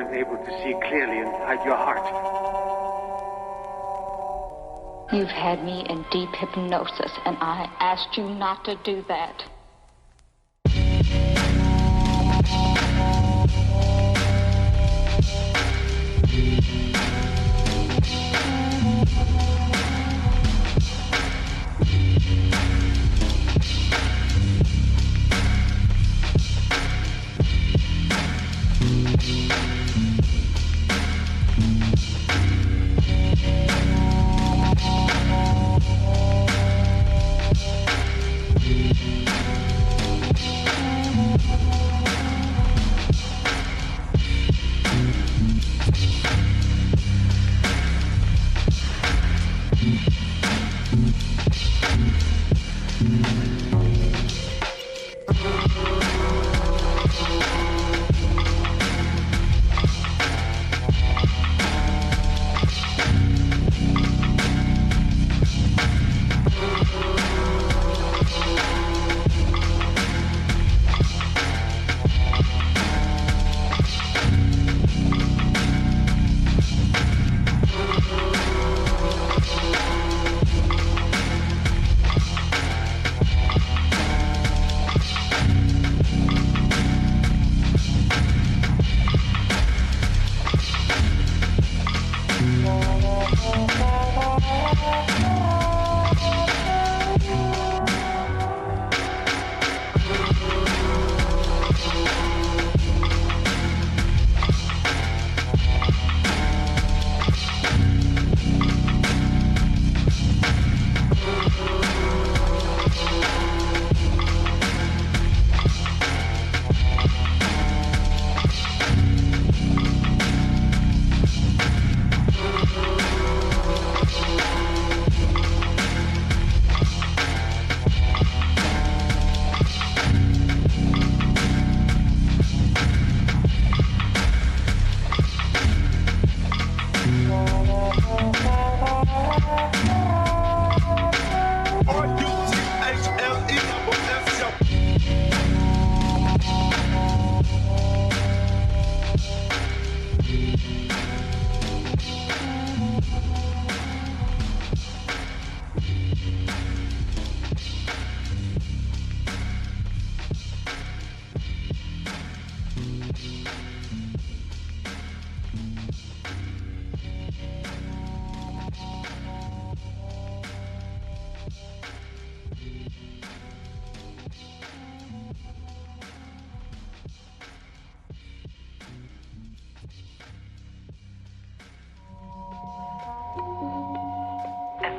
weren't able to see clearly inside your heart. You've had me in deep hypnosis, and I asked you not to do that.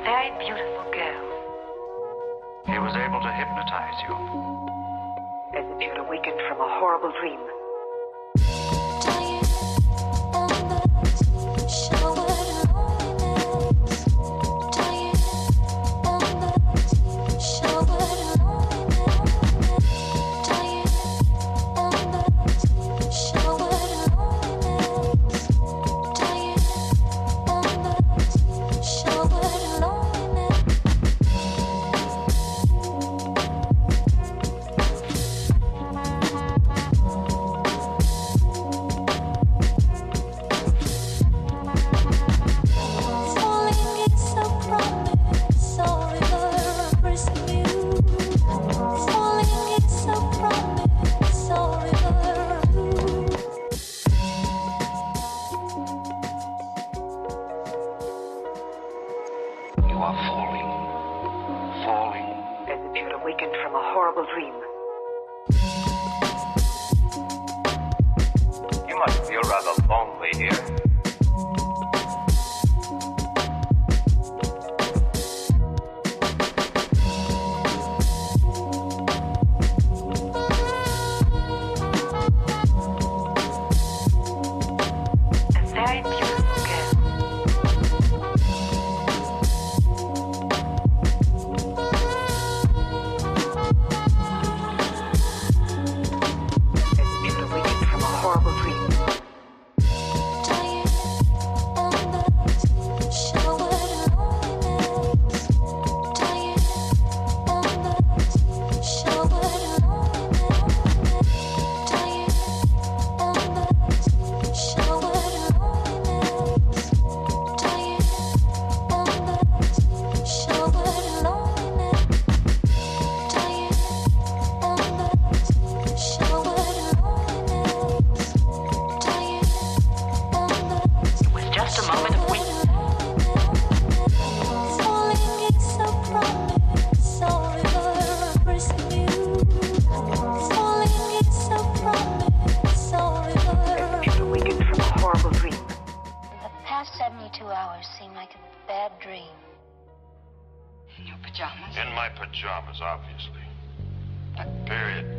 Very beautiful girl. He was able to hypnotize you. As if you'd awakened from a horrible dream. As if you'd awakened from a horrible dream. In my pajamas, obviously. Period.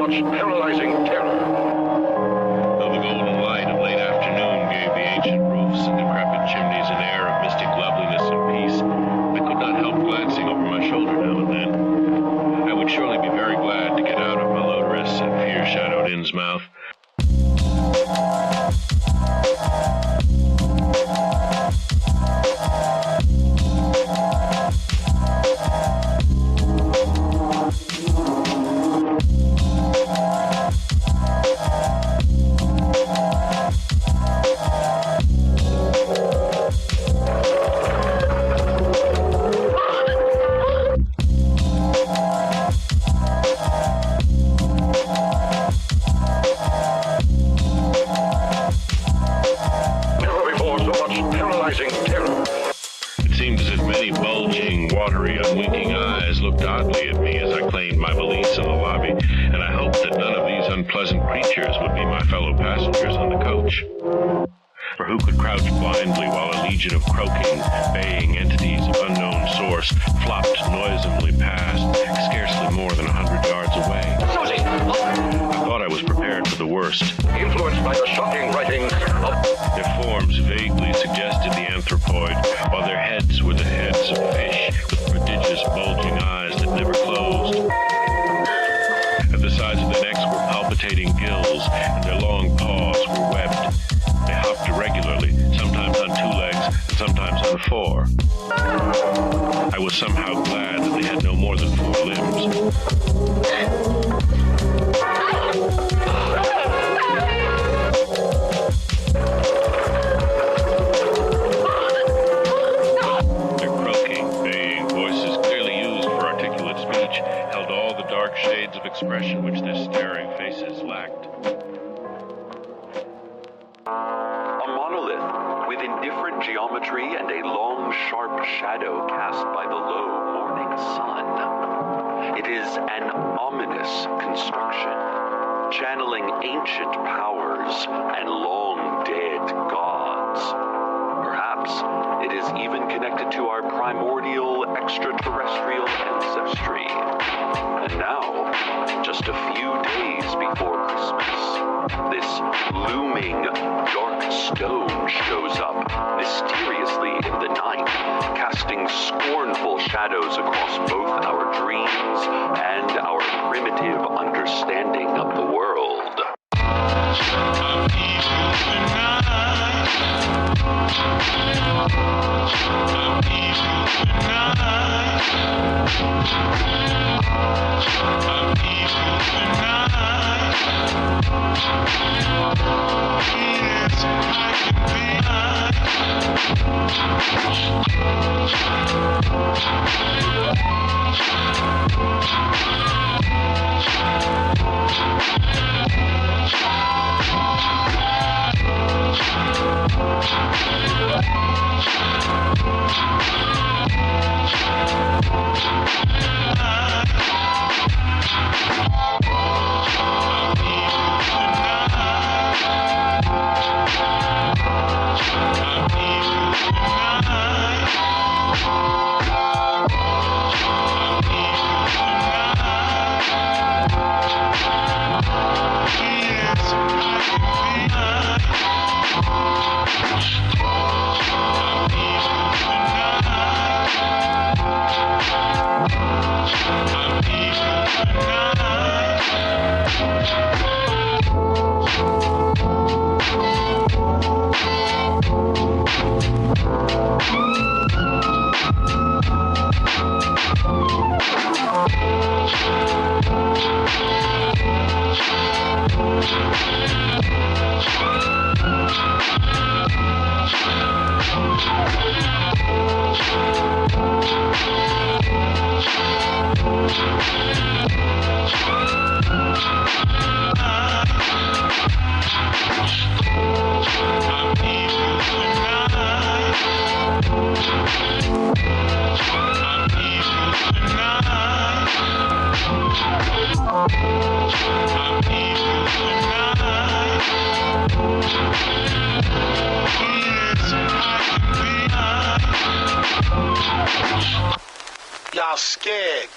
much paralyzing terror. Though the golden light of late afternoon gave the ancient roofs and decrepit chimneys an air of mystic loveliness and peace, I could not help glancing over my shoulder now and then. I would surely be very glad to get out of Malodorous and fear-shadowed Innsmouth. It seemed as if many bulging, watery, unwinking eyes looked oddly at me as I claimed my valise in the lobby, and I hoped that none of these unpleasant creatures would be my fellow passengers on the coach. For who could crouch blindly while a legion of croaking, baying entities of unknown source flopped noisomely past, scarcely more than 100 yards away? Susie! I thought I was prepared for the worst. Influenced by the shocking writings of... Their forms vaguely suggested the anthropoid, while their heads were the heads of fish with prodigious bulging eyes that never closed. At the sides of their necks were palpitating gills, and their long paws were webbed. They hopped irregularly, sometimes on 2 legs and sometimes on 4. I was somehow glad that they had no more than 4 limbs. Their croaking, baying voices, clearly used for articulate speech, held all the dark shades of expression which their staring faces lacked. A monolith with indifferent geometry and a long, sharp shadow cast by the low morning sun. It is an ominous construction, channeling ancient powers and long-dead gods. Perhaps it is even connected to our primordial extraterrestrial ancestry. And now, just a few days before Christmas, this looming dark stone shows up mysteriously in the night, casting scornful shadows across both our dreams and our primitive understanding of the world. Y'all scared.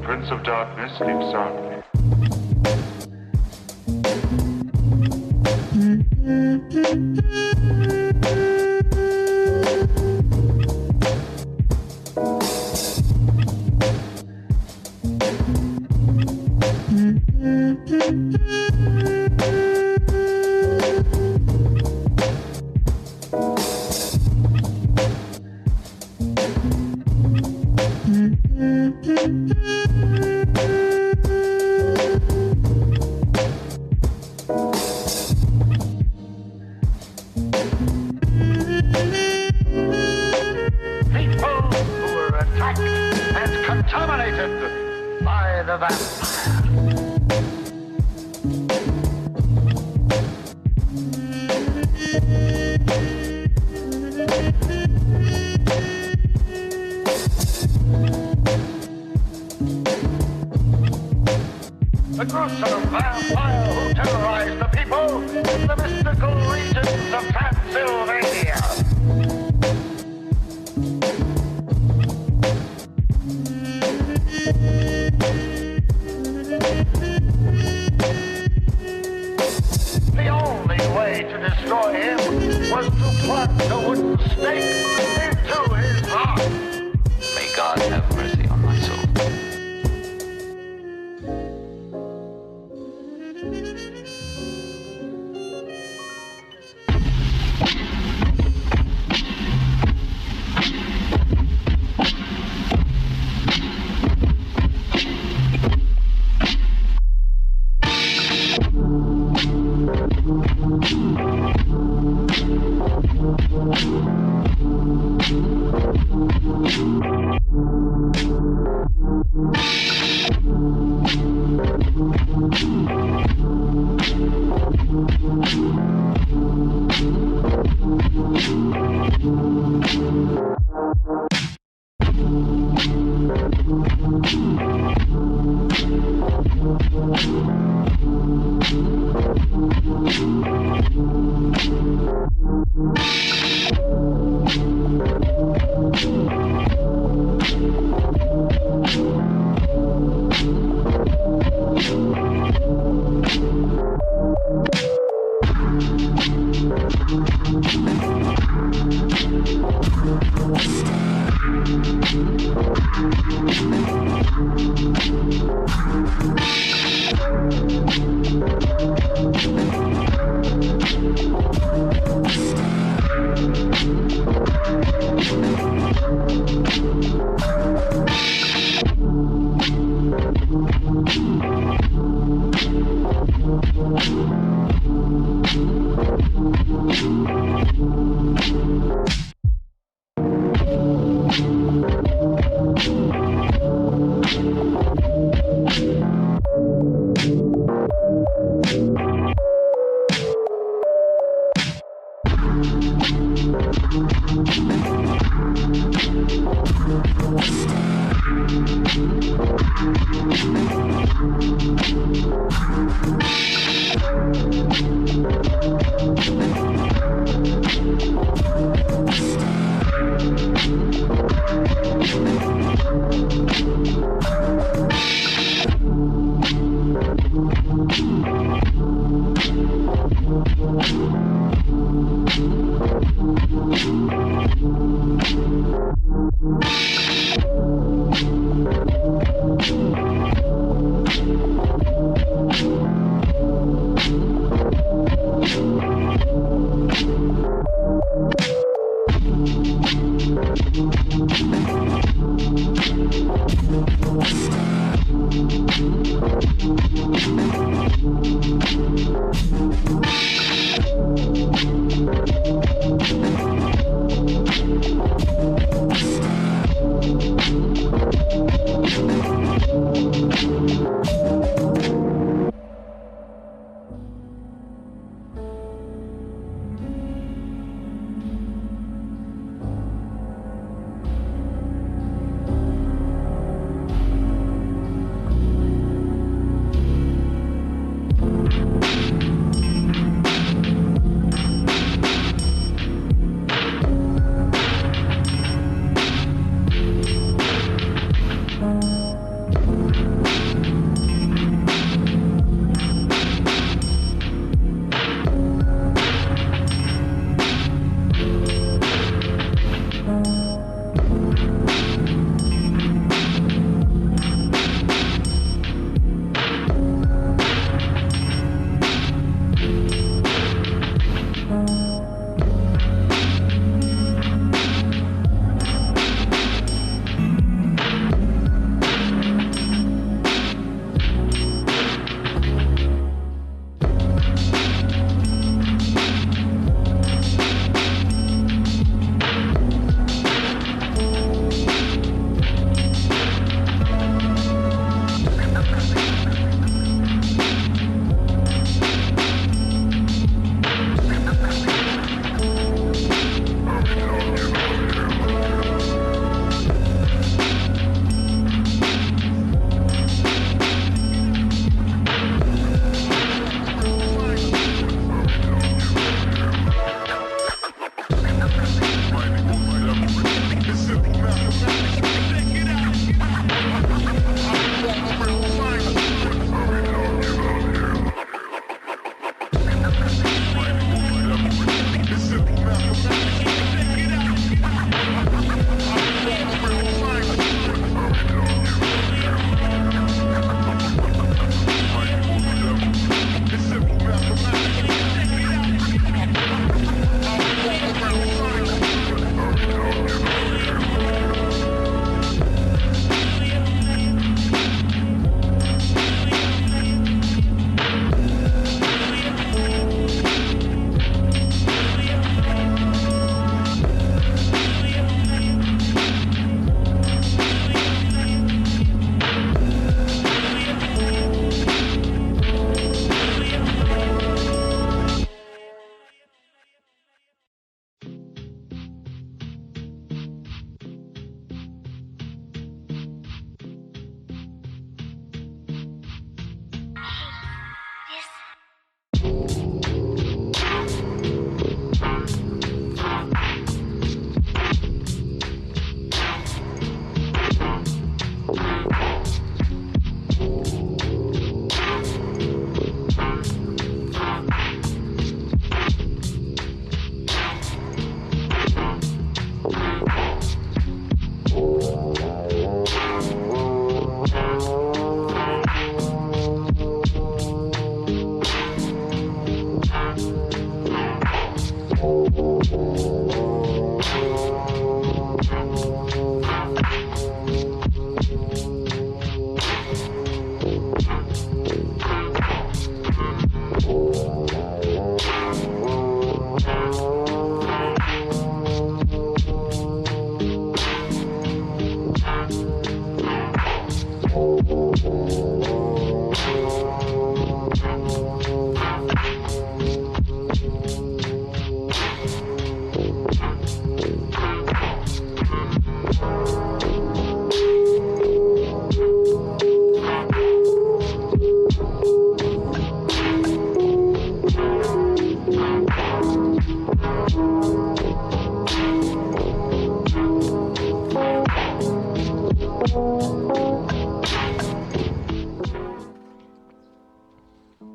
Prince of Darkness, sleep soundly. The gruesome vampire who terrorized the people in the mystical regions of Transylvania. The only way to destroy him was to plant a wooden stake into his heart. May God have mercy on my soul.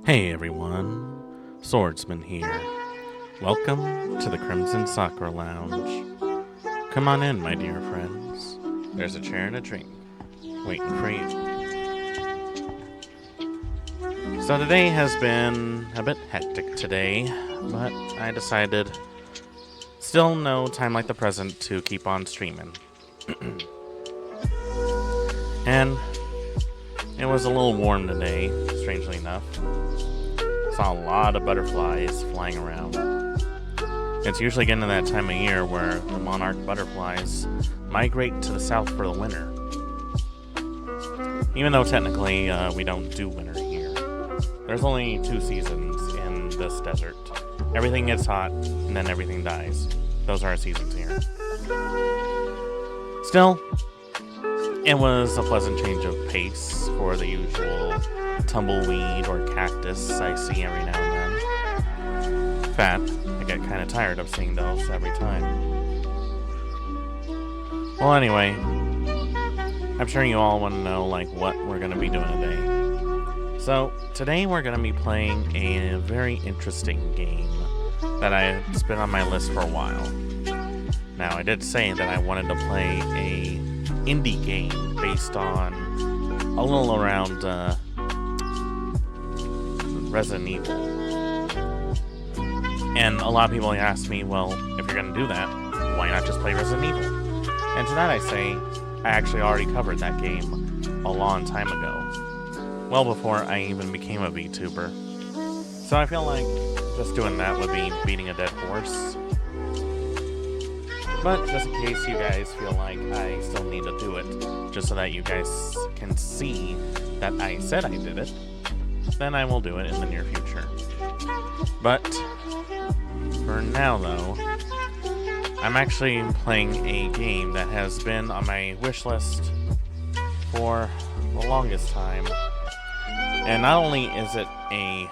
Hey everyone, Swordsman here. Welcome to the Crimson Sakura Lounge. Come on in, my dear friends. There's a chair and a drink waiting for you. So today has been a bit hectic today, but I decided still no time like the present to keep on streaming. And it was a little warm today, strangely enough. Saw a lot of butterflies flying around. It's usually getting to that time of year where the monarch butterflies migrate to the south for the winter. Even though technically we don't do winter here. There's only 2 seasons in this desert. Everything gets hot, and then everything dies. Those are our seasons here. Still, it was a pleasant change of pace for the usual tumbleweed or cactus I see every now and then. In fact, I get kind of tired of seeing those every time. Well, anyway, I'm sure you all want to know what we're going to be doing today. So, today we're going to be playing a very interesting game that it's been on my list for a while. Now, I did say that I wanted to play a indie game based on a little around Resident Evil. And a lot of people ask me, well, if you're going to do that, why not just play Resident Evil? And to that I say, I actually already covered that game a long time ago. Well before I even became a VTuber. So I feel like just doing that would be beating a dead horse. But just in case you guys feel like I still need to do it, just so that you guys can see that I said I did it, then I will do it in the near future. But for now, though, I'm actually playing a game that has been on my wish list for the longest time. And not only is it a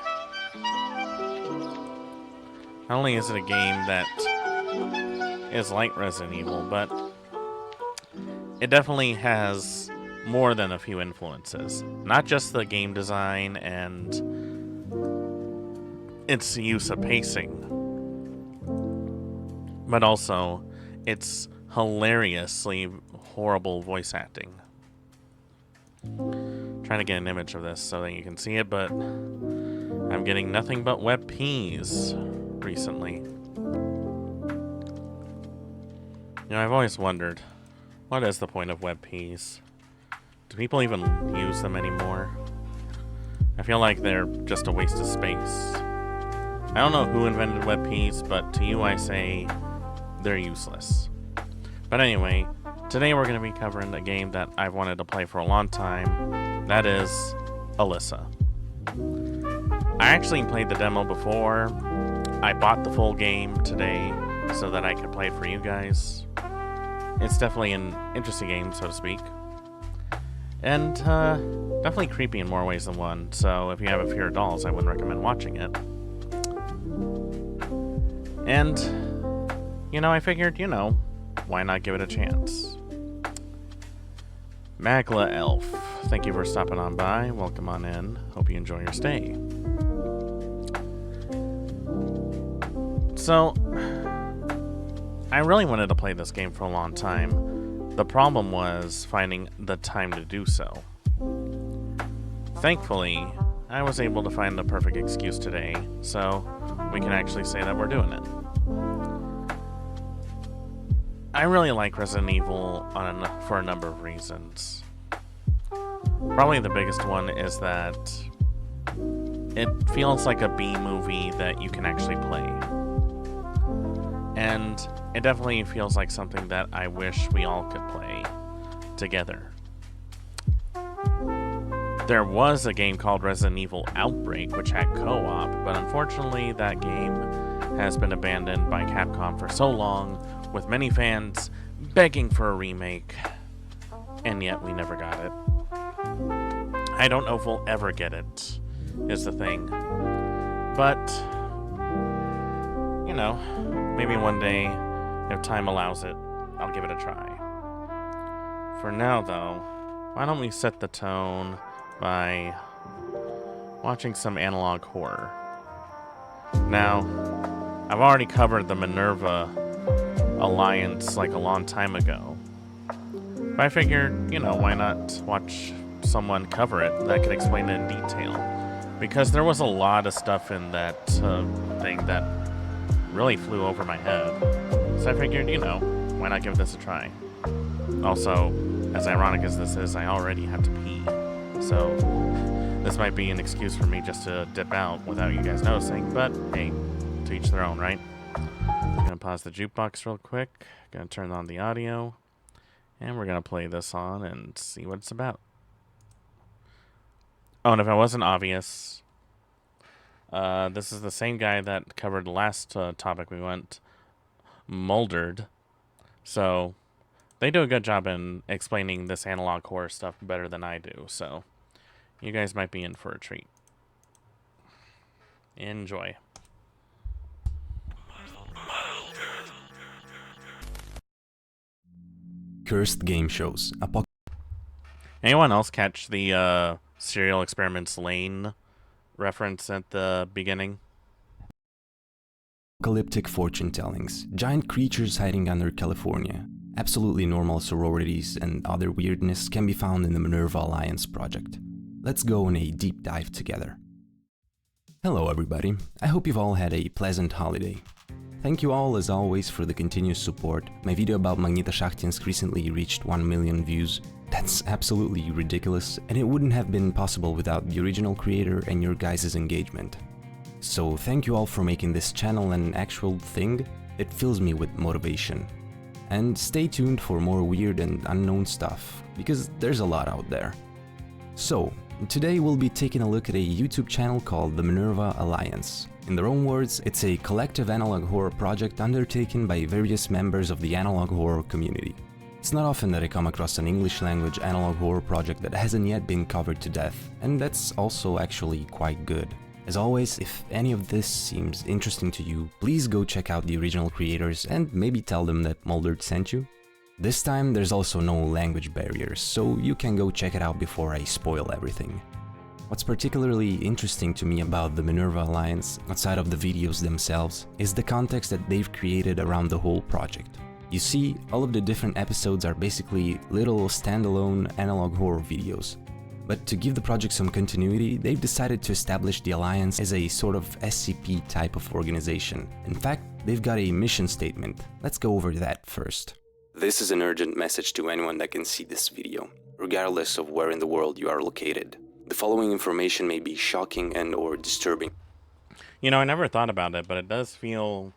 game that is like Resident Evil, but it definitely has more than a few influences. Not just the game design and its use of pacing, but also its hilariously horrible voice acting. Trying to get an image of this so that you can see it, but I'm getting nothing but web peas recently. You know, I've always wondered, what is the point of web peas? Do people even use them anymore? I feel like they're just a waste of space. I don't know who invented web peas, but to you I say they're useless. But anyway, today we're going to be covering a game that I've wanted to play for a long time. That is Alyssa. I actually played the demo before. I bought the full game today so that I could play it for you guys. It's definitely an interesting game, so to speak. And definitely creepy in more ways than one, so if you have a fear of dolls, I wouldn't recommend watching it. And, I figured, why not give it a chance? Magla Elf, thank you for stopping on by. Welcome on in. Hope you enjoy your stay. So, I really wanted to play this game for a long time. The problem was finding the time to do so. Thankfully, I was able to find the perfect excuse today, so we can actually say that we're doing it. I really like Resident Evil for a number of reasons. Probably the biggest one is that it feels like a B movie that you can actually play. And it definitely feels like something that I wish we all could play together. There was a game called Resident Evil Outbreak, which had co-op, but unfortunately that game has been abandoned by Capcom for so long, with many fans begging for a remake, and yet we never got it. I don't know if we'll ever get it, is the thing. But, maybe one day, if time allows it, I'll give it a try. For now, though, why don't we set the tone by watching some analog horror. Now, I've already covered the Minerva Alliance a long time ago. But I figured, why not watch someone cover it that could explain it in detail? Because there was a lot of stuff in that thing that really flew over my head. So I figured, why not give this a try? Also, as ironic as this is, I already have to pee. So this might be an excuse for me just to dip out without you guys noticing, but hey, to each their own, right? pause the jukebox real quick. Gonna turn on the audio. And we're gonna play this on and see what it's about. Oh, and if it wasn't obvious, this is the same guy that covered the last topic we went, Moldered. So they do a good job in explaining this analog horror stuff better than I do. So you guys might be in for a treat. Enjoy. Cursed game shows. Anyone else catch the Serial Experiments Lane reference at the beginning? Apocalyptic fortune tellings, giant creatures hiding under California, absolutely normal sororities, and other weirdness can be found in the Minerva Alliance project. Let's go on a deep dive together. Hello everybody, I hope you've all had a pleasant holiday. Thank you all as always for the continuous support. My video about Magnetoschachtjensk recently reached 1 million views. That's absolutely ridiculous, and it wouldn't have been possible without the original creator and your guys' engagement. So thank you all for making this channel an actual thing. It fills me with motivation. And stay tuned for more weird and unknown stuff, because there's a lot out there. So, today we'll be taking a look at a YouTube channel called the Minerva Alliance. In their own words, it's a collective analog horror project undertaken by various members of the analog horror community. It's not often that I come across an English language analog horror project that hasn't yet been covered to death, and that's also actually quite good. As always, if any of this seems interesting to you, please go check out the original creators and maybe tell them that Moldered sent you. This time there's also no language barriers, so you can go check it out before I spoil everything. What's particularly interesting to me about the Minerva Alliance, outside of the videos themselves, is the context that they've created around the whole project. You see, all of the different episodes are basically little standalone analog horror videos. But to give the project some continuity, they've decided to establish the Alliance as a sort of SCP type of organization. In fact, they've got a mission statement. Let's go over that first. This is an urgent message to anyone that can see this video, regardless of where in the world you are located. The following information may be shocking and or disturbing. You know, I never thought about it, but it does feel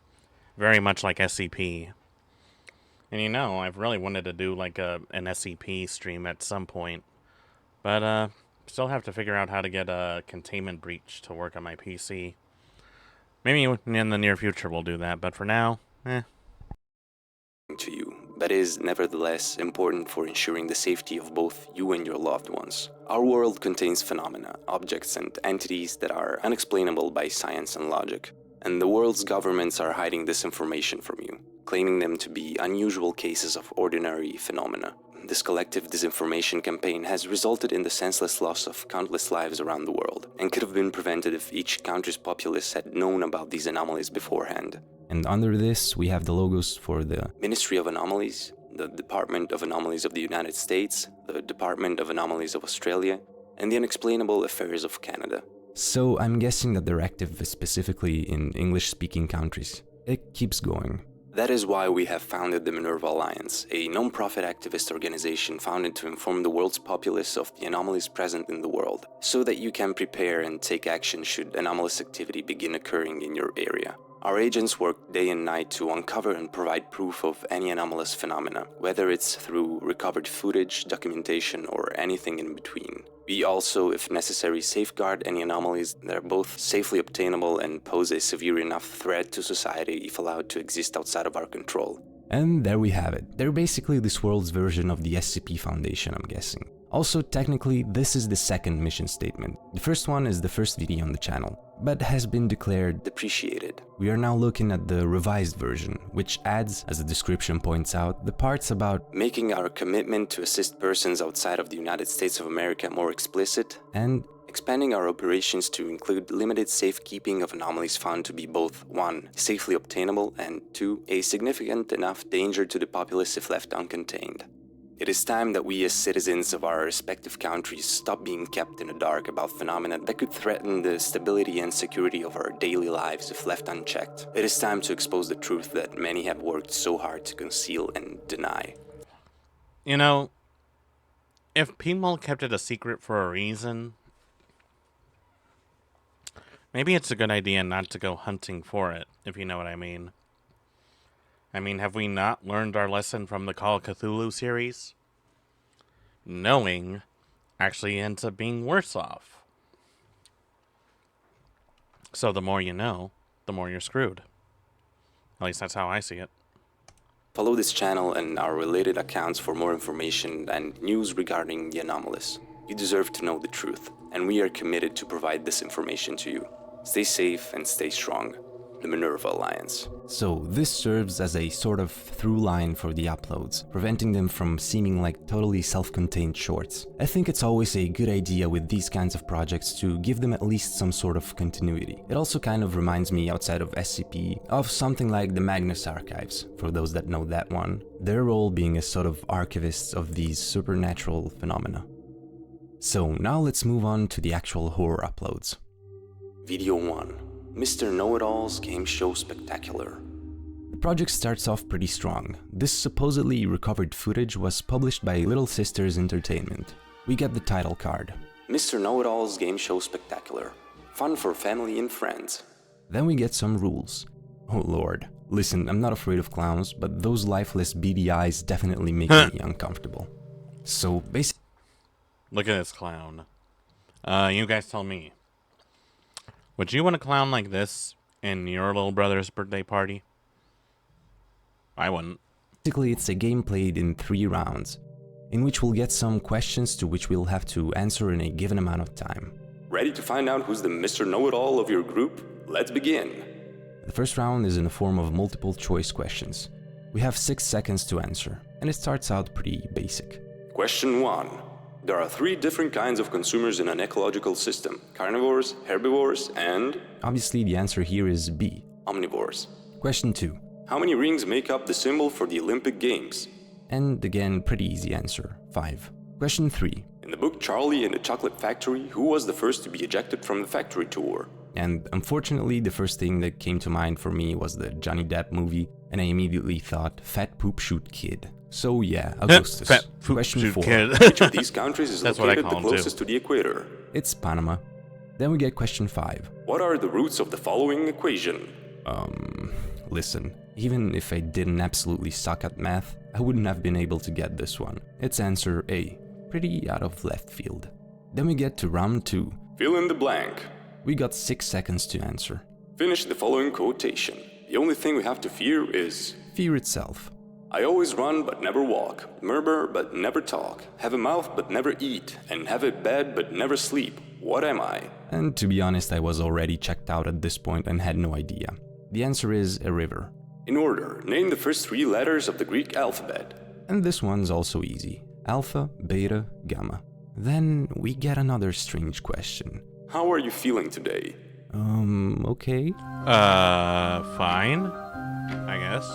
very much like SCP. And you know, I've really wanted to do like an SCP stream at some point. But still have to figure out how to get a containment breach to work on my PC. Maybe in the near future we'll do that, but for now, To you, but is nevertheless important for ensuring the safety of both you and your loved ones. Our world contains phenomena, objects, and entities that are unexplainable by science and logic, and the world's governments are hiding this information from you, claiming them to be unusual cases of ordinary phenomena. This collective disinformation campaign has resulted in the senseless loss of countless lives around the world, and could have been prevented if each country's populace had known about these anomalies beforehand. And under this, we have the logos for the Ministry of Anomalies, the Department of Anomalies of the United States, the Department of Anomalies of Australia, and the Unexplainable Affairs of Canada. So I'm guessing that they're active specifically in English-speaking countries. It keeps going. That is why we have founded the Minerva Alliance, a non-profit activist organization founded to inform the world's populace of the anomalies present in the world, so that you can prepare and take action should anomalous activity begin occurring in your area. Our agents work day and night to uncover and provide proof of any anomalous phenomena, whether it's through recovered footage, documentation, or anything in between. We also, if necessary, safeguard any anomalies that are both safely obtainable and pose a severe enough threat to society if allowed to exist outside of our control. And there we have it. They're basically this world's version of the SCP Foundation, I'm guessing. Also, technically, this is the second mission statement. The first one is the first video on the channel, but has been declared depreciated. We are now looking at the revised version, which adds, as the description points out, the parts about making our commitment to assist persons outside of the United States of America more explicit, and expanding our operations to include limited safekeeping of anomalies found to be both 1. Safely obtainable, and 2. A significant enough danger to the populace if left uncontained. It is time that we as citizens of our respective countries stop being kept in the dark about phenomena that could threaten the stability and security of our daily lives if left unchecked. It is time to expose the truth that many have worked so hard to conceal and deny. you know, if people kept it a secret for a reason, maybe it's a good idea not to go hunting for it, if you know what I mean. I mean, have we not learned our lesson from the Call of Cthulhu series? Knowing actually ends up being worse off. So the more you know, the more you're screwed. At least that's how I see it. Follow this channel and our related accounts for more information and news regarding the anomalous. You deserve to know the truth, and we are committed to provide this information to you. Stay safe and stay strong. The Minerva Alliance. So this serves as a sort of through line for the uploads, preventing them from seeming like totally self-contained shorts. I think it's always a good idea with these kinds of projects to give them at least some sort of continuity. It also kind of reminds me, outside of SCP, of something like the Magnus Archives, for those that know that one, their role being as sort of archivists of these supernatural phenomena. So now let's move on to the actual horror uploads. Video 1. Mr. Know-It-All's Game Show Spectacular. The project starts off pretty strong. This supposedly recovered footage was published by Little Sisters Entertainment. We get the title card. Mr. Know-It-All's Game Show Spectacular. Fun for family and friends. Then we get some rules. Oh lord. Listen, I'm not afraid of clowns, but those lifeless beady eyes definitely make me uncomfortable. So basically... Look at this clown. You guys tell me. Would you want a clown like this in your little brother's birthday party? I wouldn't. Basically, it's a game played in 3 rounds, in which we'll get some questions to which we'll have to answer in a given amount of time. Ready to find out who's the Mr. Know-It-All of your group? Let's begin. The first round is in the form of multiple choice questions. We have 6 seconds to answer, and it starts out pretty basic. Question 1. There are 3 different kinds of consumers in an ecological system. Carnivores, herbivores, and... Obviously, the answer here is B. Omnivores. Question 2. How many rings make up the symbol for the Olympic Games? And again, pretty easy answer. 5. Question 3. In the book Charlie and the Chocolate Factory, who was the first to be ejected from the factory tour? And unfortunately, the first thing that came to mind for me was the Johnny Depp movie, and I immediately thought, Fat Poop Shoot Kid. So yeah, Augustus. Fat Poop Question Shoot 4. Kid. Which of these countries is That's what I located call the him, closest too. to the equator? It's Panama. Then we get question 5. What are the roots of the following equation? Listen, even if I didn't absolutely suck at math, I wouldn't have been able to get this one. It's answer A. Pretty out of left field. Then we get to round 2. Fill in the blank. We got 6 seconds to answer. Finish the following quotation. The only thing we have to fear is... Fear itself. I always run but never walk, murmur but never talk, have a mouth but never eat, and have a bed but never sleep. What am I? And to be honest, I was already checked out at this point and had no idea. The answer is a river. In order, name the first 3 letters of the Greek alphabet. And this one's also easy. Alpha, beta, gamma. Then we get another strange question. How are you feeling today? Okay. Fine. I guess.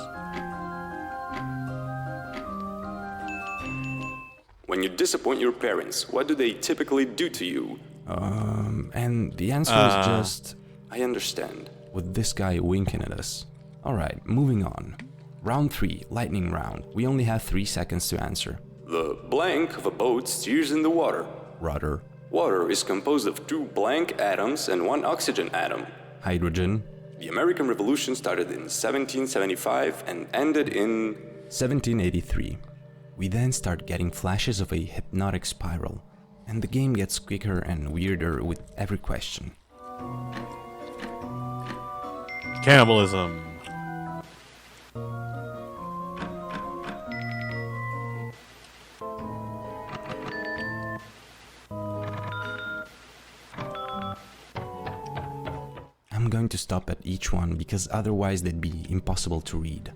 When you disappoint your parents, what do they typically do to you? And the answer is just... I understand. With this guy winking at us. Alright, moving on. Round 3, lightning round. We only have 3 seconds to answer. The blank of a boat steers in the water. Rudder. Water is composed of 2 blank atoms and 1 oxygen atom. Hydrogen. The American Revolution started in 1775 and ended in... 1783. We then start getting flashes of a hypnotic spiral, and the game gets quicker and weirder with every question. Cannibalism. I'm going to stop at each one because otherwise they'd be impossible to read.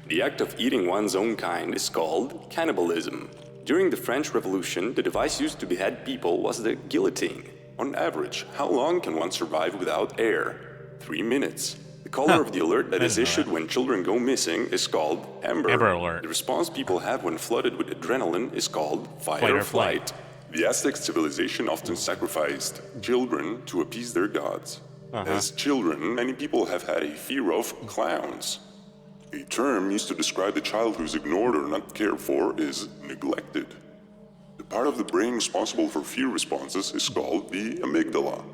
The act of eating one's own kind is called cannibalism. During the French Revolution, the device used to behead people was the guillotine. On average, how long can one survive without air? 3 minutes. The color of the alert that is issued when children go missing is called Amber. Amber Alert. The response people have when flooded with adrenaline is called fight or flight. The Aztec civilization often sacrificed children to appease their gods. As children, many people have had a fear of clowns. A term used to describe a child who's ignored or not cared for is neglected. The part of the brain responsible for fear responses is called the amygdala.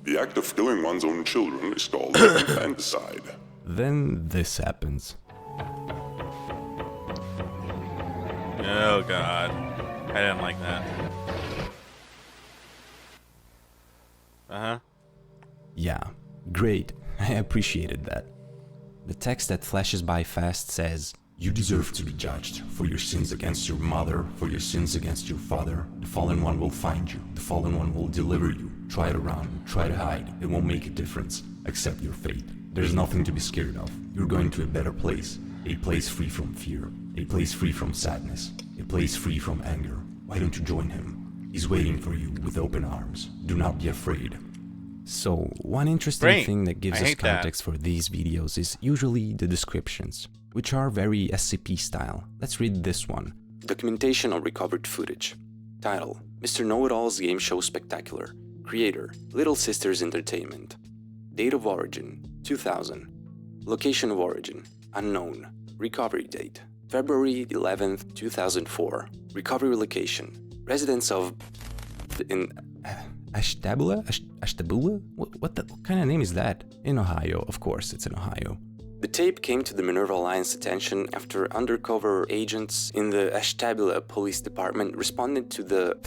The act of killing one's own children is called infanticide. Then this happens. Oh god. I didn't like that. Uh-huh. Yeah, great. I appreciated that. The text that flashes by fast says, "You deserve to be judged for your sins against your mother, for your sins against your father. The Fallen One will find you. The Fallen One will deliver you. Try to run, try to hide. It won't make a difference. Accept your fate. There's nothing to be scared of. You're going to a better place. A place free from fear. A place free from sadness. A place free from anger. Why don't you join him? He's waiting for you with open arms. Do not be afraid." So, one interesting thing that gives us context for these videos is usually the descriptions, which are very SCP style. Let's read this one. Documentation on recovered footage. Title: Mr. Know-It-All's Game Show Spectacular. Creator: Little Sisters Entertainment. Date of origin: 2000. Location of origin: unknown. Recovery date: February 11th, 2004. Recovery location: residence of in Ashtabula? What kind of name is that? In Ohio, of course, it's in Ohio. The tape came to the Minerva Alliance attention after undercover agents in the Ashtabula Police Department responded to the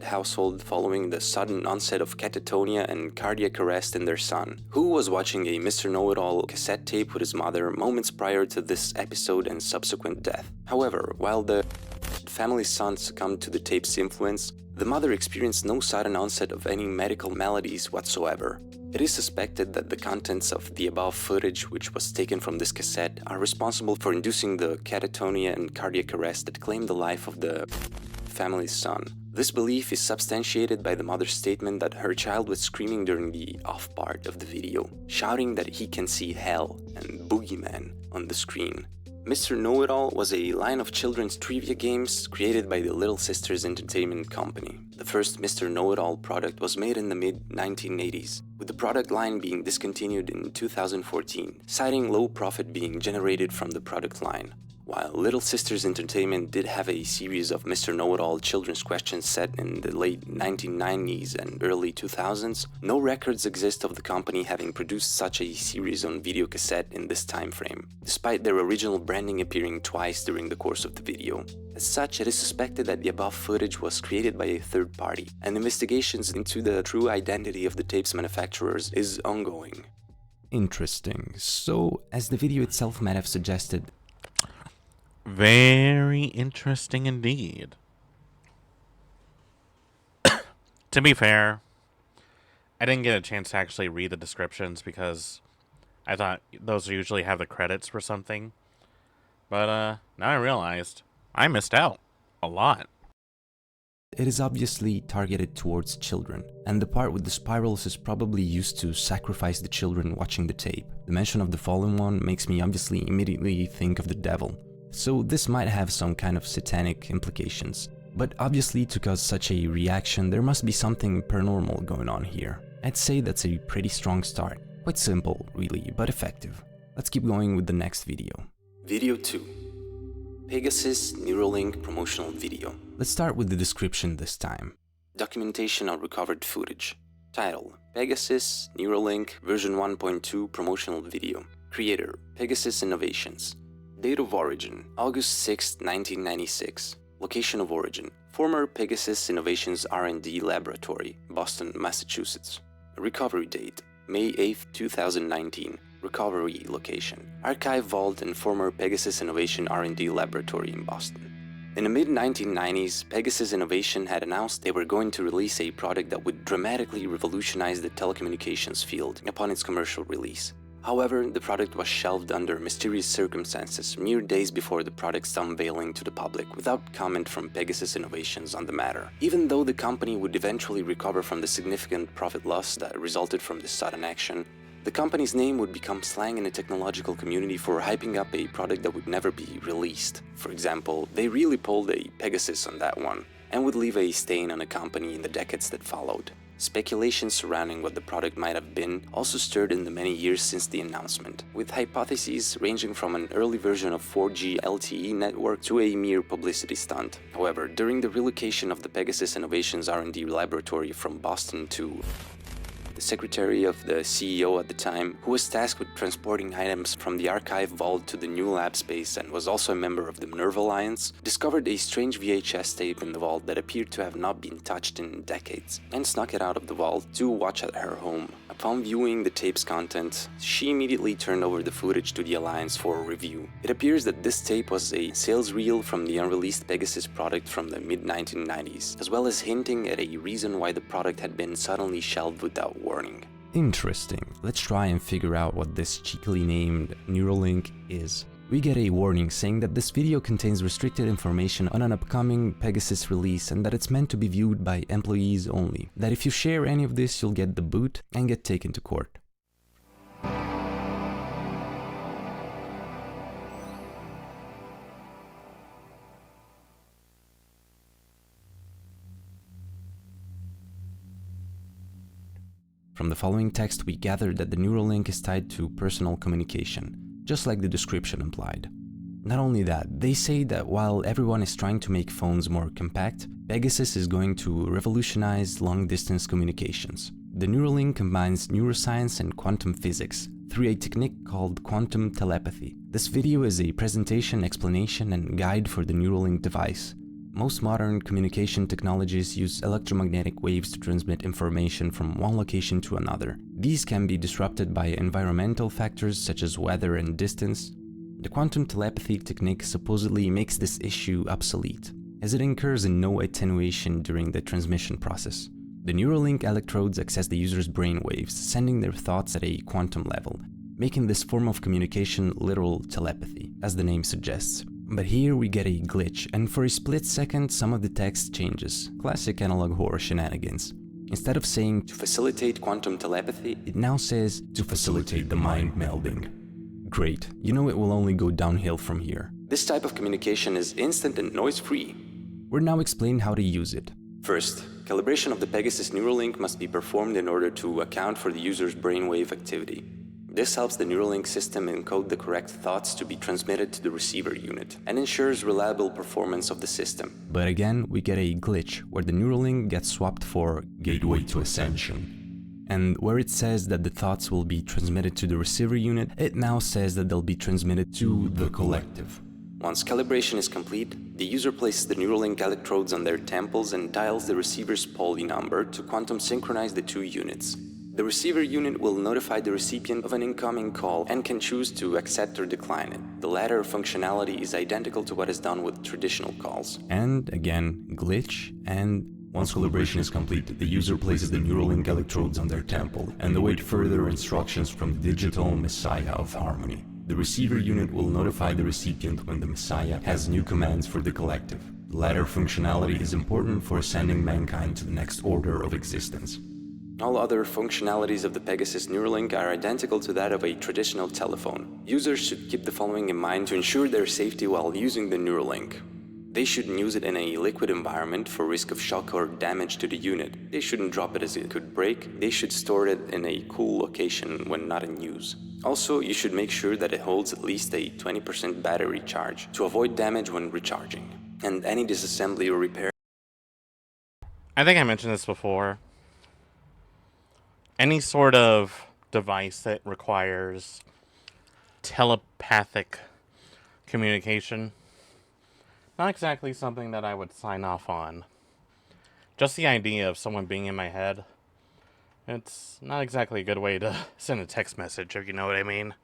household following the sudden onset of catatonia and cardiac arrest in their son, who was watching a Mr. Know-It-All cassette tape with his mother moments prior to this episode and subsequent death. However, while the family's son succumbed to the tape's influence, the mother experienced no sudden onset of any medical maladies whatsoever. It is suspected that the contents of the above footage, which was taken from this cassette, are responsible for inducing the catatonia and cardiac arrest that claimed the life of the family's son. This belief is substantiated by the mother's statement that her child was screaming during the off part of the video, shouting that he can see hell and boogeyman on the screen. Mr. Know-It-All was a line of children's trivia games created by the Little Sisters Entertainment Company. The first Mr. Know-It-All product was made in the mid-1980s, with the product line being discontinued in 2014, citing low profit being generated from the product line. While Little Sisters Entertainment did have a series of Mr. Know-It-All children's questions set in the late 1990s and early 2000s, no records exist of the company having produced such a series on videocassette in this time frame, despite their original branding appearing twice during the course of the video. As such, it is suspected that the above footage was created by a third party, and investigations into the true identity of the tape's manufacturers is ongoing. Interesting. So, as the video itself might have suggested, very interesting indeed. To be fair, I didn't get a chance to actually read the descriptions because I thought those usually have the credits for something. But now I realized I missed out a lot. It is obviously targeted towards children, and the part with the spirals is probably used to sacrifice the children watching the tape. The mention of the Fallen One makes me obviously immediately think of the devil. So this might have some kind of satanic implications. But obviously to cause such a reaction, there must be something paranormal going on here. I'd say that's a pretty strong start. Quite simple, really, but effective. Let's keep going with the next video. Video 2. Pegasus Neuralink promotional video. Let's start with the description this time. Documentation on recovered footage. Title: Pegasus Neuralink version 1.2 promotional video. Creator: Pegasus Innovations. Date of origin: August 6, 1996. Location of origin: former Pegasus Innovations R&D Laboratory, Boston, Massachusetts. Recovery date: May 8, 2019. Recovery location: Archive Vault and former Pegasus Innovation R&D Laboratory in Boston. In the mid-1990s, Pegasus Innovation had announced they were going to release a product that would dramatically revolutionize the telecommunications field upon its commercial release. However, the product was shelved under mysterious circumstances mere days before the product's unveiling to the public, without comment from Pegasus Innovations on the matter. Even though the company would eventually recover from the significant profit loss that resulted from this sudden action, the company's name would become slang in the technological community for hyping up a product that would never be released. For example, they really pulled a Pegasus on that one, and would leave a stain on the company in the decades that followed. Speculation surrounding what the product might have been also stirred in the many years since the announcement, with hypotheses ranging from an early version of 4G LTE network to a mere publicity stunt. However, during the relocation of the Pegasus Innovations R&D laboratory from Boston to the secretary of the CEO at the time, who was tasked with transporting items from the archive vault to the new lab space and was also a member of the Minerva Alliance, discovered a strange VHS tape in the vault that appeared to have not been touched in decades, and snuck it out of the vault to watch at her home. Upon viewing the tape's content, she immediately turned over the footage to the Alliance for review. It appears that this tape was a sales reel from the unreleased Pegasus product from the mid-1990s, as well as hinting at a reason why the product had been suddenly shelved without warning. Interesting. Let's try and figure out what this cheekily named Neuralink is. We get a warning saying that this video contains restricted information on an upcoming Pegasus release and that it's meant to be viewed by employees only. That if you share any of this, you'll get the boot and get taken to court. From the following text, we gathered that the Neuralink is tied to personal communication, just like the description implied. Not only that, they say that while everyone is trying to make phones more compact, Pegasus is going to revolutionize long-distance communications. The Neuralink combines neuroscience and quantum physics through a technique called quantum telepathy. This video is a presentation, explanation, and guide for the Neuralink device. Most modern communication technologies use electromagnetic waves to transmit information from one location to another. These can be disrupted by environmental factors such as weather and distance. The quantum telepathy technique supposedly makes this issue obsolete, as it incurs in no attenuation during the transmission process. The Neuralink electrodes access the user's brain waves, sending their thoughts at a quantum level, making this form of communication literal telepathy, as the name suggests. But here we get a glitch, and for a split second some of the text changes. Classic analog horror shenanigans. Instead of saying to facilitate quantum telepathy, it now says to facilitate the mind melding. Great, you know it will only go downhill from here. This type of communication is instant and noise-free. We're now explaining how to use it. First, calibration of the Pegasus Neuralink must be performed in order to account for the user's brainwave activity. This helps the Neuralink system encode the correct thoughts to be transmitted to the receiver unit and ensures reliable performance of the system. But again, we get a glitch where the Neuralink gets swapped for Gateway to Ascension. And where it says that the thoughts will be transmitted to the receiver unit, it now says that they'll be transmitted to the collective. Once calibration is complete, the user places the Neuralink electrodes on their temples and dials the receiver's poly number to quantum synchronize the two units. The receiver unit will notify the recipient of an incoming call and can choose to accept or decline it. The latter functionality is identical to what is done with traditional calls. And again, glitch, and once calibration is complete, the user places the Neuralink electrodes on their temple and await further instructions from the digital Messiah of Harmony. The receiver unit will notify the recipient when the Messiah has new commands for the collective. The latter functionality is important for sending mankind to the next order of existence. All other functionalities of the Pegasus Neuralink are identical to that of a traditional telephone. Users should keep the following in mind to ensure their safety while using the Neuralink. They shouldn't use it in a liquid environment for risk of shock or damage to the unit. They shouldn't drop it as it could break. They should store it in a cool location when not in use. Also, you should make sure that it holds at least a 20% battery charge to avoid damage when recharging. And any disassembly or repair. I think I mentioned this before. Any sort of device that requires telepathic communication, not exactly something that I would sign off on. Just the idea of someone being in my head, it's not exactly a good way to send a text message, if you know what I mean.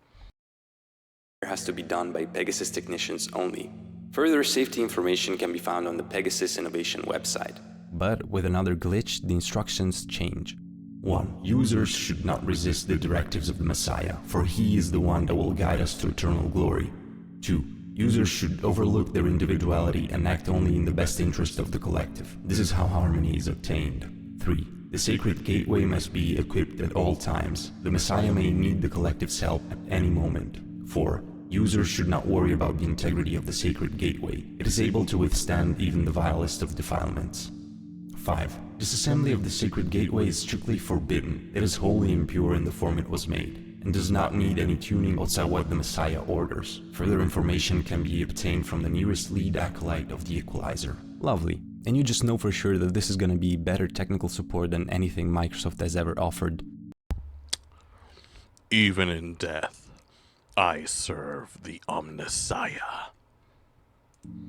Has to be done by Pegasus technicians only. Further safety information can be found on the Pegasus Innovation website. But with another glitch, the instructions change. 1. Users should not resist the directives of the Messiah, for he is the one that will guide us to eternal glory. 2. Users should overlook their individuality and act only in the best interest of the collective. This is how harmony is obtained. 3. The sacred gateway must be equipped at all times. The Messiah may need the collective's help at any moment. 4. Users should not worry about the integrity of the sacred gateway. It is able to withstand even the vilest of defilements. 5. Disassembly of the sacred gateway is strictly forbidden. It is wholly impure in the form it was made, and does not need any tuning outside what the Messiah orders. Further information can be obtained from the nearest lead acolyte of the equalizer. Lovely. And you just know for sure that this is gonna be better technical support than anything Microsoft has ever offered. Even in death, I serve the Omnissiah.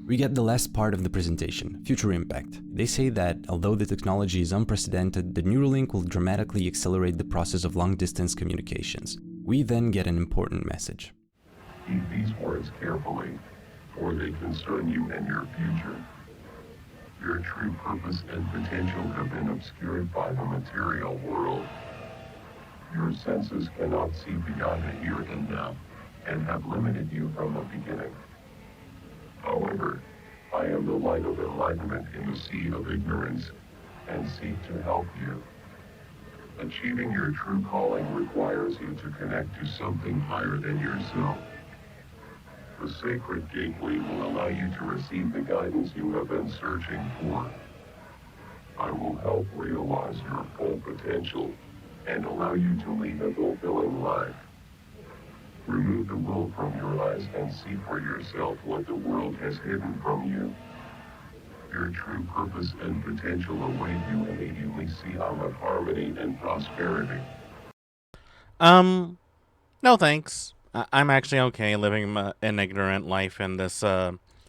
We get the last part of the presentation, future impact. They say that, although the technology is unprecedented, the Neuralink will dramatically accelerate the process of long-distance communications. We then get an important message. Heed these words carefully, for they concern you and your future. Your true purpose and potential have been obscured by the material world. Your senses cannot see beyond the here and now, and have limited you from the beginning. However, I am the light of enlightenment in the sea of ignorance, and seek to help you. Achieving your true calling requires you to connect to something higher than yourself. The sacred gateway will allow you to receive the guidance you have been searching for. I will help realize your full potential and allow you to lead a fulfilling life. Remove the world from your eyes and see for yourself what the world has hidden from you. Your true purpose and potential await you in a UWC of harmony and prosperity. No thanks. I'm actually okay living an ignorant life in this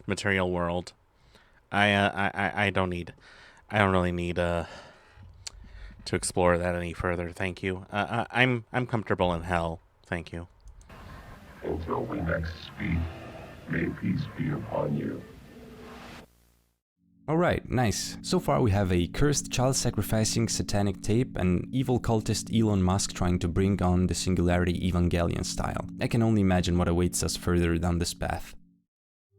material world. I don't really need to explore that any further. Thank you. I'm comfortable in hell. Thank you. Until we next speak, may peace be upon you. Alright, nice. So far we have a cursed child-sacrificing satanic tape and evil cultist Elon Musk trying to bring on the Singularity Evangelion style. I can only imagine what awaits us further down this path.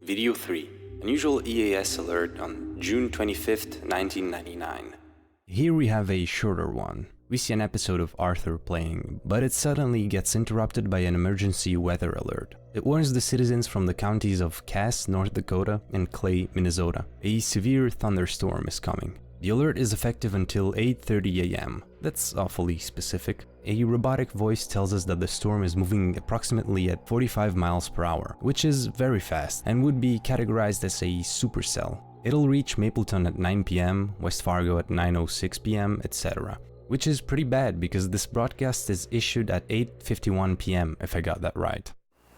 Video 3. Unusual EAS alert on June 25th, 1999. Here we have a shorter one. We see an episode of Arthur playing, but it suddenly gets interrupted by an emergency weather alert. It warns the citizens from the counties of Cass, North Dakota, and Clay, Minnesota. A severe thunderstorm is coming. The alert is effective until 8:30 a.m. That's awfully specific. A robotic voice tells us that the storm is moving approximately at 45 miles per hour, which is very fast and would be categorized as a supercell. It'll reach Mapleton at 9 p.m., West Fargo at 9:06 p.m., etc. Which is pretty bad because this broadcast is issued at 8:51 p.m. if I got that right.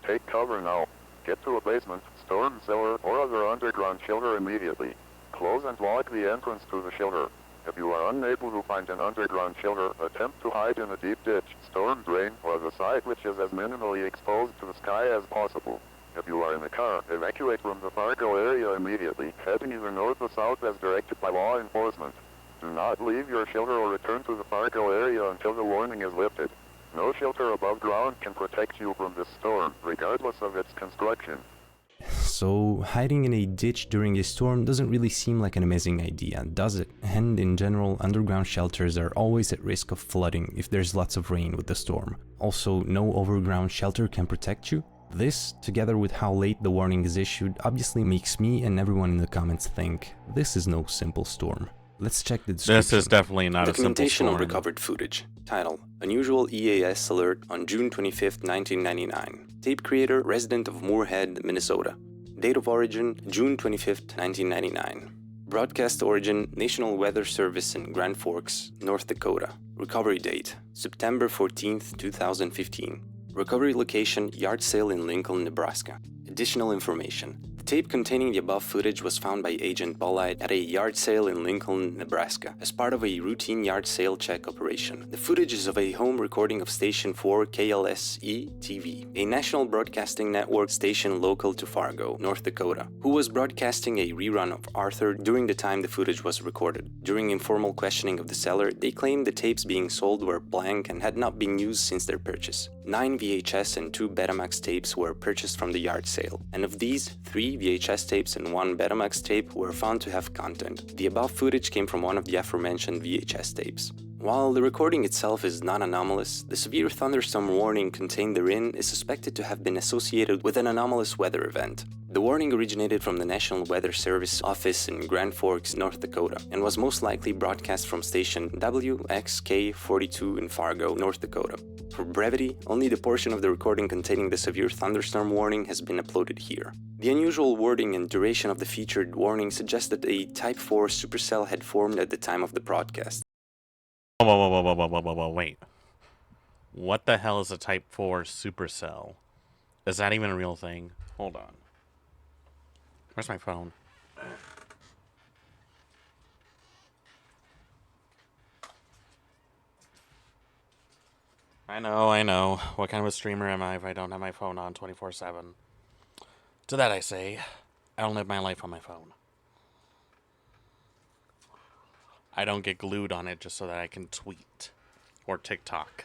Take cover now. Get to a basement, storm cellar, or other underground shelter immediately. Close and lock the entrance to the shelter. If you are unable to find an underground shelter, attempt to hide in a deep ditch, storm drain, or the site which is as minimally exposed to the sky as possible. If you are in a car, evacuate from the Fargo area immediately, heading either north or south as directed by law enforcement. Do not leave your shelter or return to the Fargo area until the warning is lifted. No shelter above ground can protect you from this storm, regardless of its construction. So, hiding in a ditch during a storm doesn't really seem like an amazing idea, does it? And in general, underground shelters are always at risk of flooding if there's lots of rain with the storm. Also, no overground shelter can protect you? This, together with how late the warning is issued, obviously makes me and everyone in the comments think, this is no simple storm. Let's check the description. This is definitely not a simple Documentation storm. on recovered footage. Title: Unusual EAS alert on June 25th, 1999. Tape creator, resident of Moorhead, Minnesota. Date of origin, June 25th, 1999. Broadcast origin, National Weather Service in Grand Forks, North Dakota. Recovery date, September 14th, 2015. Recovery location, yard sale in Lincoln, Nebraska. Additional information. The tape containing the above footage was found by Agent Pollite at a yard sale in Lincoln, Nebraska, as part of a routine yard sale check operation. The footage is of a home recording of Station 4 KLSE-TV, a national broadcasting network station local to Fargo, North Dakota, who was broadcasting a rerun of Arthur during the time the footage was recorded. During informal questioning of the seller, they claimed the tapes being sold were blank and had not been used since their purchase. 9 VHS and 2 Betamax tapes were purchased from the yard sale, and of these, 3 VHS tapes and 1 Betamax tape were found to have content. The above footage came from one of the aforementioned VHS tapes. While the recording itself is not anomalous, the severe thunderstorm warning contained therein is suspected to have been associated with an anomalous weather event. The warning originated from the National Weather Service office in Grand Forks, North Dakota, and was most likely broadcast from station WXK-42 in Fargo, North Dakota. For brevity, only the portion of the recording containing the severe thunderstorm warning has been uploaded here. The unusual wording and duration of the featured warning suggests that a Type 4 supercell had formed at the time of the broadcast. Whoa, wait. What the hell is a Type 4 supercell? Is that even a real thing? Hold on. Where's my phone? I know. What kind of a streamer am I if I don't have my phone on 24/7? To that I say, I don't live my life on my phone. I don't get glued on it just so that I can tweet or TikTok.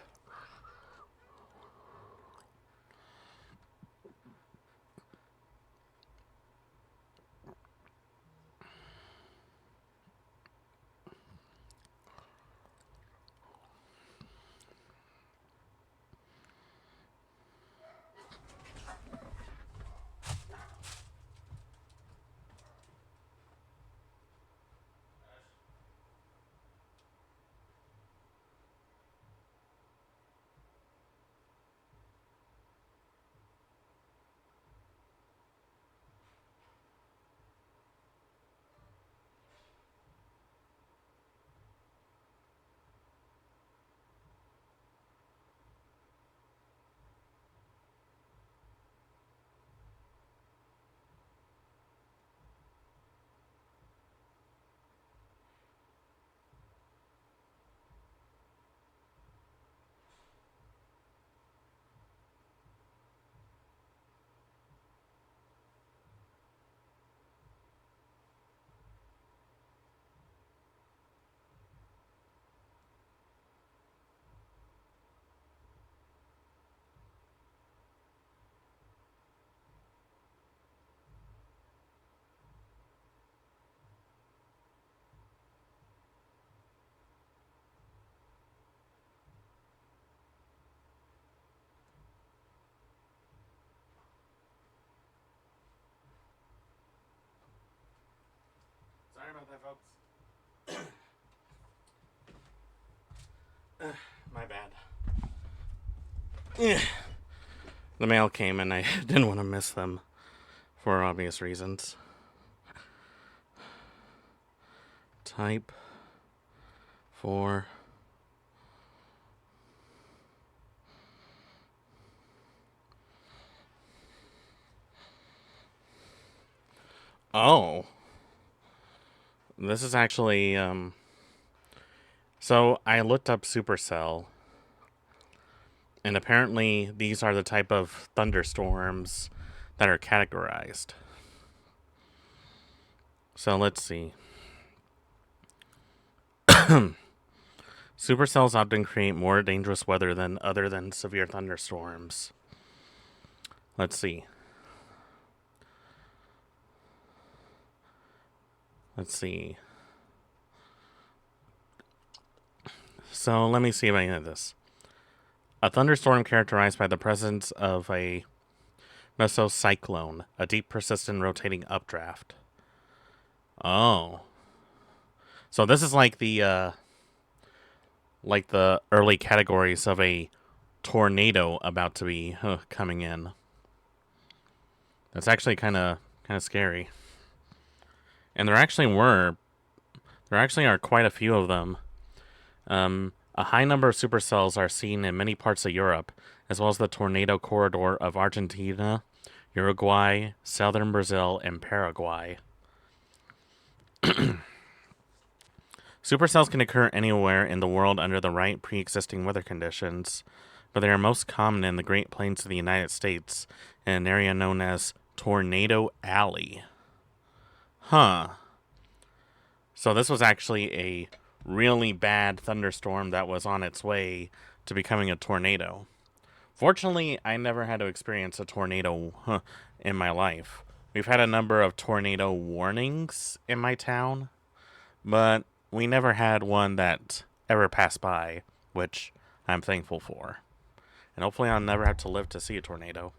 Sorry about that, folks. My bad. The mail came and I didn't want to miss them for obvious reasons. Type 4. Oh. This is actually, so I looked up Supercell, and apparently these are the type of thunderstorms that are categorized. So let's see. Supercells often create more dangerous weather than other than severe thunderstorms. Let's see. So let me see if I can get this. A thunderstorm characterized by the presence of a mesocyclone, a deep, persistent, rotating updraft. Oh. So this is like the early categories of a tornado about to be coming in. That's actually kind of scary. And there actually are quite a few of them. A high number of supercells are seen in many parts of Europe, as well as the tornado corridor of Argentina, Uruguay, southern Brazil, and Paraguay. Supercells can occur anywhere in the world under the right pre-existing weather conditions, but they are most common in the Great Plains of the United States, in an area known as Tornado Alley. Huh. So this was actually a really bad thunderstorm that was on its way to becoming a tornado. Fortunately, I never had to experience a tornado in my life. We've had a number of tornado warnings in my town, but we never had one that ever passed by, which I'm thankful for. And hopefully I'll never have to live to see a tornado.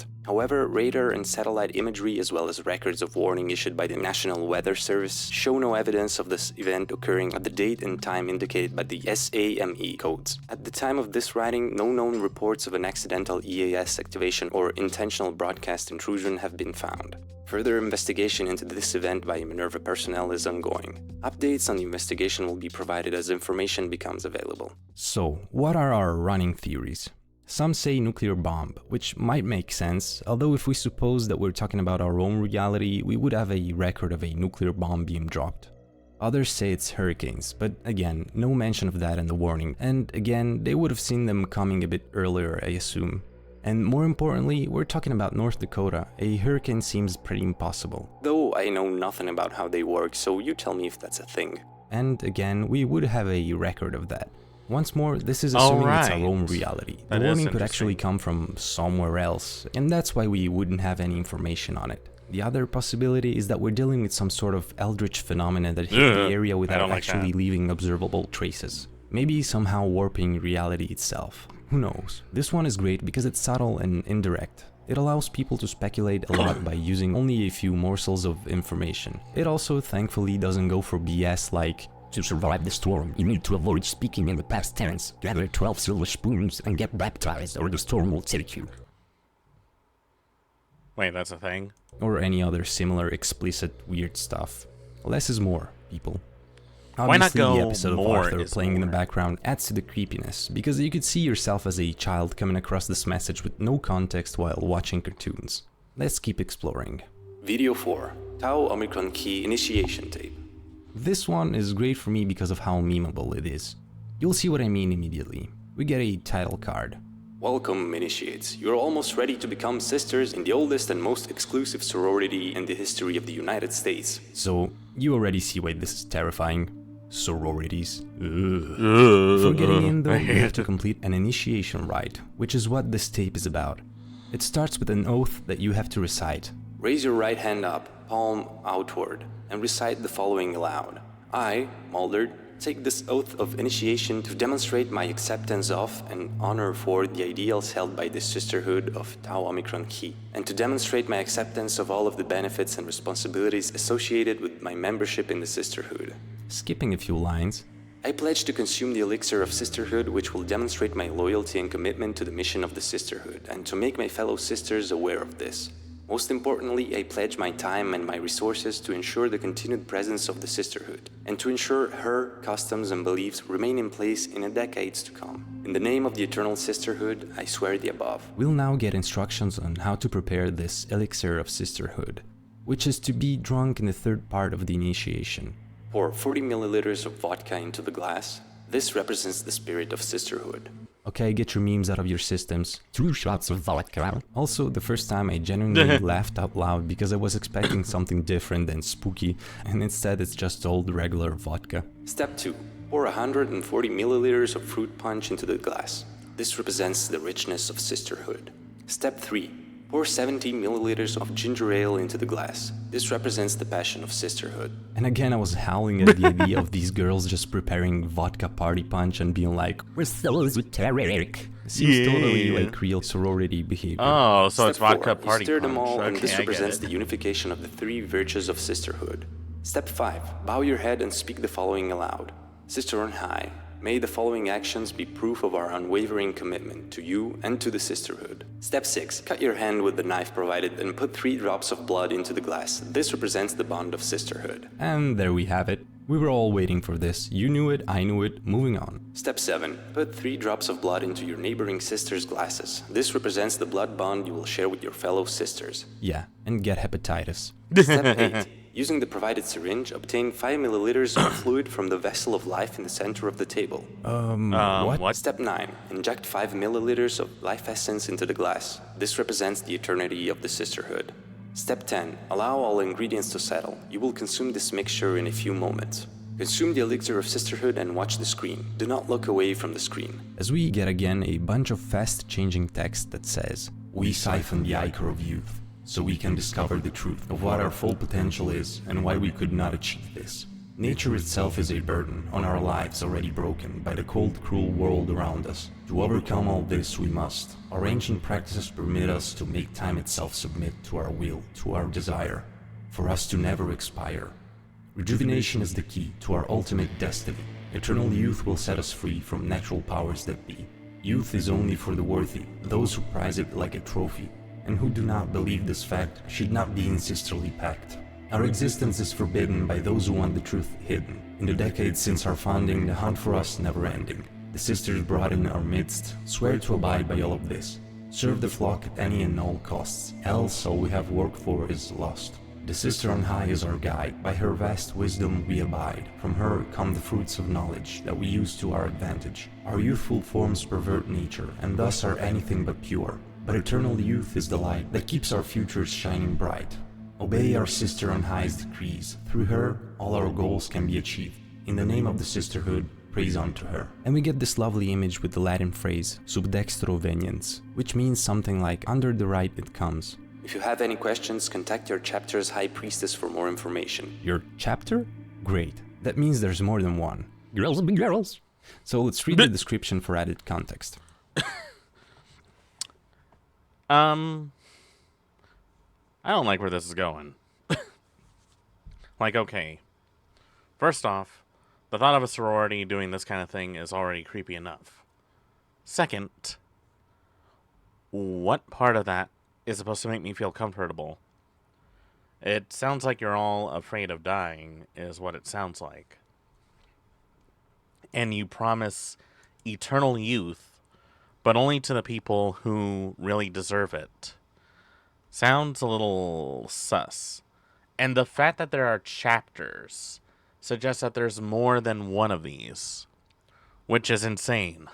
craft. However, radar and satellite imagery, as well as records of warning issued by the National Weather Service, show no evidence of this event occurring at the date and time indicated by the SAME codes. At the time of this writing, no known reports of an accidental EAS activation or intentional broadcast intrusion have been found. Further investigation into this event by Minerva personnel is ongoing. Updates on the investigation will be provided as information becomes available. So, what are our running theories? Some say nuclear bomb, which might make sense, although if we suppose that we're talking about our own reality, we would have a record of a nuclear bomb being dropped. Others say it's hurricanes, but again, no mention of that in the warning, and again, they would have seen them coming a bit earlier, I assume. And more importantly, we're talking about North Dakota. A hurricane seems pretty impossible. Though I know nothing about how they work, so you tell me if that's a thing. And again, we would have a record of that. Once more, this is assuming it's our own reality. The warning could actually come from somewhere else, and that's why we wouldn't have any information on it. The other possibility is that we're dealing with some sort of eldritch phenomenon that hit the area without actually leaving observable traces. Maybe somehow warping reality itself. Who knows? This one is great because it's subtle and indirect. It allows people to speculate a lot by using only a few morsels of information. It also thankfully doesn't go for BS like, to survive the storm, you need to avoid speaking in the past tense, gather 12 silver spoons and get baptized or the storm will take you. Wait, that's a thing? Or any other similar explicit weird stuff. Less is more, people. Why not go the episode more of Arthur playing more? in the background adds to the creepiness, because you could see yourself as a child coming across this message with no context while watching cartoons. Let's keep exploring. Video 4. Tau Omicron Key Initiation Tape. This one is great for me because of how memeable it is. You'll see what I mean immediately. We get a title card. Welcome, initiates. You're almost ready to become sisters in the oldest and most exclusive sorority in the history of the United States. So, you already see why this is terrifying. Sororities. For getting in though, you have to complete an initiation rite, which is what this tape is about. It starts with an oath that you have to recite. Raise your right hand up, palm outward, and recite the following aloud. I, Mulder, take this oath of initiation to demonstrate my acceptance of and honor for the ideals held by the Sisterhood of Tau Omicron Key, and to demonstrate my acceptance of all of the benefits and responsibilities associated with my membership in the Sisterhood. Skipping a few lines. I pledge to consume the elixir of sisterhood, which will demonstrate my loyalty and commitment to the mission of the Sisterhood, and to make my fellow sisters aware of this. Most importantly, I pledge my time and my resources to ensure the continued presence of the Sisterhood, and to ensure her customs and beliefs remain in place in the decades to come. In the name of the Eternal Sisterhood, I swear the above. We'll now get instructions on how to prepare this elixir of sisterhood, which is to be drunk in the third part of the initiation. Pour 40 milliliters of vodka into the glass. This represents the spirit of sisterhood. Okay, get your memes out of your systems. 2 shots of vodka. Also, the first time I genuinely laughed out loud because I was expecting something different than spooky, and instead it's just old regular vodka. Step 2. Pour 140 milliliters of fruit punch into the glass. This represents the richness of sisterhood. Step 3. Pour 70 milliliters of ginger ale into the glass. This represents the passion of sisterhood. And again, I was howling at the idea of these girls just preparing vodka party punch and being like, we're so esoteric. Seems totally like real sorority behavior. Oh, so it's Step vodka 4. party You stir punch. them all, and Okay, this I represents get the it. unification of the 3 virtues of sisterhood. Step 5. Bow your head and speak the following aloud. Sister on high, may the following actions be proof of our unwavering commitment to you and to the sisterhood. Step 6. Cut your hand with the knife provided and put 3 drops of blood into the glass. This represents the bond of sisterhood. And there we have it. We were all waiting for this. You knew it, I knew it, moving on. Step 7. Put 3 drops of blood into your neighboring sister's glasses. This represents the blood bond you will share with your fellow sisters. Yeah, and get hepatitis. Step 8. Using the provided syringe, obtain 5 milliliters of fluid from the vessel of life in the center of the table. What? Step 9. Inject 5 milliliters of life essence into the glass. This represents the eternity of the sisterhood. Step 10. Allow all ingredients to settle. You will consume this mixture in a few moments. Consume the elixir of sisterhood and watch the screen. Do not look away from the screen. As we get again a bunch of fast-changing text that says, we siphon the ichor of youth, so we can discover the truth of what our full potential is and why we could not achieve this. Nature itself is a burden on our lives already broken by the cold, cruel world around us. To overcome all this we must. Our ancient practices permit us to make time itself submit to our will, to our desire, for us to never expire. Rejuvenation is the key to our ultimate destiny. Eternal youth will set us free from natural powers that be. Youth is only for the worthy, those who prize it like a trophy, and who do not believe this fact should not be in sisterly pact. Our existence is forbidden by those who want the truth hidden. In the decades since our founding, the hunt for us never ending. The sisters brought in our midst swear to abide by all of this. Serve the flock at any and all costs, else all we have worked for is lost. The sister on high is our guide, by her vast wisdom we abide. From her come the fruits of knowledge that we use to our advantage. Our youthful forms pervert nature, and thus are anything but pure. But eternal youth is the light that keeps our futures shining bright. Obey our sister on high's decrees. Through her, all our goals can be achieved. In the name of the sisterhood, praise unto her. And we get this lovely image with the Latin phrase, sub dextro veniens, which means something like, under the right it comes. If you have any questions, contact your chapter's high priestess for more information. Your chapter? Great. That means there's more than one. Girls will be girls. So let's read the description for added context. I don't like where this is going. Like, okay. First off, the thought of a sorority doing this kind of thing is already creepy enough. Second, what part of that is supposed to make me feel comfortable? It sounds like you're all afraid of dying, is what it sounds like. And you promise eternal youth, but only to the people who really deserve it. Sounds a little sus. And the fact that there are chapters suggests that there's more than one of these, which is insane.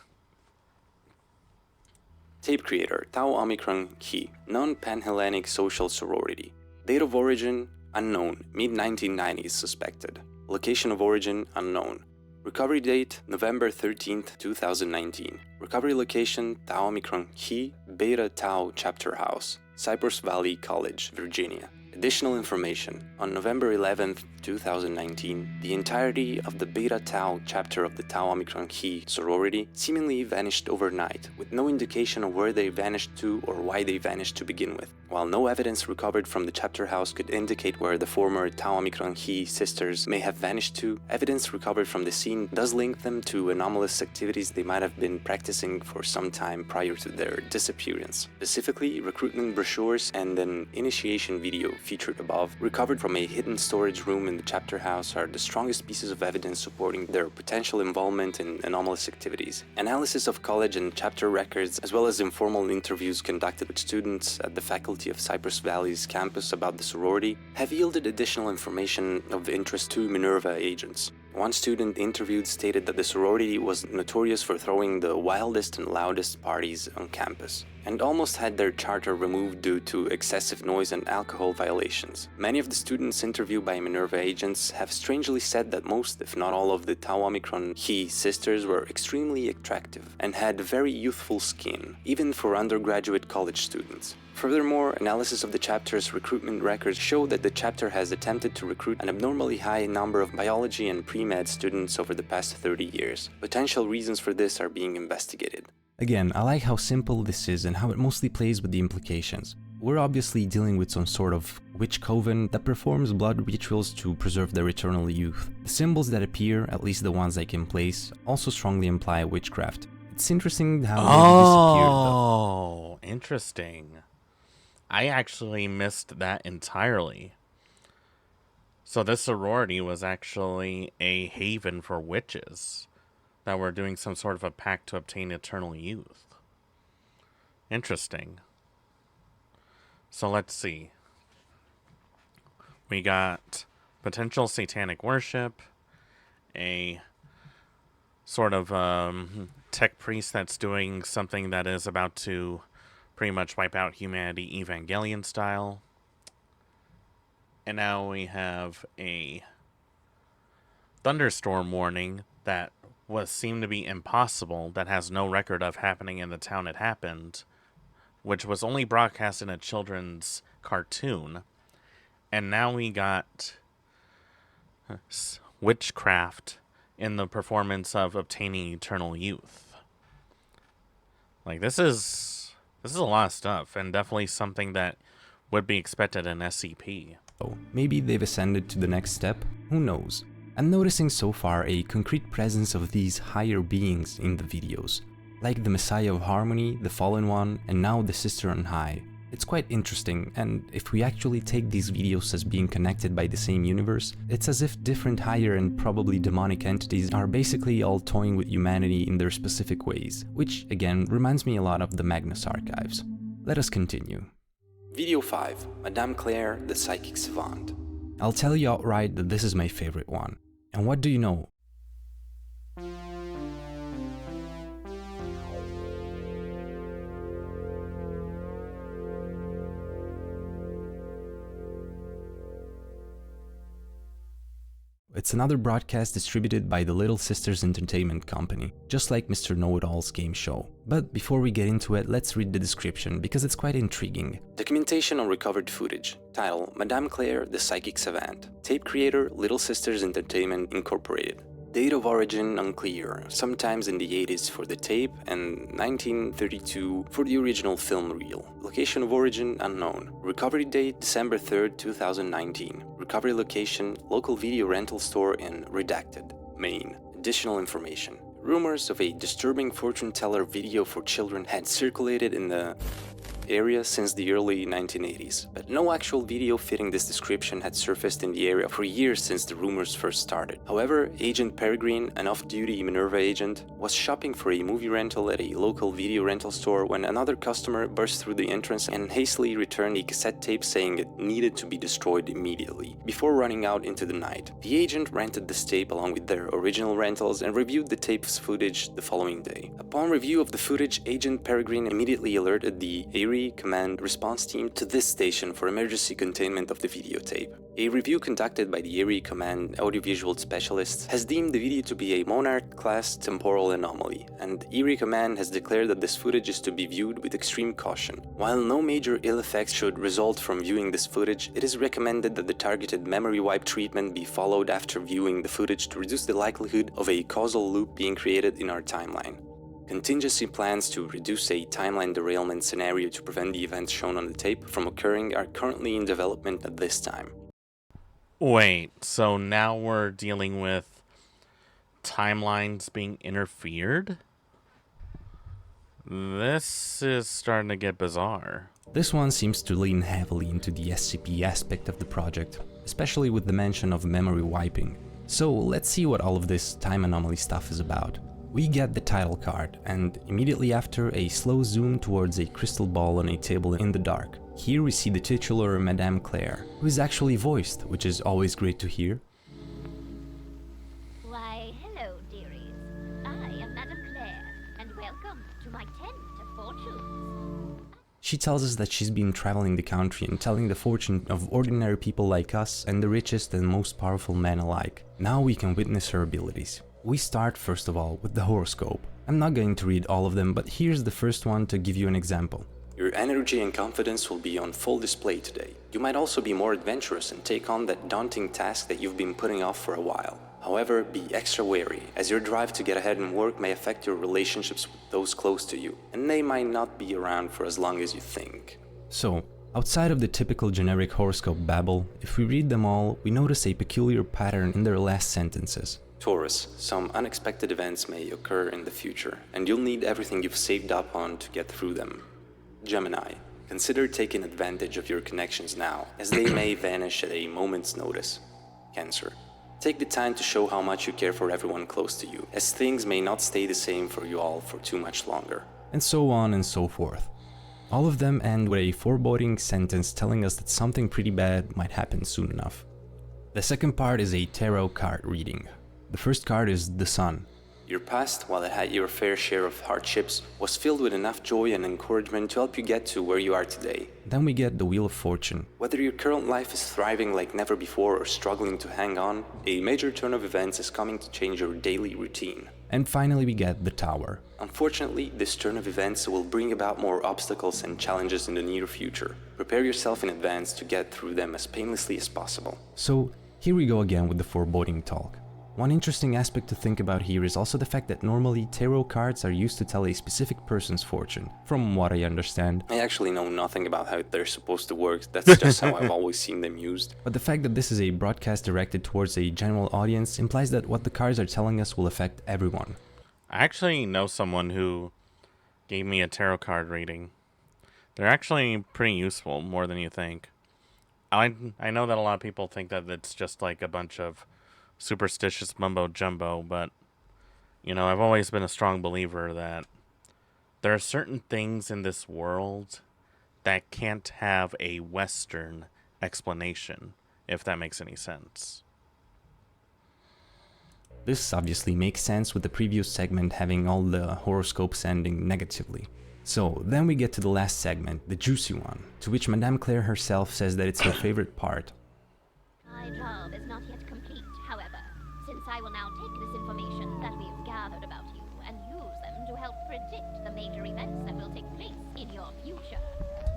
Tape creator Tau Omicron Chi, non-Pan-Hellenic social sorority. Date of origin unknown, mid-1990s suspected. Location of origin unknown. Recovery date November 13th, 2019. Recovery location Tau Omicron Chi, Beta Tau Chapter House, Cypress Valley College, Virginia. Additional information. On November 11th, 2019, the entirety of the Beta Tau chapter of the Tau Omicron Chi sorority seemingly vanished overnight, with no indication of where they vanished to or why they vanished to begin with. While no evidence recovered from the chapter house could indicate where the former Tau Omicron Chi sisters may have vanished to, evidence recovered from the scene does link them to anomalous activities they might have been practicing for some time prior to their disappearance. Specifically, recruitment brochures and an initiation video featured above, recovered from a hidden storage room in the chapter house, are the strongest pieces of evidence supporting their potential involvement in anomalous activities. Analysis of college and chapter records, as well as informal interviews conducted with students at the faculty of Cypress Valley's campus about the sorority, have yielded additional information of interest to Minerva agents. One student interviewed stated that the sorority was notorious for throwing the wildest and loudest parties on campus, and almost had their charter removed due to excessive noise and alcohol violations. Many of the students interviewed by Minerva agents have strangely said that most, if not all, of the Tau Omicron Chi sisters were extremely attractive and had very youthful skin, even for undergraduate college students. Furthermore, analysis of the chapter's recruitment records show that the chapter has attempted to recruit an abnormally high number of biology and pre-med students over the past 30 years. Potential reasons for this are being investigated. Again, I like how simple this is and how it mostly plays with the implications. We're obviously dealing with some sort of witch coven that performs blood rituals to preserve their eternal youth. The symbols that appear, at least the ones I can place, also strongly imply witchcraft. It's interesting how they disappeared though. Oh, interesting. I actually missed that entirely. So this sorority was actually a haven for witches that were doing some sort of a pact to obtain eternal youth. Interesting. So let's see. We got potential satanic worship, a sort of tech priest that's doing something that is about to pretty much wipe out humanity Evangelion style. And now we have a thunderstorm warning that seemed to be impossible, that has no record of happening in the town it happened, which was only broadcast in a children's cartoon. And now we got witchcraft in the performance of obtaining eternal youth. Like, this is a lot of stuff, and definitely something that would be expected in SCP. Oh, maybe they've ascended to the next step? Who knows? I'm noticing so far a concrete presence of these higher beings in the videos, like the Messiah of Harmony, the Fallen One, and now the Sister on High. It's quite interesting, and if we actually take these videos as being connected by the same universe, it's as if different higher and probably demonic entities are basically all toying with humanity in their specific ways, which again reminds me a lot of the Magnus archives. Let us continue. Video 5, Madame Claire, the Psychic Savant. I'll tell you outright that this is my favorite one. And what do you know? It's another broadcast distributed by the Little Sisters Entertainment Company, just like Mr. Know-It-All's game show. But before we get into it, let's read the description, because it's quite intriguing. Documentation on recovered footage. Title, Madame Claire, the Psychic Savant. Tape creator, Little Sisters Entertainment Incorporated. Date of origin unclear, sometimes in the 80s for the tape and 1932 for the original film reel. Location of origin unknown. Recovery date December 3rd, 2019. Recovery location local video rental store in Redacted, Maine. Additional information. Rumors of a disturbing fortune teller video for children had circulated in the area since the early 1980s, but no actual video fitting this description had surfaced in the area for years since the rumors first started. However, Agent Peregrine, an off-duty Minerva agent, was shopping for a movie rental at a local video rental store when another customer burst through the entrance and hastily returned a cassette tape saying it needed to be destroyed immediately, before running out into the night. The agent rented this tape along with their original rentals and reviewed the tape's footage the following day. Upon review of the footage, Agent Peregrine immediately alerted the Erie Command Response Team to this station for emergency containment of the videotape. A review conducted by the Erie Command audiovisual specialists has deemed the video to be a Monarch-class temporal anomaly, and Erie Command has declared that this footage is to be viewed with extreme caution. While no major ill effects should result from viewing this footage, it is recommended that the targeted memory wipe treatment be followed after viewing the footage to reduce the likelihood of a causal loop being created in our timeline. Contingency plans to reduce a timeline derailment scenario to prevent the events shown on the tape from occurring are currently in development at this time. Wait, so now we're dealing with timelines being interfered? This is starting to get bizarre. This one seems to lean heavily into the SCP aspect of the project, especially with the mention of memory wiping. So let's see what all of this time anomaly stuff is about. We get the title card, and immediately after, a slow zoom towards a crystal ball on a table in the dark. Here we see the titular Madame Claire, who is actually voiced, which is always great to hear. Why, hello, dearies. I am Madame Claire, and welcome to my tent of fortunes. She tells us that she's been traveling the country and telling the fortune of ordinary people like us and the richest and most powerful men alike. Now we can witness her abilities. We start first of all with the horoscope. I'm not going to read all of them, but here's the first one to give you an example. Your energy and confidence will be on full display today. You might also be more adventurous and take on that daunting task that you've been putting off for a while. However, be extra wary, as your drive to get ahead in work may affect your relationships with those close to you, and they might not be around for as long as you think. So, outside of the typical generic horoscope babble, if we read them all, we notice a peculiar pattern in their last sentences. Taurus, some unexpected events may occur in the future, and you'll need everything you've saved up on to get through them. Gemini, consider taking advantage of your connections now, as they may vanish at a moment's notice. Cancer, take the time to show how much you care for everyone close to you, as things may not stay the same for you all for too much longer. And so on and so forth. All of them end with a foreboding sentence telling us that something pretty bad might happen soon enough. The second part is a tarot card reading. The first card is the Sun. Your past, while it had your fair share of hardships, was filled with enough joy and encouragement to help you get to where you are today. Then we get the Wheel of Fortune. Whether your current life is thriving like never before or struggling to hang on, a major turn of events is coming to change your daily routine. And finally we get the Tower. Unfortunately, this turn of events will bring about more obstacles and challenges in the near future. Prepare yourself in advance to get through them as painlessly as possible. So, here we go again with the foreboding talk. One interesting aspect to think about here is also the fact that normally tarot cards are used to tell a specific person's fortune, from what I understand. I actually know nothing about how they're supposed to work, that's just how I've always seen them used. But the fact that this is a broadcast directed towards a general audience implies that what the cards are telling us will affect everyone. I actually know someone who gave me a tarot card reading. They're actually pretty useful, more than you think. I know that a lot of people think that it's just like a bunch of superstitious mumbo-jumbo, but, you know, I've always been a strong believer that there are certain things in this world that can't have a Western explanation, if that makes any sense. This obviously makes sense with the previous segment having all the horoscopes ending negatively. So, then we get to the last segment, the juicy one, to which Madame Claire herself says that it's her favorite part. My job is not yet complete, however, since I will now take this information that we've gathered about you and use them to help predict the major events that will take place in your future.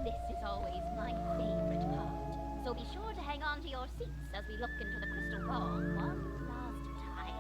This is always my favorite part, so be sure to hang on to your seats as we look into the crystal ball one last time.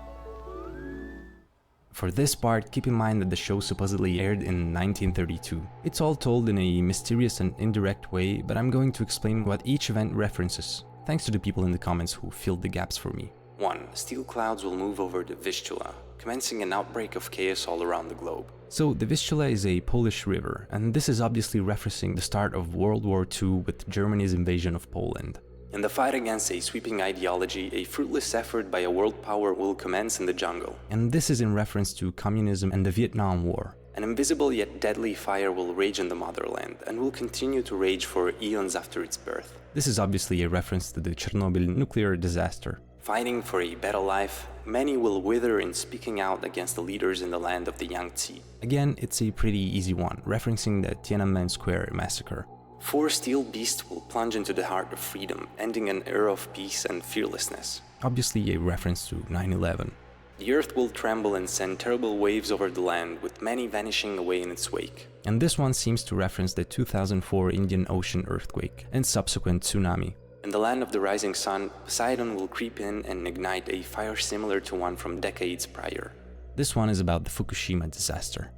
For this part, keep in mind that the show supposedly aired in 1932. It's all told in a mysterious and indirect way, but I'm going to explain what each event references, thanks to the people in the comments who filled the gaps for me. 1. Steel clouds will move over the Vistula, commencing an outbreak of chaos all around the globe. So, the Vistula is a Polish river, and this is obviously referencing the start of World War II with Germany's invasion of Poland. In the fight against a sweeping ideology, a fruitless effort by a world power will commence in the jungle. And this is in reference to communism and the Vietnam War. An invisible yet deadly fire will rage in the motherland, and will continue to rage for eons after its birth. This is obviously a reference to the Chernobyl nuclear disaster. Fighting for a better life, many will wither in speaking out against the leaders in the land of the Yangtze. Again, it's a pretty easy one, referencing the Tiananmen Square massacre. 4 steel beasts will plunge into the heart of freedom, ending an era of peace and fearlessness. Obviously a reference to 9/11. The earth will tremble and send terrible waves over the land, with many vanishing away in its wake. And this one seems to reference the 2004 Indian Ocean earthquake and subsequent tsunami. In the land of the rising sun, Poseidon will creep in and ignite a fire similar to one from decades prior. This one is about the Fukushima disaster.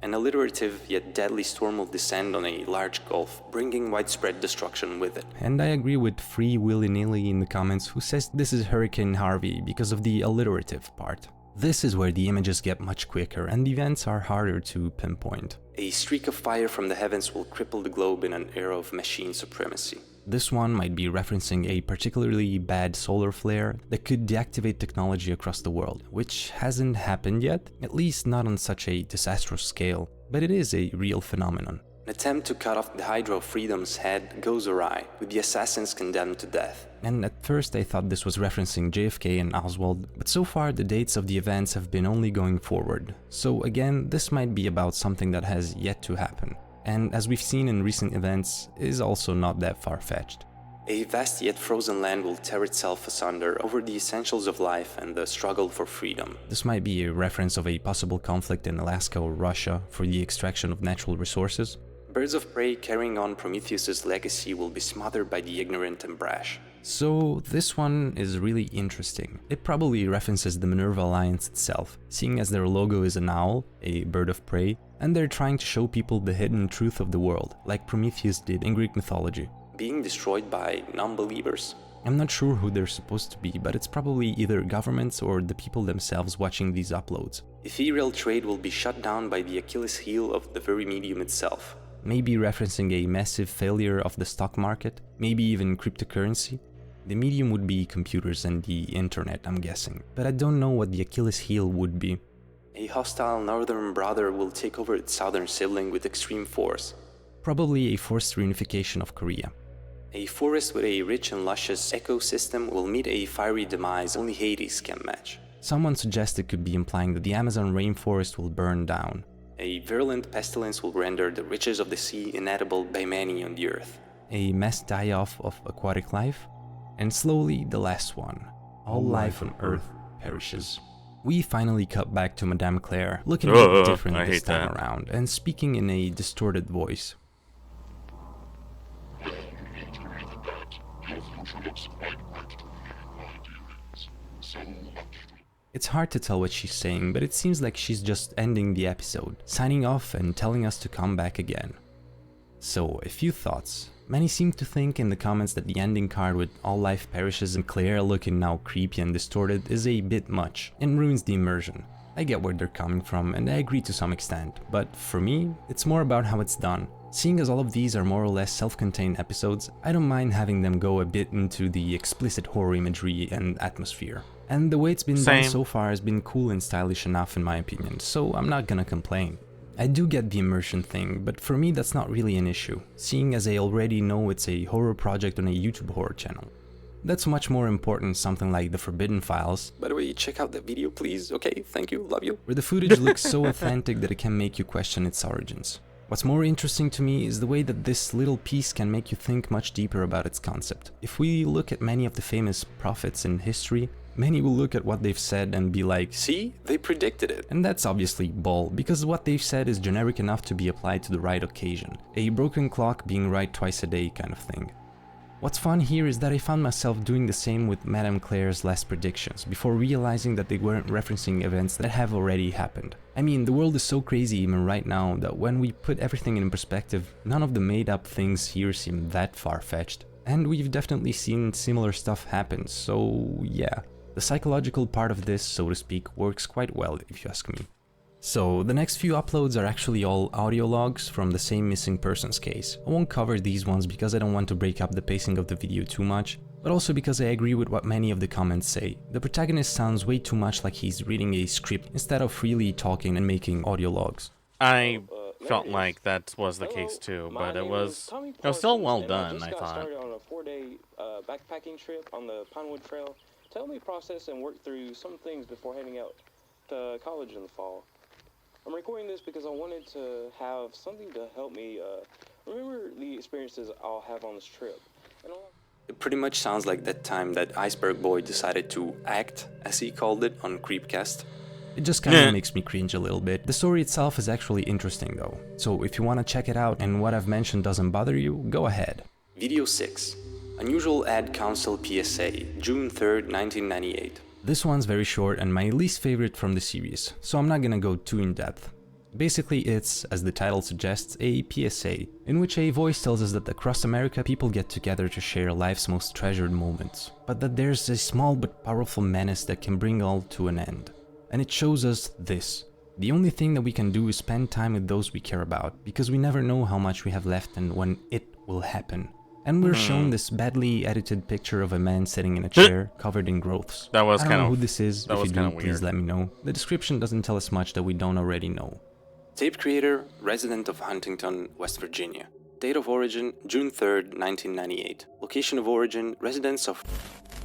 An alliterative yet deadly storm will descend on a large gulf, bringing widespread destruction with it. And I agree with Free Willy-Nilly in the comments who says this is Hurricane Harvey because of the alliterative part. This is where the images get much quicker and the events are harder to pinpoint. A streak of fire from the heavens will cripple the globe in an era of machine supremacy. This one might be referencing a particularly bad solar flare that could deactivate technology across the world, which hasn't happened yet, at least not on such a disastrous scale, but it is a real phenomenon. An attempt to cut off the Hydra of Freedom's head goes awry, with the assassins condemned to death. And at first I thought this was referencing JFK and Oswald, but so far the dates of the events have been only going forward. So again, this might be about something that has yet to happen. And as we've seen in recent events, is also not that far-fetched. A vast yet frozen land will tear itself asunder over the essentials of life and the struggle for freedom. This might be a reference of a possible conflict in Alaska or Russia for the extraction of natural resources. Birds of prey carrying on Prometheus's legacy will be smothered by the ignorant and brash. So this one is really interesting. It probably references the Minerva Alliance itself, seeing as their logo is an owl, a bird of prey, and they're trying to show people the hidden truth of the world, like Prometheus did in Greek mythology. Being destroyed by non-believers? I'm not sure who they're supposed to be, but it's probably either governments or the people themselves watching these uploads. Ethereal trade will be shut down by the Achilles heel of the very medium itself. Maybe referencing a massive failure of the stock market, maybe even cryptocurrency. The medium would be computers and the internet, I'm guessing, but I don't know what the Achilles heel would be. A hostile northern brother will take over its southern sibling with extreme force. Probably a forced reunification of Korea. A forest with a rich and luscious ecosystem will meet a fiery demise only Hades can match. Someone suggested could be implying that the Amazon rainforest will burn down. A virulent pestilence will render the riches of the sea inedible by many on the earth. A mass die-off of aquatic life. And slowly, the last one. All life on Earth perishes. We finally cut back to Madame Claire, looking a bit different this time around, and speaking in a distorted voice. It's hard to tell what she's saying, but it seems like she's just ending the episode, signing off and telling us to come back again. So, a few thoughts. Many seem to think in the comments that the ending card with all life perishes and Claire looking now creepy and distorted is a bit much and ruins the immersion. I get where they're coming from and I agree to some extent, but for me, it's more about how it's done. Seeing as all of these are more or less self-contained episodes, I don't mind having them go a bit into the explicit horror imagery and atmosphere. And the way it's been done so far has been cool and stylish enough in my opinion, so I'm not gonna complain. I do get the immersion thing, but for me that's not really an issue, seeing as I already know it's a horror project on a YouTube horror channel. That's much more important something like the Forbidden Files. By the way, check out that video please, okay? Thank you, love you. Where the footage looks so authentic that it can make you question its origins. What's more interesting to me is the way that this little piece can make you think much deeper about its concept. If we look at many of the famous prophets in history, many will look at what they've said and be like, see, they predicted it. And that's obviously bull, because what they've said is generic enough to be applied to the right occasion. A broken clock being right twice a day kind of thing. What's fun here is that I found myself doing the same with Madame Claire's last predictions, before realizing that they weren't referencing events that have already happened. I mean, the world is so crazy even right now that when we put everything in perspective, none of the made up things here seem that far-fetched. And we've definitely seen similar stuff happen, so yeah. The psychological part of this, so to speak, works quite well if you ask me. So, the next few uploads are actually all audio logs from the same missing persons case. I won't cover these ones because I don't want to break up the pacing of the video too much, but also because I agree with what many of the comments say. The protagonist sounds way too much like he's reading a script instead of freely talking and making audio logs. I felt like that was the case too, but it was still well done, I thought. Started on a 4-day backpacking trip on the Pinewood Trail. Tell me process and work through some things before heading out to college in the fall. I'm recording this because I wanted to have something to help me remember the experiences I'll have on this trip. It pretty much sounds like that time that Iceberg Boy decided to act, as he called it, on Creepcast. It just kinda makes me cringe a little bit. The story itself is actually interesting though, so if you wanna check it out and what I've mentioned doesn't bother you, go ahead. Video 6. Unusual Ad Council PSA, June 3rd, 1998. This one's very short and my least favorite from the series, so I'm not gonna go too in depth. Basically it's, as the title suggests, a PSA, in which a voice tells us that across America people get together to share life's most treasured moments, but that there's a small but powerful menace that can bring all to an end. And it shows us this. The only thing that we can do is spend time with those we care about, because we never know how much we have left and when it will happen. And we're shown this badly edited picture of a man sitting in a chair, covered in growths. That was I don't know who this is. If you do, weird. please let me know. The description doesn't tell us much that we don't already know. Tape creator, resident of Huntington, West Virginia. Date of origin, June 3rd, 1998. Location of origin, residence of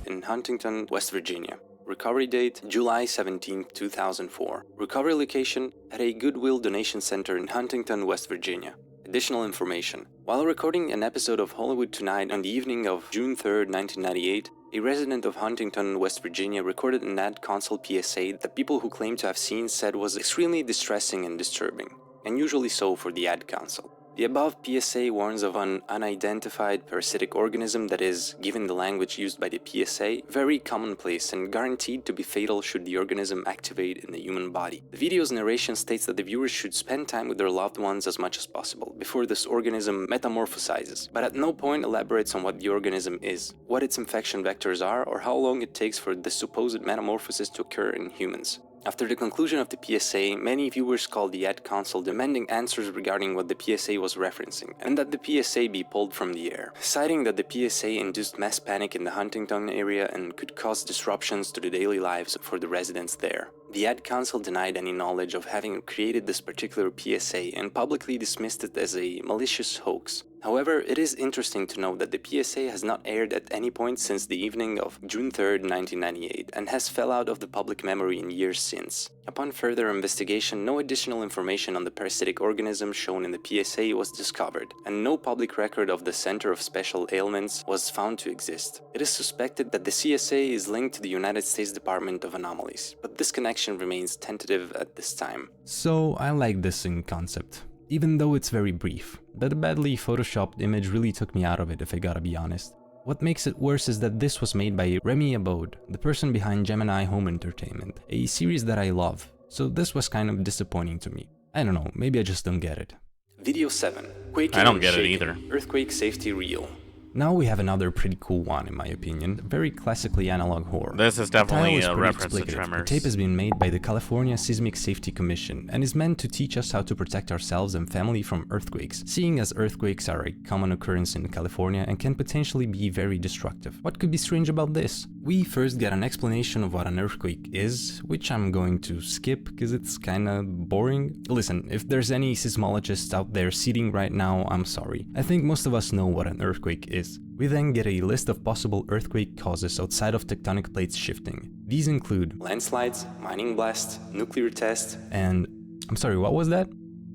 in Huntington, West Virginia. Recovery date, July 17, 2004. Recovery location, at a Goodwill donation center in Huntington, West Virginia. Additional information. While recording an episode of Hollywood Tonight on the evening of June 3rd, 1998, a resident of Huntington, West Virginia recorded an ad console PSA that people who claim to have seen said was extremely distressing and disturbing, unusually so for the ad console. The above PSA warns of an unidentified parasitic organism that is, given the language used by the PSA, very commonplace and guaranteed to be fatal should the organism activate in the human body. The video's narration states that the viewers should spend time with their loved ones as much as possible before this organism metamorphosizes, but at no point elaborates on what the organism is, what its infection vectors are, or how long it takes for the supposed metamorphosis to occur in humans. After the conclusion of the PSA, many viewers called the ad console demanding answers regarding what the PSA was referencing, and that the PSA be pulled from the air, citing that the PSA induced mass panic in the Huntington area and could cause disruptions to the daily lives for the residents there. The ad console denied any knowledge of having created this particular PSA and publicly dismissed it as a malicious hoax. However, it is interesting to note that the PSA has not aired at any point since the evening of June 3rd, 1998, and has fell out of the public memory in years since. Upon further investigation, no additional information on the parasitic organism shown in the PSA was discovered, and no public record of the Center of Special Ailments was found to exist. It is suspected that the CSA is linked to the United States Department of Anomalies, but this connection remains tentative at this time. So I like this in concept, even though it's very brief, but the badly photoshopped image really took me out of it if I gotta be honest. What makes it worse is that this was made by Remy Abode, the person behind Gemini Home Entertainment, a series that I love, so this was kind of disappointing to me. I don't know, maybe I just don't get it. Video 7. Quaking I don't and get it shaking. either. Earthquake safety real. Now we have another pretty cool one, in my opinion, very classically analog horror. This is The title definitely is a pretty reference to explicative. Tremors. The tape has been made by the California Seismic Safety Commission and is meant to teach us how to protect ourselves and family from earthquakes, seeing as earthquakes are a common occurrence in California and can potentially be very destructive. What could be strange about this? We first get an explanation of what an earthquake is, which I'm going to skip because it's kinda boring. Listen, if there's any seismologists out there sitting right now, I'm sorry. I think most of us know what an earthquake is. We then get a list of possible earthquake causes outside of tectonic plates shifting. These include landslides, mining blasts, nuclear tests, and... I'm sorry, what was that?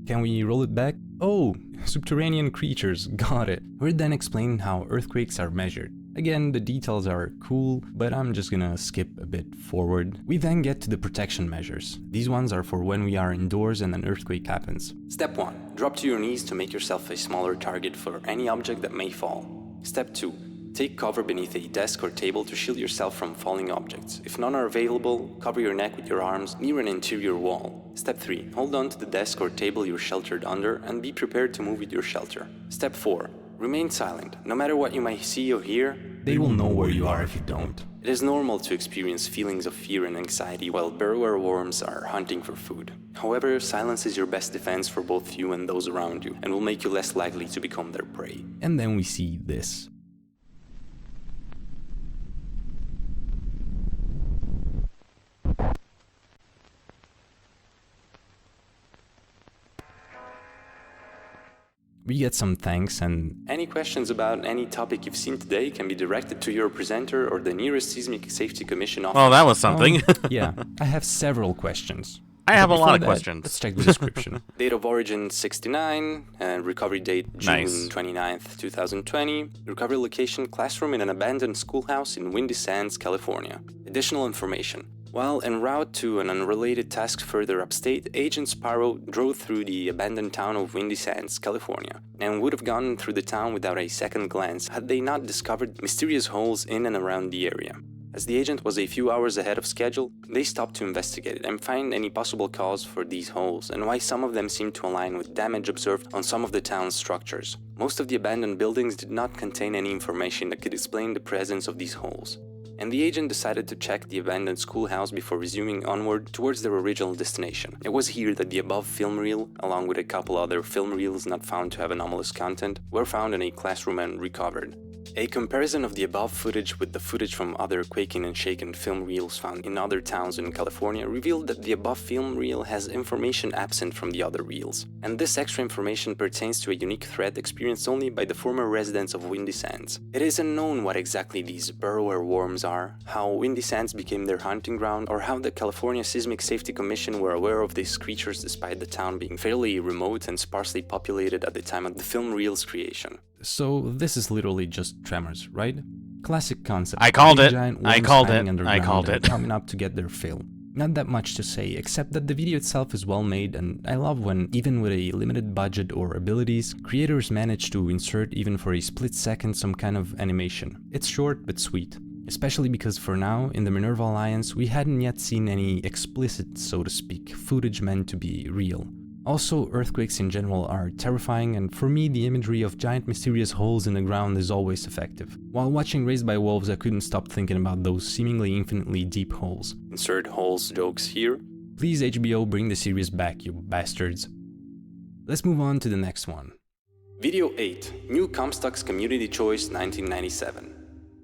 Can we roll it back? Oh, subterranean creatures, got it. We're then explained how earthquakes are measured. Again, the details are cool, but I'm just gonna skip a bit forward. We then get to the protection measures. These ones are for when we are indoors and an earthquake happens. Step 1. Drop to your knees to make yourself a smaller target for any object that may fall. Step 2. Take cover beneath a desk or table to shield yourself from falling objects. If none are available, cover your neck with your arms near an interior wall. Step 3. Hold on to the desk or table you're sheltered under and be prepared to move with your shelter. Step 4. Remain silent. No matter what you may see or hear, they will know where you are if you don't. It is normal to experience feelings of fear and anxiety while burrower worms are hunting for food. However, silence is your best defense for both you and those around you, and will make you less likely to become their prey. And then we see this. We get some thanks and... Any questions about any topic you've seen today can be directed to your presenter or the nearest Seismic Safety Commission office. Oh, that was something. Yeah, I have several questions. I have a lot of questions. Let's check the description. Date of origin 69, and recovery date June 29th, 2020. Recovery location classroom in an abandoned schoolhouse in Windy Sands, California. Additional information. While en route to an unrelated task further upstate, Agent Sparrow drove through the abandoned town of Windy Sands, California, and would have gone through the town without a second glance had they not discovered mysterious holes in and around the area. As the agent was a few hours ahead of schedule, they stopped to investigate it and find any possible cause for these holes and why some of them seemed to align with damage observed on some of the town's structures. Most of the abandoned buildings did not contain any information that could explain the presence of these holes, and the agent decided to check the abandoned schoolhouse before resuming onward towards their original destination. It was here that the above film reel, along with a couple other film reels not found to have anomalous content, were found in a classroom and recovered. A comparison of the above footage with the footage from other quaking and shaken film reels found in other towns in California revealed that the above film reel has information absent from the other reels, and this extra information pertains to a unique threat experienced only by the former residents of Windy Sands. It is unknown what exactly these burrower worms are, how Windy Sands became their hunting ground, or how the California Seismic Safety Commission were aware of these creatures despite the town being fairly remote and sparsely populated at the time of the film reel's creation. So this is literally just Tremors, right? Classic concept. I called it. I called it. Coming up to get their fill. Not that much to say, except that the video itself is well made, and I love when, even with a limited budget or abilities, creators manage to insert, even for a split second, some kind of animation. It's short but sweet. Especially because for now, in the Minerva Alliance, we hadn't yet seen any explicit, so to speak, footage meant to be real. Also, earthquakes in general are terrifying, and for me the imagery of giant mysterious holes in the ground is always effective. While watching Raised by Wolves, I couldn't stop thinking about those seemingly infinitely deep holes. Insert holes jokes here. Please HBO, bring the series back, you bastards. Let's move on to the next one. Video 8. New Comstock's Community Choice 1997.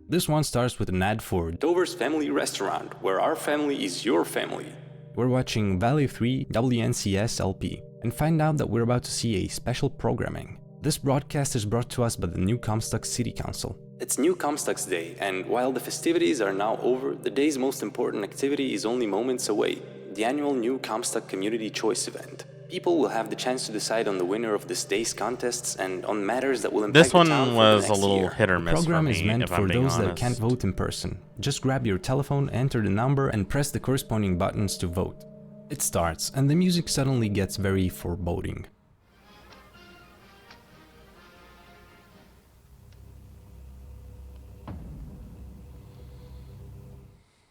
This one starts with an ad for Dover's Family Restaurant, where our family is your family. We're watching Valley 3 WNCS LP and find out that we're about to see a special programming. This broadcast is brought to us by the New Comstock City Council. It's New Comstock's Day, and while the festivities are now over, the day's most important activity is only moments away, the annual New Comstock Community Choice event. People will have the chance to decide on the winner of this day's contests and on matters that will impact this the one town was for the a little year. hit or miss. The program for is me, meant if for I'm being those that honest. can't vote in person. Just grab your telephone, enter the number, and press the corresponding buttons to vote. It starts, and the music suddenly gets very foreboding.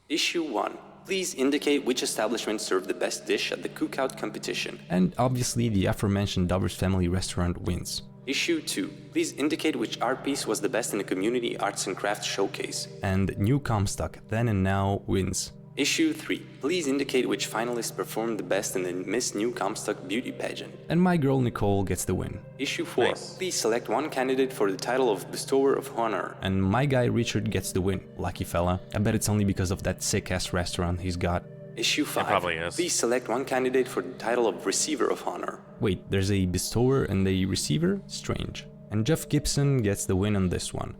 Issue 1. Please indicate which establishment served the best dish at the cookout competition. And obviously the aforementioned Thurs family restaurant wins. Issue 2. Please indicate which art piece was the best in the Community Arts and Crafts Showcase. And New Comstock, Then and Now, wins. Issue 3. Please indicate which finalist performed the best in the Miss New Comstock beauty pageant. And my girl Nicole gets the win. Issue 4. Nice. Please select one candidate for the title of Bestower of Honor. And my guy Richard gets the win. Lucky fella. I bet it's only because of that sick-ass restaurant he's got. Issue 5. It probably is. Please select one candidate for the title of Receiver of Honor. Wait, there's a bestower and a receiver? Strange. And Jeff Gibson gets the win on this one.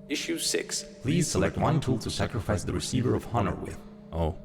Issue 6. Please select one tool to sacrifice the Receiver of Honor with. Oh,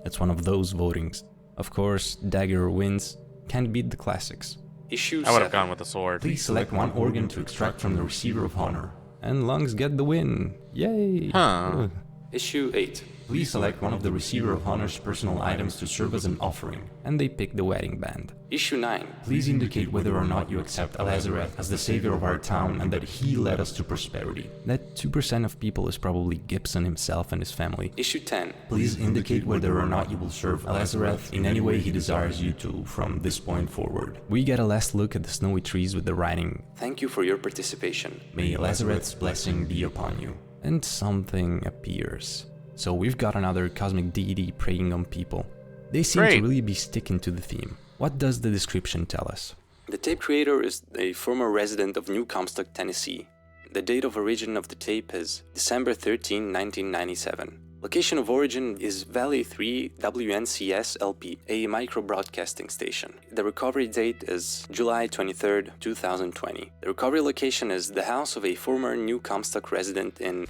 it's one of those votings. Of course, Dagger wins. Can't beat the classics. Issue 7. I would have gone with the sword. Please select one organ to extract from the Receiver of Honor. And Lungs get the win. Yay! Huh. Issue 8. Please select one of the Receiver of Honor's personal items to serve as an offering. And they pick the wedding band. Issue 9. Please indicate whether or not you accept Elazareth as the savior of our town and that he led us to prosperity. That 2% of people is probably Gibson himself and his family. Issue 10. Please indicate whether or not you will serve Elazareth in any way he desires you to from this point forward. We get a last look at the snowy trees with the writing, "Thank you for your participation. May Elazareth's blessing be upon you." And something appears. So we've got another cosmic deity preying on people. They seem to really be sticking to the theme. What does the description tell us? The tape creator is a former resident of New Comstock, Tennessee. The date of origin of the tape is December 13, 1997. Location of origin is Valley 3 WNCS LP, a micro-broadcasting station. The recovery date is July 23, 2020. The recovery location is the house of a former New Comstock resident in...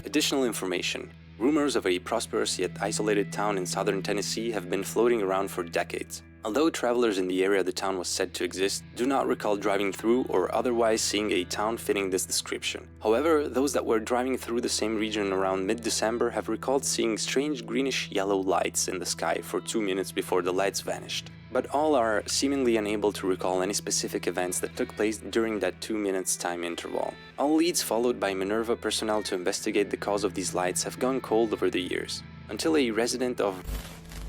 Additional information. Rumors of a prosperous yet isolated town in southern Tennessee have been floating around for decades. Although travelers in the area the town was said to exist do not recall driving through or otherwise seeing a town fitting this description. However, those that were driving through the same region around mid-December have recalled seeing strange greenish-yellow lights in the sky for 2 minutes before the lights vanished. But all are seemingly unable to recall any specific events that took place during that 2 minutes time interval. All leads followed by Minerva personnel to investigate the cause of these lights have gone cold over the years, until a resident of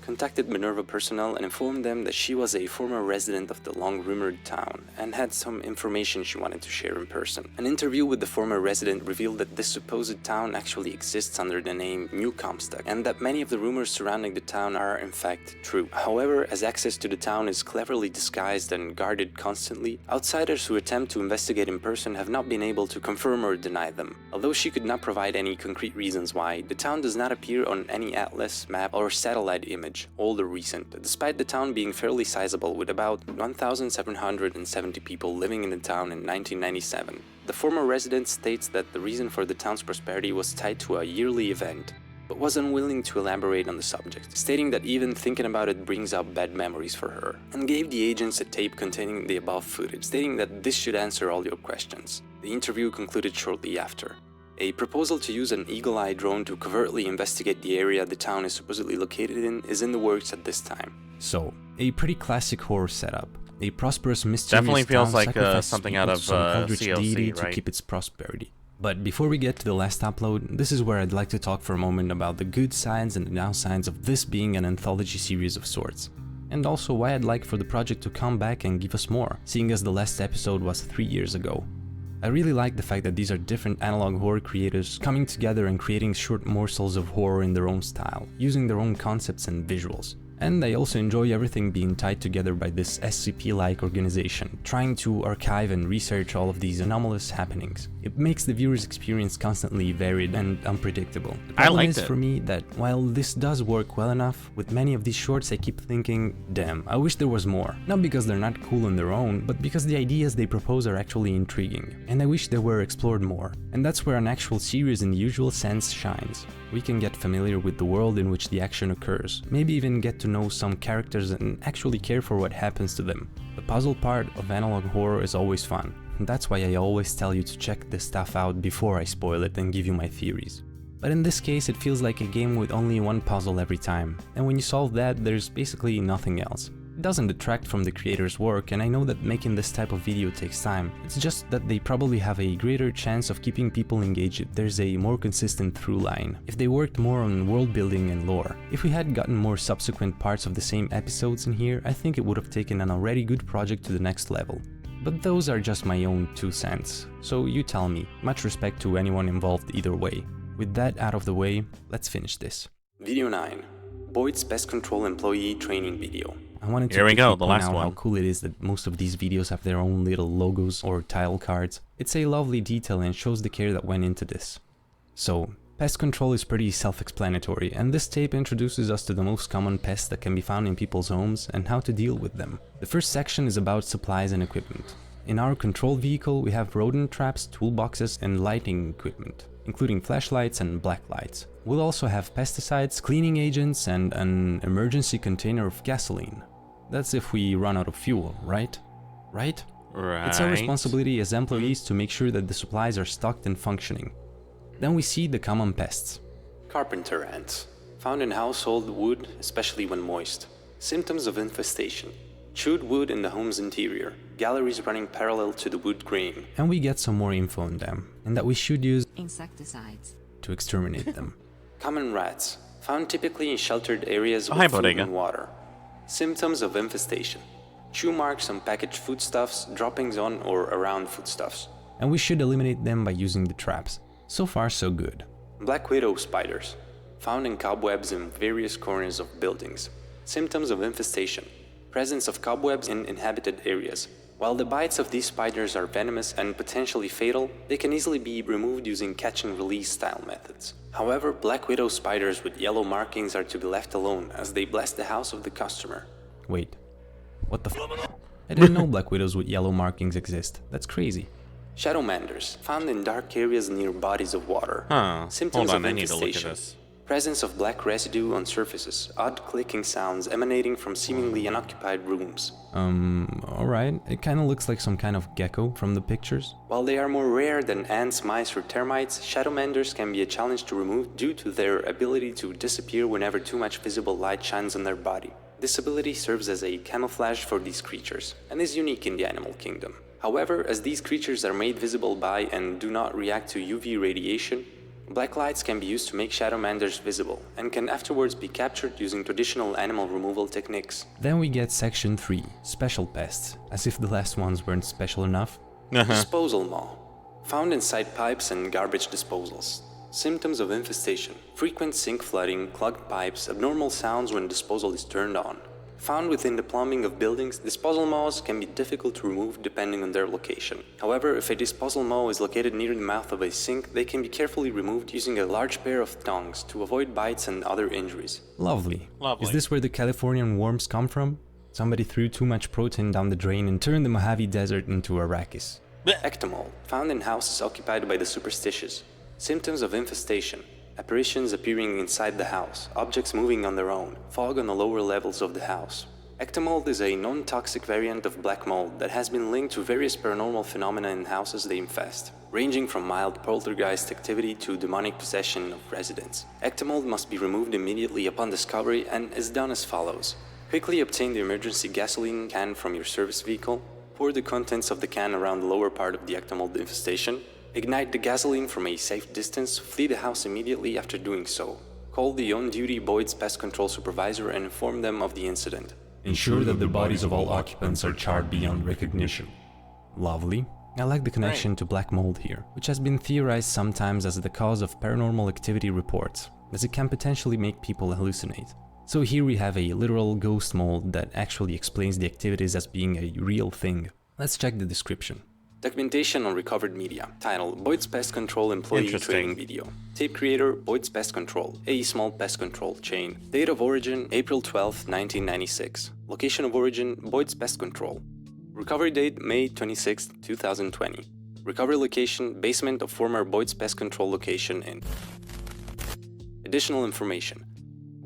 contacted Minerva personnel and informed them that she was a former resident of the long-rumored town and had some information she wanted to share in person. An interview with the former resident revealed that this supposed town actually exists under the name New Comstock and that many of the rumors surrounding the town are in fact true. However, as access to the town is cleverly disguised and guarded constantly, outsiders who attempt to investigate in person have not been able to confirm or deny them. Although she could not provide any concrete reasons why, the town does not appear on any atlas, map, or satellite image, old or recent, despite the town being fairly sizable with about 1,770 people living in the town in 1997. The former resident states that the reason for the town's prosperity was tied to a yearly event, but was unwilling to elaborate on the subject, stating that even thinking about it brings up bad memories for her, and gave the agents a tape containing the above footage, stating that this should answer all your questions. The interview concluded shortly after. A proposal to use an eagle-eye drone to covertly investigate the area the town is supposedly located in is in the works at this time. So, a pretty classic horror setup. A prosperous, mysterious definitely feels town like something out of CLC, to right? keep its prosperity. But before we get to the last upload, this is where I'd like to talk for a moment about the good sides and the downsides of this being an anthology series of sorts. And also why I'd like for the project to come back and give us more, seeing as the last episode was 3 years ago. I really like the fact that these are different analog horror creators coming together and creating short morsels of horror in their own style, using their own concepts and visuals. And I also enjoy everything being tied together by this SCP-like organization, trying to archive and research all of these anomalous happenings. It makes the viewer's experience constantly varied and unpredictable. The problem is for me that while this does work well enough, with many of these shorts I keep thinking, damn, I wish there was more. Not because they're not cool on their own, but because the ideas they propose are actually intriguing, and I wish they were explored more. And that's where an actual series in the usual sense shines. We can get familiar with the world in which the action occurs, maybe even get to know some characters and actually care for what happens to them. The puzzle part of analog horror is always fun, and that's why I always tell you to check this stuff out before I spoil it and give you my theories. But in this case it feels like a game with only one puzzle every time, and when you solve that there's basically nothing else. It doesn't detract from the creator's work, and I know that making this type of video takes time. It's just that they probably have a greater chance of keeping people engaged if there's a more consistent through line, if they worked more on world building and lore. If we had gotten more subsequent parts of the same episodes in here, I think it would have taken an already good project to the next level. But those are just my own 2 cents, so you tell me. Much respect to anyone involved either way. With that out of the way, let's finish this. Video 9. Boyd's Pest Control Employee Training Video. I wanted to point out how cool it is that most of these videos have their own little logos or title cards. It's a lovely detail and shows the care that went into this. So, pest control is pretty self-explanatory, and this tape introduces us to the most common pests that can be found in people's homes and how to deal with them. The first section is about supplies and equipment. In our control vehicle, we have rodent traps, toolboxes, and lighting equipment, including flashlights and black lights. We'll also have pesticides, cleaning agents, and an emergency container of gasoline. That's if we run out of fuel, right? Right? It's our responsibility as employees to make sure that the supplies are stocked and functioning. Then we see the common pests. Carpenter ants, found in household wood, especially when moist. Symptoms of infestation. Chewed wood in the home's interior. Galleries running parallel to the wood grain. And we get some more info on them, and that we should use insecticides to exterminate them. Common rats, found typically in sheltered areas with food and water. Symptoms of infestation. Chew marks on packaged foodstuffs, droppings on or around foodstuffs. And we should eliminate them by using the traps. So far, so good. Black widow spiders, found in cobwebs in various corners of buildings. Symptoms of infestation. Presence of cobwebs in inhabited areas. While the bites of these spiders are venomous and potentially fatal, they can easily be removed using catch and release style methods. However, black widow spiders with yellow markings are to be left alone as they bless the house of the customer. Wait, what the f***? I didn't know black widows with yellow markings exist. That's crazy. Shadowmanders, found in dark areas near bodies of water. Symptoms Hold on, of I need to look at infestation. this. Presence of black residue on surfaces, odd clicking sounds emanating from seemingly unoccupied rooms. Alright, it kinda looks like some kind of gecko from the pictures. While they are more rare than ants, mice, or termites, shadowmanders can be a challenge to remove due to their ability to disappear whenever too much visible light shines on their body. This ability serves as a camouflage for these creatures, and is unique in the animal kingdom. However, as these creatures are made visible by and do not react to UV radiation, black lights can be used to make shadowmanders visible, and can afterwards be captured using traditional animal removal techniques. Then we get section 3, special pests, as if the last ones weren't special enough. Disposal maw, found inside pipes and garbage disposals. Symptoms of infestation, frequent sink flooding, clogged pipes, abnormal sounds when disposal is turned on. Found within the plumbing of buildings, disposal maws can be difficult to remove depending on their location. However, if a disposal maw is located near the mouth of a sink, they can be carefully removed using a large pair of tongs to avoid bites and other injuries. Lovely. Is this where the Californian worms come from? Somebody threw too much protein down the drain and turned the Mojave Desert into Arrakis. Ectomole, found in houses occupied by the superstitious. Symptoms of infestation. Apparitions appearing inside the house, objects moving on their own, fog on the lower levels of the house. Ectomold is a non-toxic variant of black mold that has been linked to various paranormal phenomena in houses they infest, ranging from mild poltergeist activity to demonic possession of residents. Ectomold must be removed immediately upon discovery and is done as follows. Quickly obtain the emergency gasoline can from your service vehicle, pour the contents of the can around the lower part of the ectomold infestation, ignite the gasoline from a safe distance, flee the house immediately after doing so. Call the on-duty Boyd's Pest Control Supervisor and inform them of the incident. Ensure that the bodies of all occupants are charred beyond recognition. Lovely. I like the connection to black mold here, which has been theorized sometimes as the cause of paranormal activity reports, as it can potentially make people hallucinate. So here we have a literal ghost mold that actually explains the activities as being a real thing. Let's check the description. Documentation on recovered media. Title: Boyd's Pest Control Employee Training Video. Tape creator: Boyd's Pest Control, a small pest control chain. Date of origin: April 12, 1996. Location of origin: Boyd's Pest Control. Recovery date: May 26, 2020. Recovery location: basement of former Boyd's Pest Control location in. Additional information.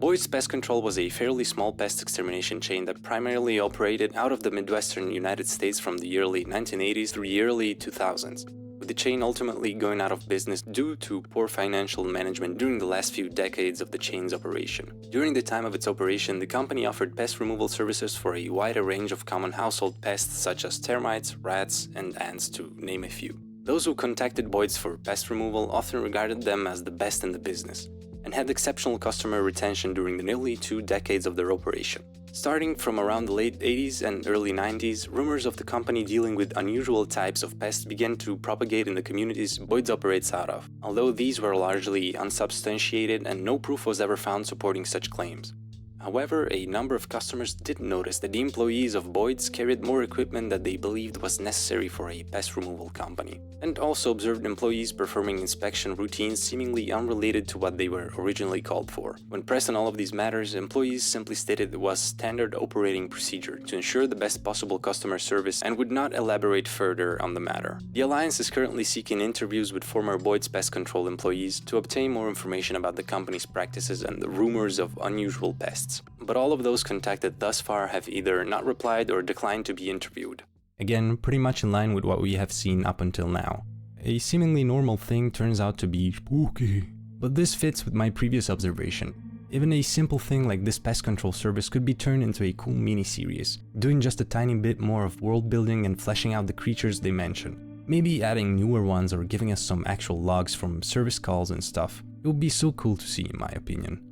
Boyd's Pest Control was a fairly small pest extermination chain that primarily operated out of the Midwestern United States from the early 1980s through the early 2000s. with the chain ultimately going out of business due to poor financial management during the last few decades of the chain's operation. During the time of its operation, the company offered pest removal services for a wider range of common household pests such as termites, rats, and ants, to name a few. Those who contacted Boyd's for pest removal often regarded them as the best in the business, and had exceptional customer retention during the nearly 2 decades of their operation. Starting from around the late 80s and early 90s, rumors of the company dealing with unusual types of pests began to propagate in the communities Boyd's operates out of, although these were largely unsubstantiated and no proof was ever found supporting such claims. However, a number of customers did notice that the employees of Boyd's carried more equipment that they believed was necessary for a pest removal company, and also observed employees performing inspection routines seemingly unrelated to what they were originally called for. When pressed on all of these matters, employees simply stated it was standard operating procedure to ensure the best possible customer service and would not elaborate further on the matter. The Alliance is currently seeking interviews with former Boyd's pest control employees to obtain more information about the company's practices and the rumors of unusual pests. But all of those contacted thus far have either not replied or declined to be interviewed. Again, pretty much in line with what we have seen up until now. A seemingly normal thing turns out to be spooky. But this fits with my previous observation. Even a simple thing like this pest control service could be turned into a cool mini-series, doing just a tiny bit more of world building and fleshing out the creatures they mention. Maybe adding newer ones or giving us some actual logs from service calls and stuff. It would be so cool to see, in my opinion.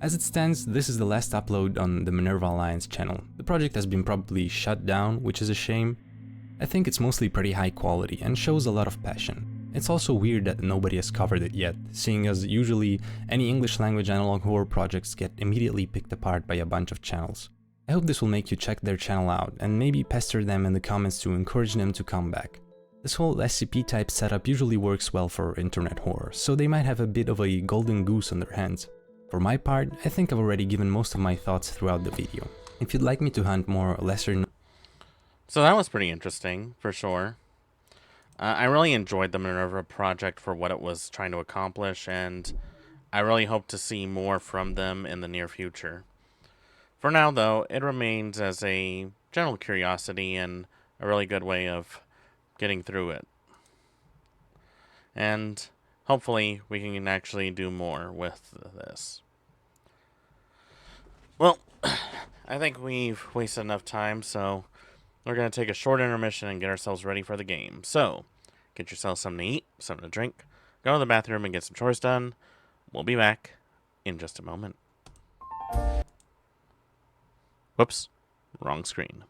As it stands, this is the last upload on the Minerva Alliance channel. The project has been probably shut down, which is a shame. I think it's mostly pretty high quality and shows a lot of passion. It's also weird that nobody has covered it yet, seeing as usually any English language analog horror projects get immediately picked apart by a bunch of channels. I hope this will make you check their channel out and maybe pester them in the comments to encourage them to come back. This whole SCP type setup usually works well for internet horror, so they might have a bit of a golden goose on their hands. For my part, I think I've already given most of my thoughts throughout the video. If you'd like me to hunt more lesser... So that was pretty interesting, for sure. I really enjoyed the Minerva project for what it was trying to accomplish, and I really hope to see more from them in the near future. For now, though, it remains as a general curiosity and a really good way of getting through it. And hopefully we can actually do more with this. Well, I think we've wasted enough time, so we're going to take a short intermission and get ourselves ready for the game. So, get yourself something to eat, something to drink, go to the bathroom and get some chores done. We'll be back in just a moment. Whoops, wrong screen.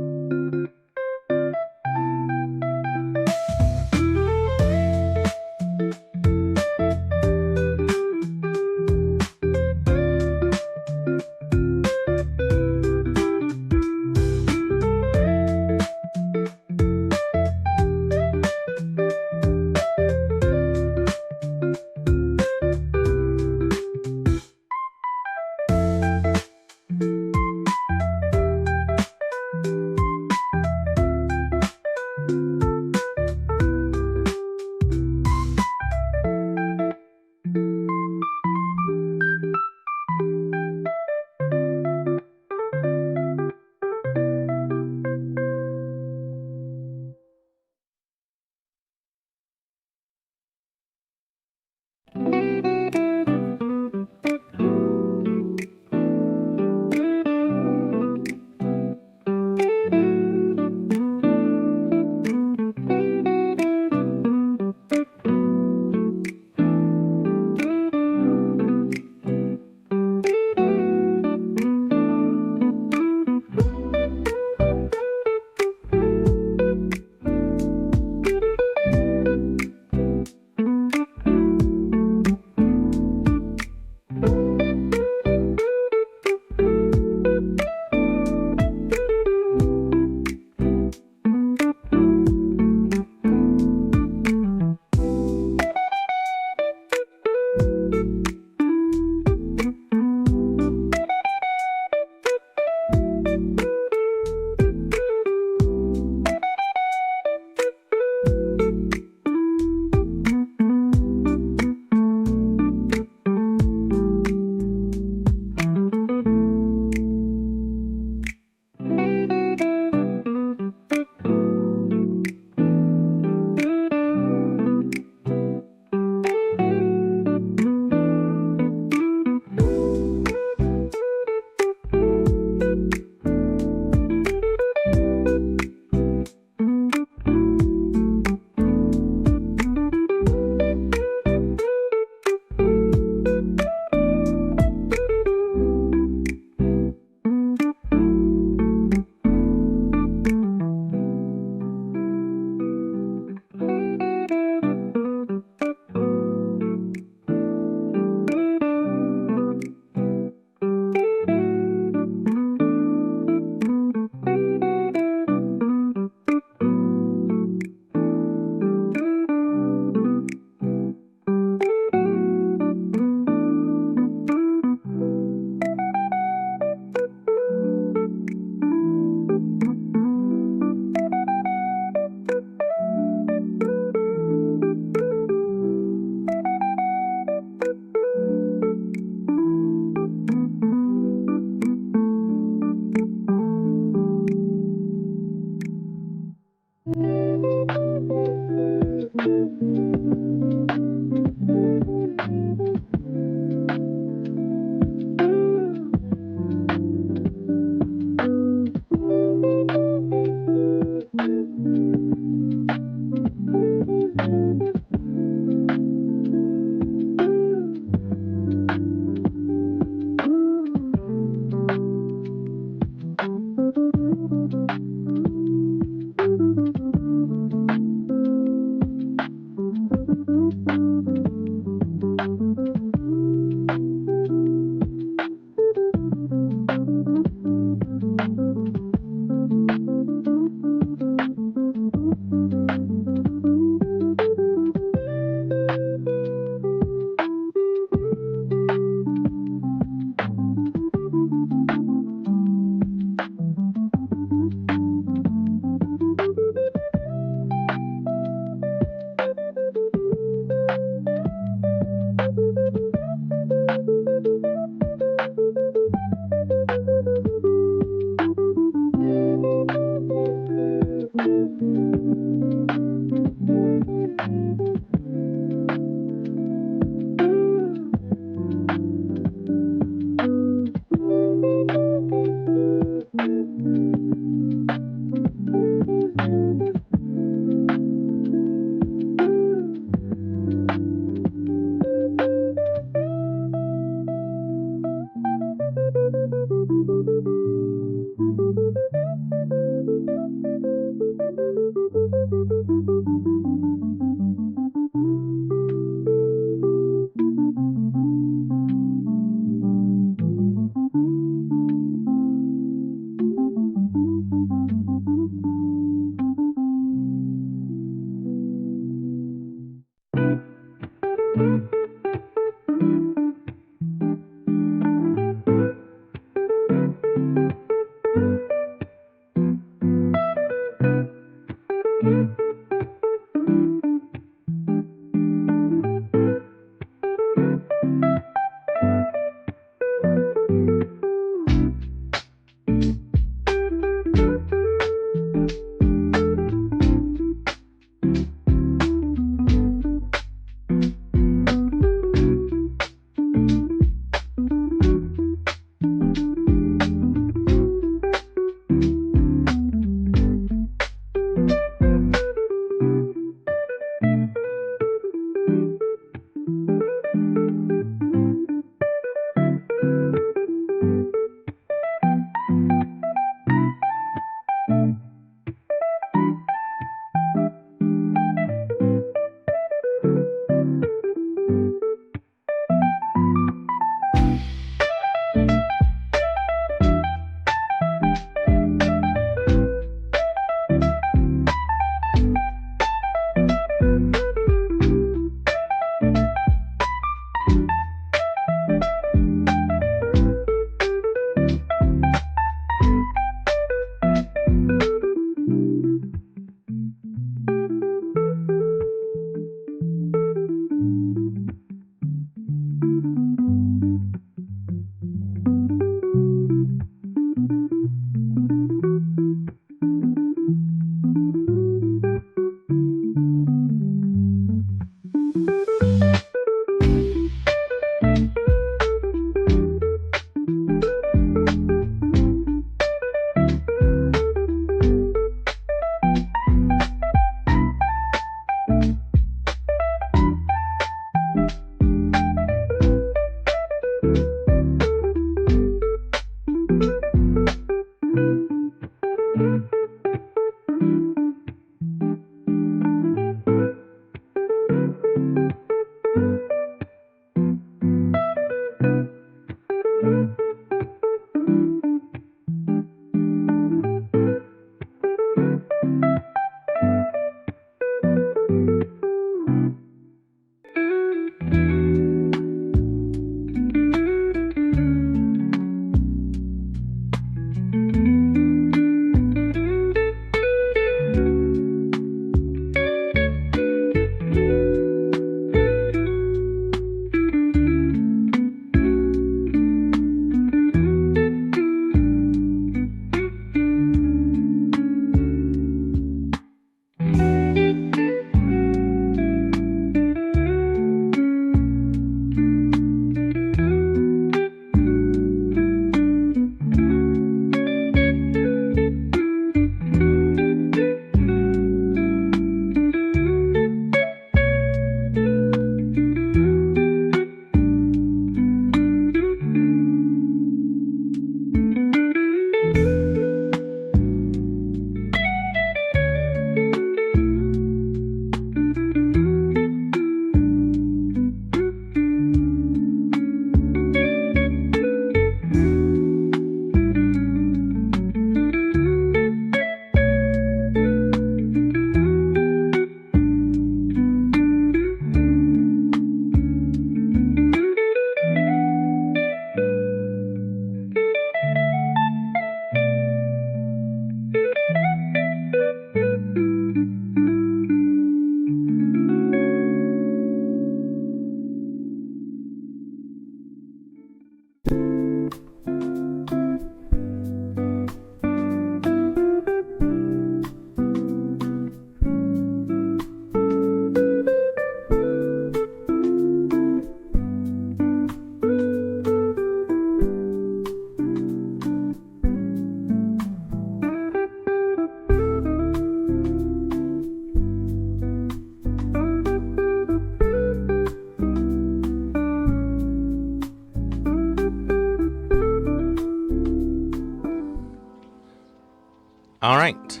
Alright,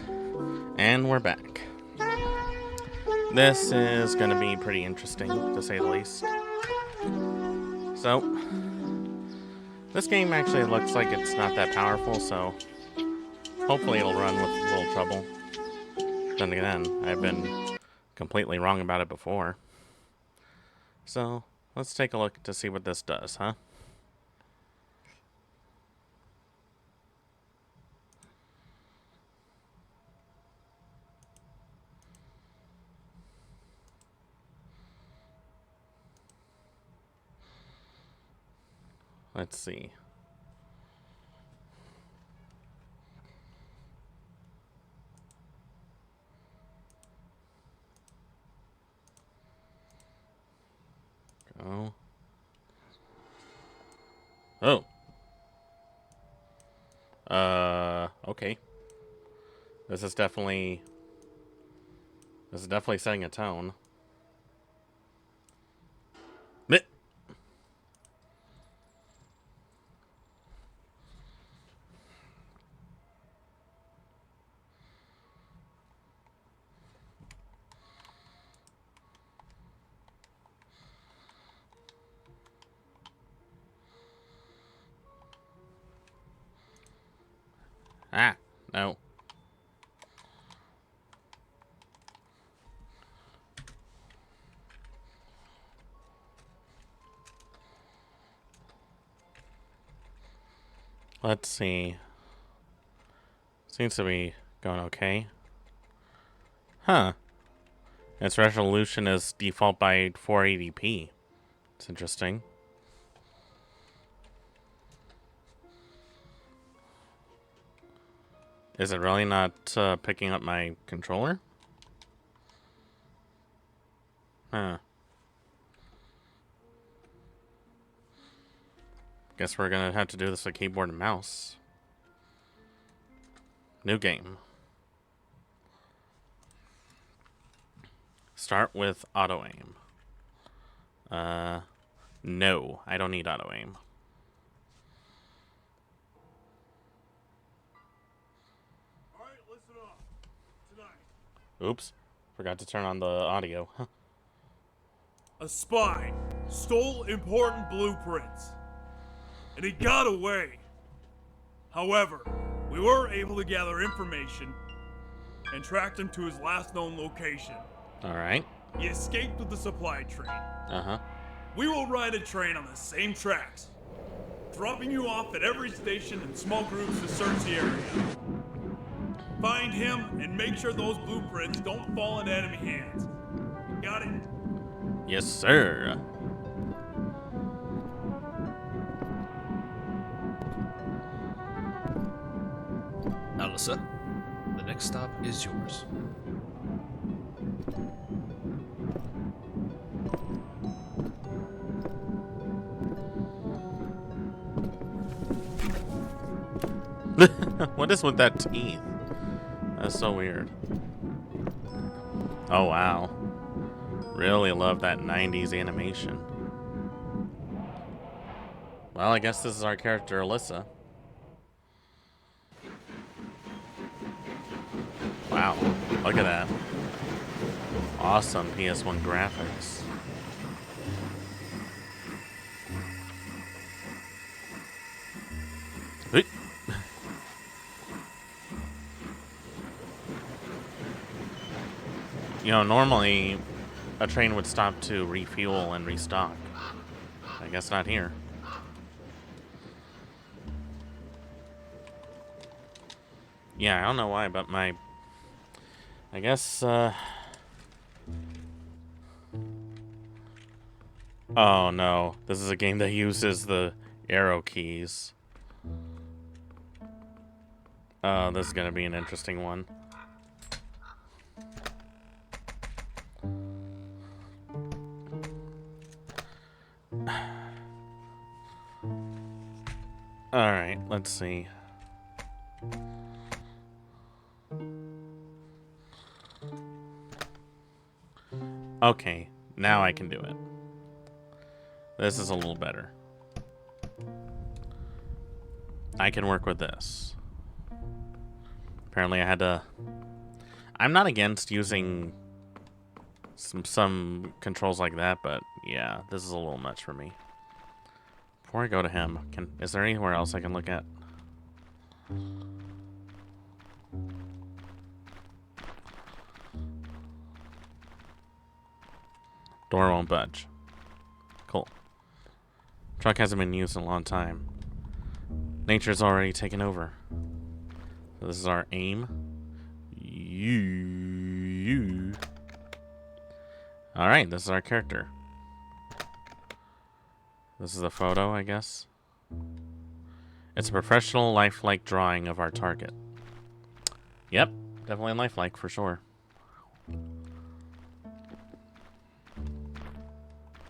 and we're back. This is going to be pretty interesting, to say the least. So, this game actually looks like it's not that powerful, so hopefully it'll run with a little trouble. Then again, I've been completely wrong about it before. So, let's take a look to see what this does, huh? Let's see. Go. Oh. Okay. This is definitely setting a tone. Meh. Ah, no. Let's see. Seems to be going okay. Huh. Its resolution is default by 480p. It's interesting. Is it really not picking up my controller? Huh. Guess we're gonna have to do this with keyboard and mouse. New game. Start with auto aim. No, I don't need auto aim. Alright, listen up. Tonight. Oops. Forgot to turn on the audio. A spy stole important blueprints, and he got away. However, we were able to gather information and tracked him to his last known location. Alright. He escaped with the supply train. Uh-huh. We will ride a train on the same tracks, dropping you off at every station in small groups to search the area. Find him and make sure those blueprints don't fall into enemy hands. Got it? Yes, sir. Alyssa, the next stop is yours. What is with that teeth? That's so weird. Oh, wow. Really love that 90s animation. Well, I guess this is our character, Alyssa. Wow, look at that. Awesome PS1 graphics. You know, normally a train would stop to refuel and restock. I guess not here. Yeah, I don't know why, but I guess, oh no, this is a game that uses the arrow keys. Oh, this is gonna be an interesting one. Alright, let's see. Okay, now I can do it. This is a little better. I can work with this. Apparently I had to... I'm not against using some controls like that, but yeah, this is a little much for me. Before I go to him, is there anywhere else I can look at? Door won't budge. Cool. Truck hasn't been used in a long time. Nature's already taken over. So this is our aim. You. Alright, this is our character. This is a photo, I guess. It's a professional, lifelike drawing of our target. Yep, definitely lifelike for sure.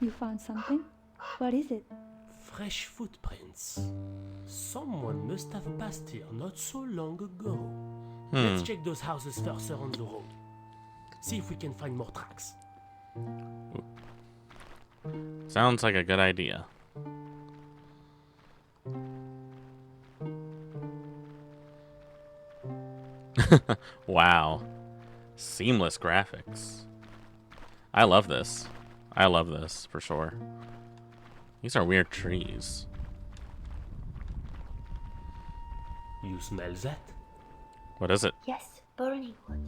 You found something? What is it? Fresh footprints. Someone must have passed here not so long ago. Let's check those houses further on the road. See if we can find more tracks. Sounds like a good idea. Wow. Seamless graphics. I love this. I love this, for sure. These are weird trees. You smell that? What is it? Yes, burning wood.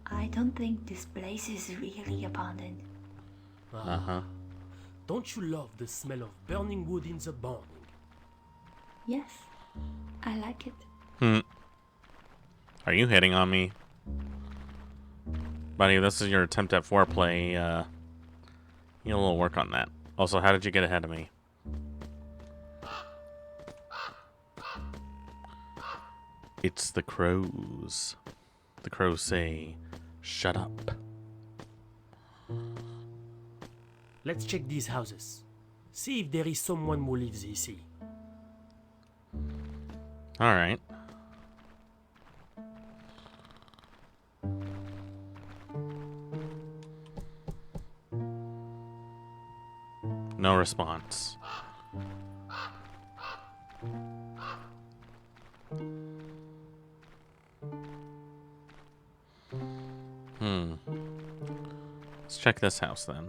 I don't think this place is really abandoned. Uh-huh. Don't you love the smell of burning wood in the morning? Yes, I like it. Are you hitting on me? Buddy, this is your attempt at foreplay. You need a little work on that. Also, how did you get ahead of me? It's the crows. The crows say, shut up. Let's check these houses. See if there is someone who lives here. Alright. No response. Let's check this house then.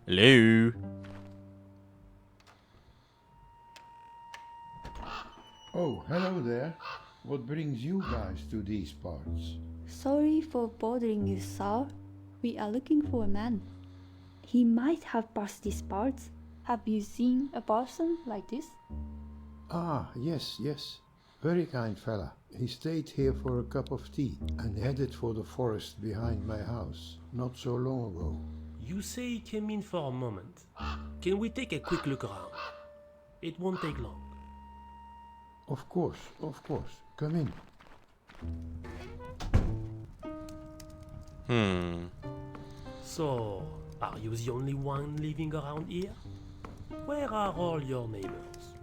Hello. Oh, hello there. What brings you guys to these parts? Sorry for bothering you, sir. We are looking for a man. He might have passed these parts. Have you seen a person like this? Ah, yes. Very kind fella. He stayed here for a cup of tea and headed for the forest behind my house not so long ago. You say he came in for a moment. Can we take a quick look around? It won't take long. Of course. Come in. So, are you the only one living around here? Where are all your neighbors?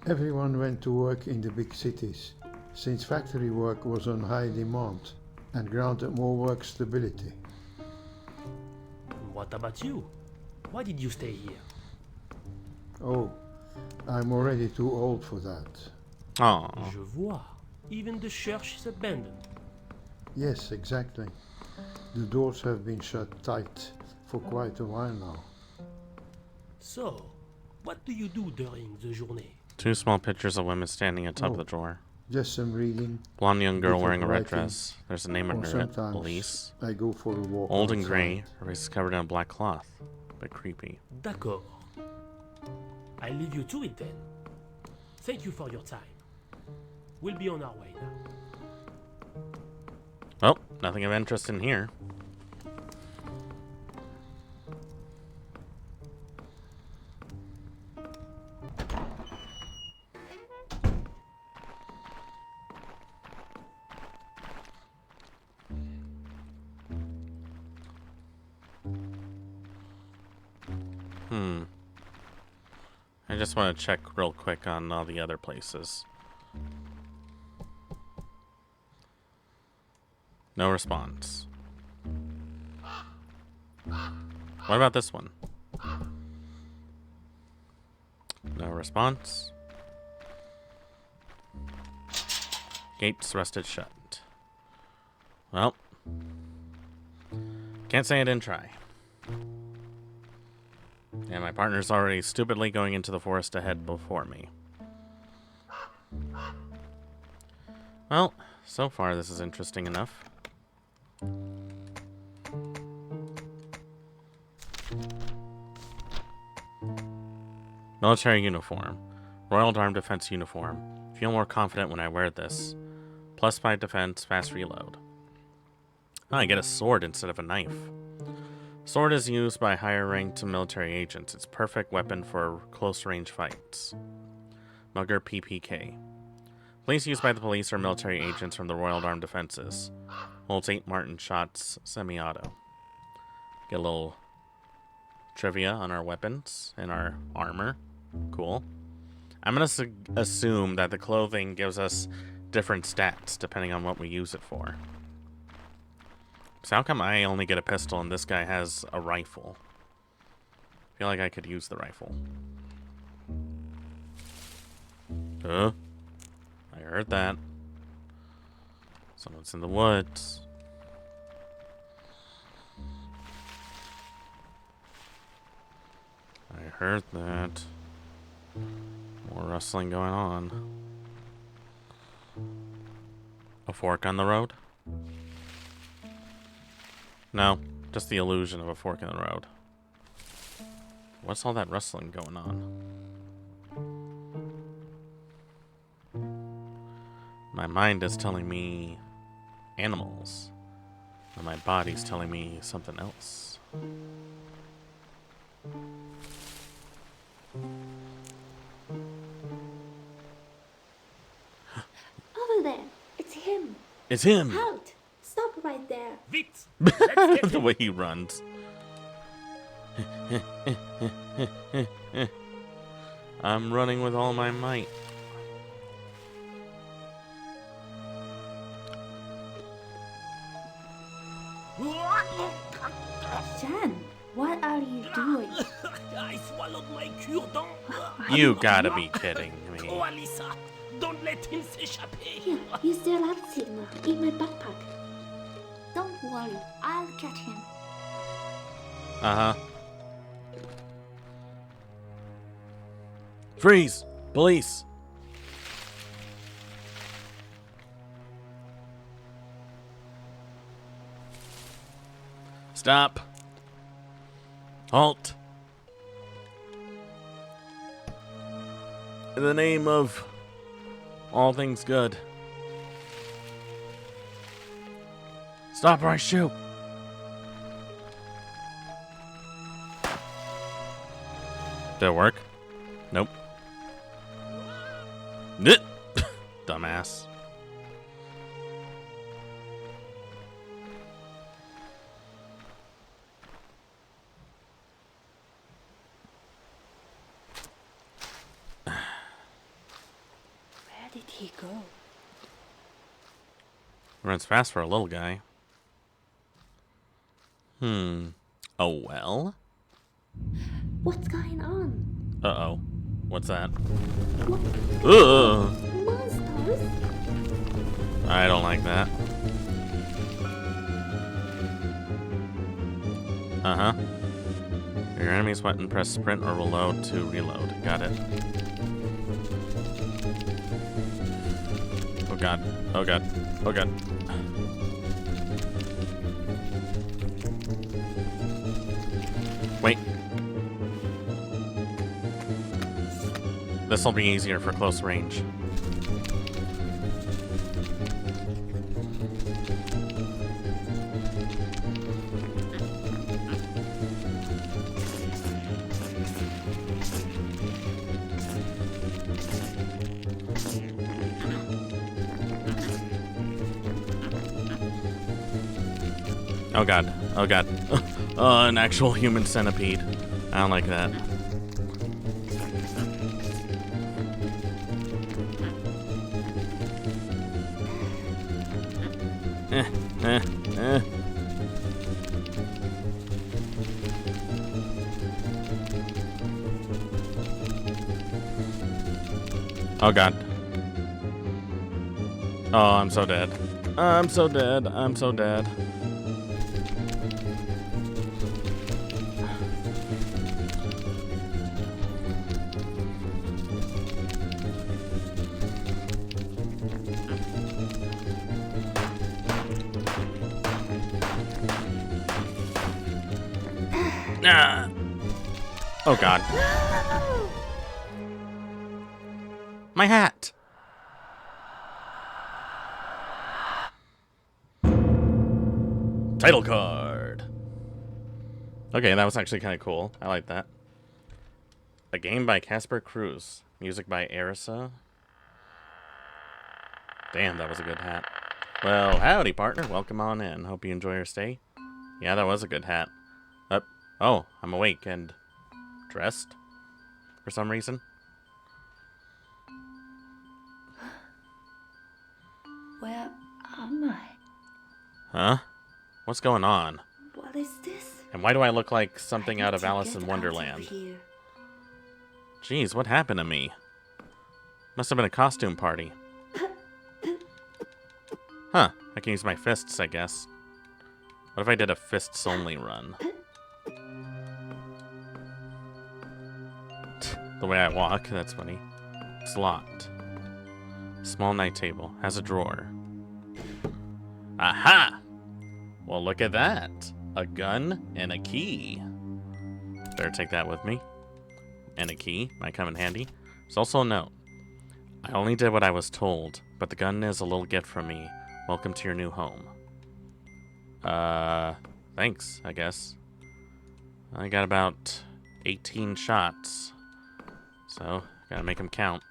Everyone went to work in the big cities, since factory work was on high demand and granted more work stability. What about you? Why did you stay here? Oh, I'm already too old for that. Aww. Je vois. Even the church is abandoned. Yes, exactly. The doors have been shut tight for quite a while now. So, what do you do during the journée? 2 small pictures of women standing atop the drawer. Just some reading. Blonde young girl bit of wearing a red writing, dress. There's a name or under it. sometimes Elise. I go for a walk Old and outside. gray. Her face is covered in a black cloth. But creepy. D'accord. I'll leave you to it then. Thank you for your time. We'll be on our way now. Oh, nothing of interest in here. I just want to check real quick on all the other places. No response. What about this one? No response. Gates rusted shut. Well, can't say I didn't try. And my partner's already stupidly going into the forest ahead before me. Well, so far this is interesting enough. Military uniform. Royal Armed Defense uniform. Feel more confident when I wear this. +5 defense, fast reload. Oh, I get a sword instead of a knife. Sword is used by higher ranked military agents. It's perfect weapon for close range fights. Mugger PPK. Police used by the police or military agents from the Royal Armed Defenses. Holds 8 Martin shots, semi-auto. Get a little trivia on our weapons and our armor. Cool. I'm going to assume that the clothing gives us different stats depending on what we use it for. So how come I only get a pistol and this guy has a rifle? I feel like I could use the rifle. I heard that. Someone's in the woods. I heard that. More rustling going on. A fork on the road? No, just the illusion of a fork in the road. What's all that rustling going on? My mind is telling me animals, and my body's telling me something else. Over there, it's him. It's him! Halt! Stop right there. The way he runs. I'm running with all my might. Jan, what are you doing? I swallowed my cure-dent. You gotta be kidding me. Oh, Alisa, don't let him s'échapper. Here, use the rat signal in my backpack. Don't worry, I'll catch him. Uh-huh. Freeze! Police! Stop. Halt. In the name of all things good. Stop or I shoot. Did it work? Nope. Dumbass. Where did he go? Runs fast for a little guy. Oh well. What's going on? Uh-oh. What's that? What? Ugh. Monsters? I don't like that. Uh-huh. Your enemy's weapon, press sprint or reload to reload. Got it. Oh god. Oh god. Oh god. Wait. This'll be easier for close range. Oh god. Oh god. An actual human centipede. I don't like that. Oh god. Oh, I'm so dead. I'm so dead. I'm so dead. Ah. Oh god. My hat. Title card. Okay, that was actually kind of cool. I like that. A game by Casper Cruz. Music by Arisa. Damn, that was a good hat. Well, howdy, partner. Welcome on in. Hope you enjoy your stay. Yeah, that was a good hat. Oh, I'm awake and dressed for some reason. Where am I? Huh? What's going on? What is this? And why do I look like something out of Alice in Wonderland? Jeez, what happened to me? Must have been a costume party. Huh, I can use my fists, I guess. What if I did a fists-only run? The way I walk, that's funny. It's locked. Small night table. Has a drawer. Aha! Well, look at that. A gun and a key. Better take that with me. And a key. Might come in handy. There's also a note. I only did what I was told, but the gun is a little gift from me. Welcome to your new home. Thanks, I guess. I got about 18 shots. So, gotta make them count.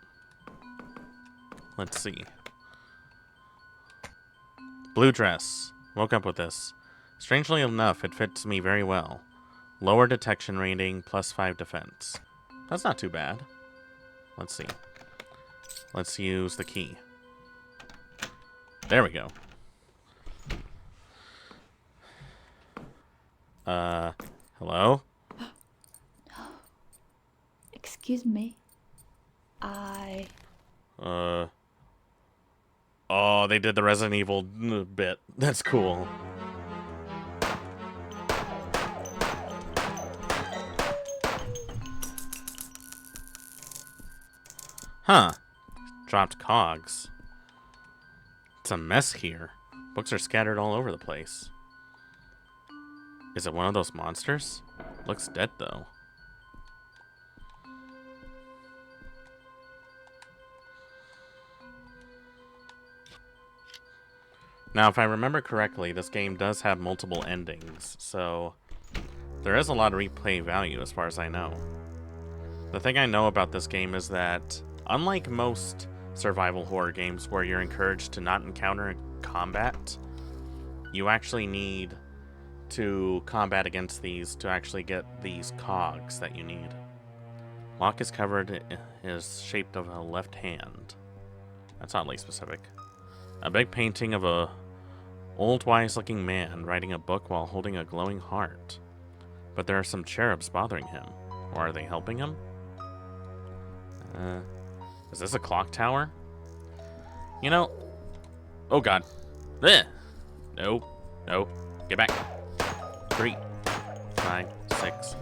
Let's see. Blue dress. Woke up with this. Strangely enough, it fits me very well. Lower detection rating, +5 defense. That's not too bad. Let's see. Let's use the key. There we go. Hello? Excuse me. Oh, they did the Resident Evil bit. That's cool. Huh. Dropped cogs. It's a mess here. Books are scattered all over the place. Is it one of those monsters? Looks dead, though. Now, if I remember correctly, this game does have multiple endings, so there is a lot of replay value as far as I know. The thing I know about this game is that, unlike most survival horror games where you're encouraged to not encounter combat, you actually need to combat against these to actually get these cogs that you need. Lock is covered, is shaped of a left hand. That's oddly specific. A big painting of a old wise-looking man writing a book while holding a glowing heart. But there are some cherubs bothering him. Or are they helping him? Is this a clock tower? You know... Oh god. Ugh. No. No. Get back. 3, 5, 6.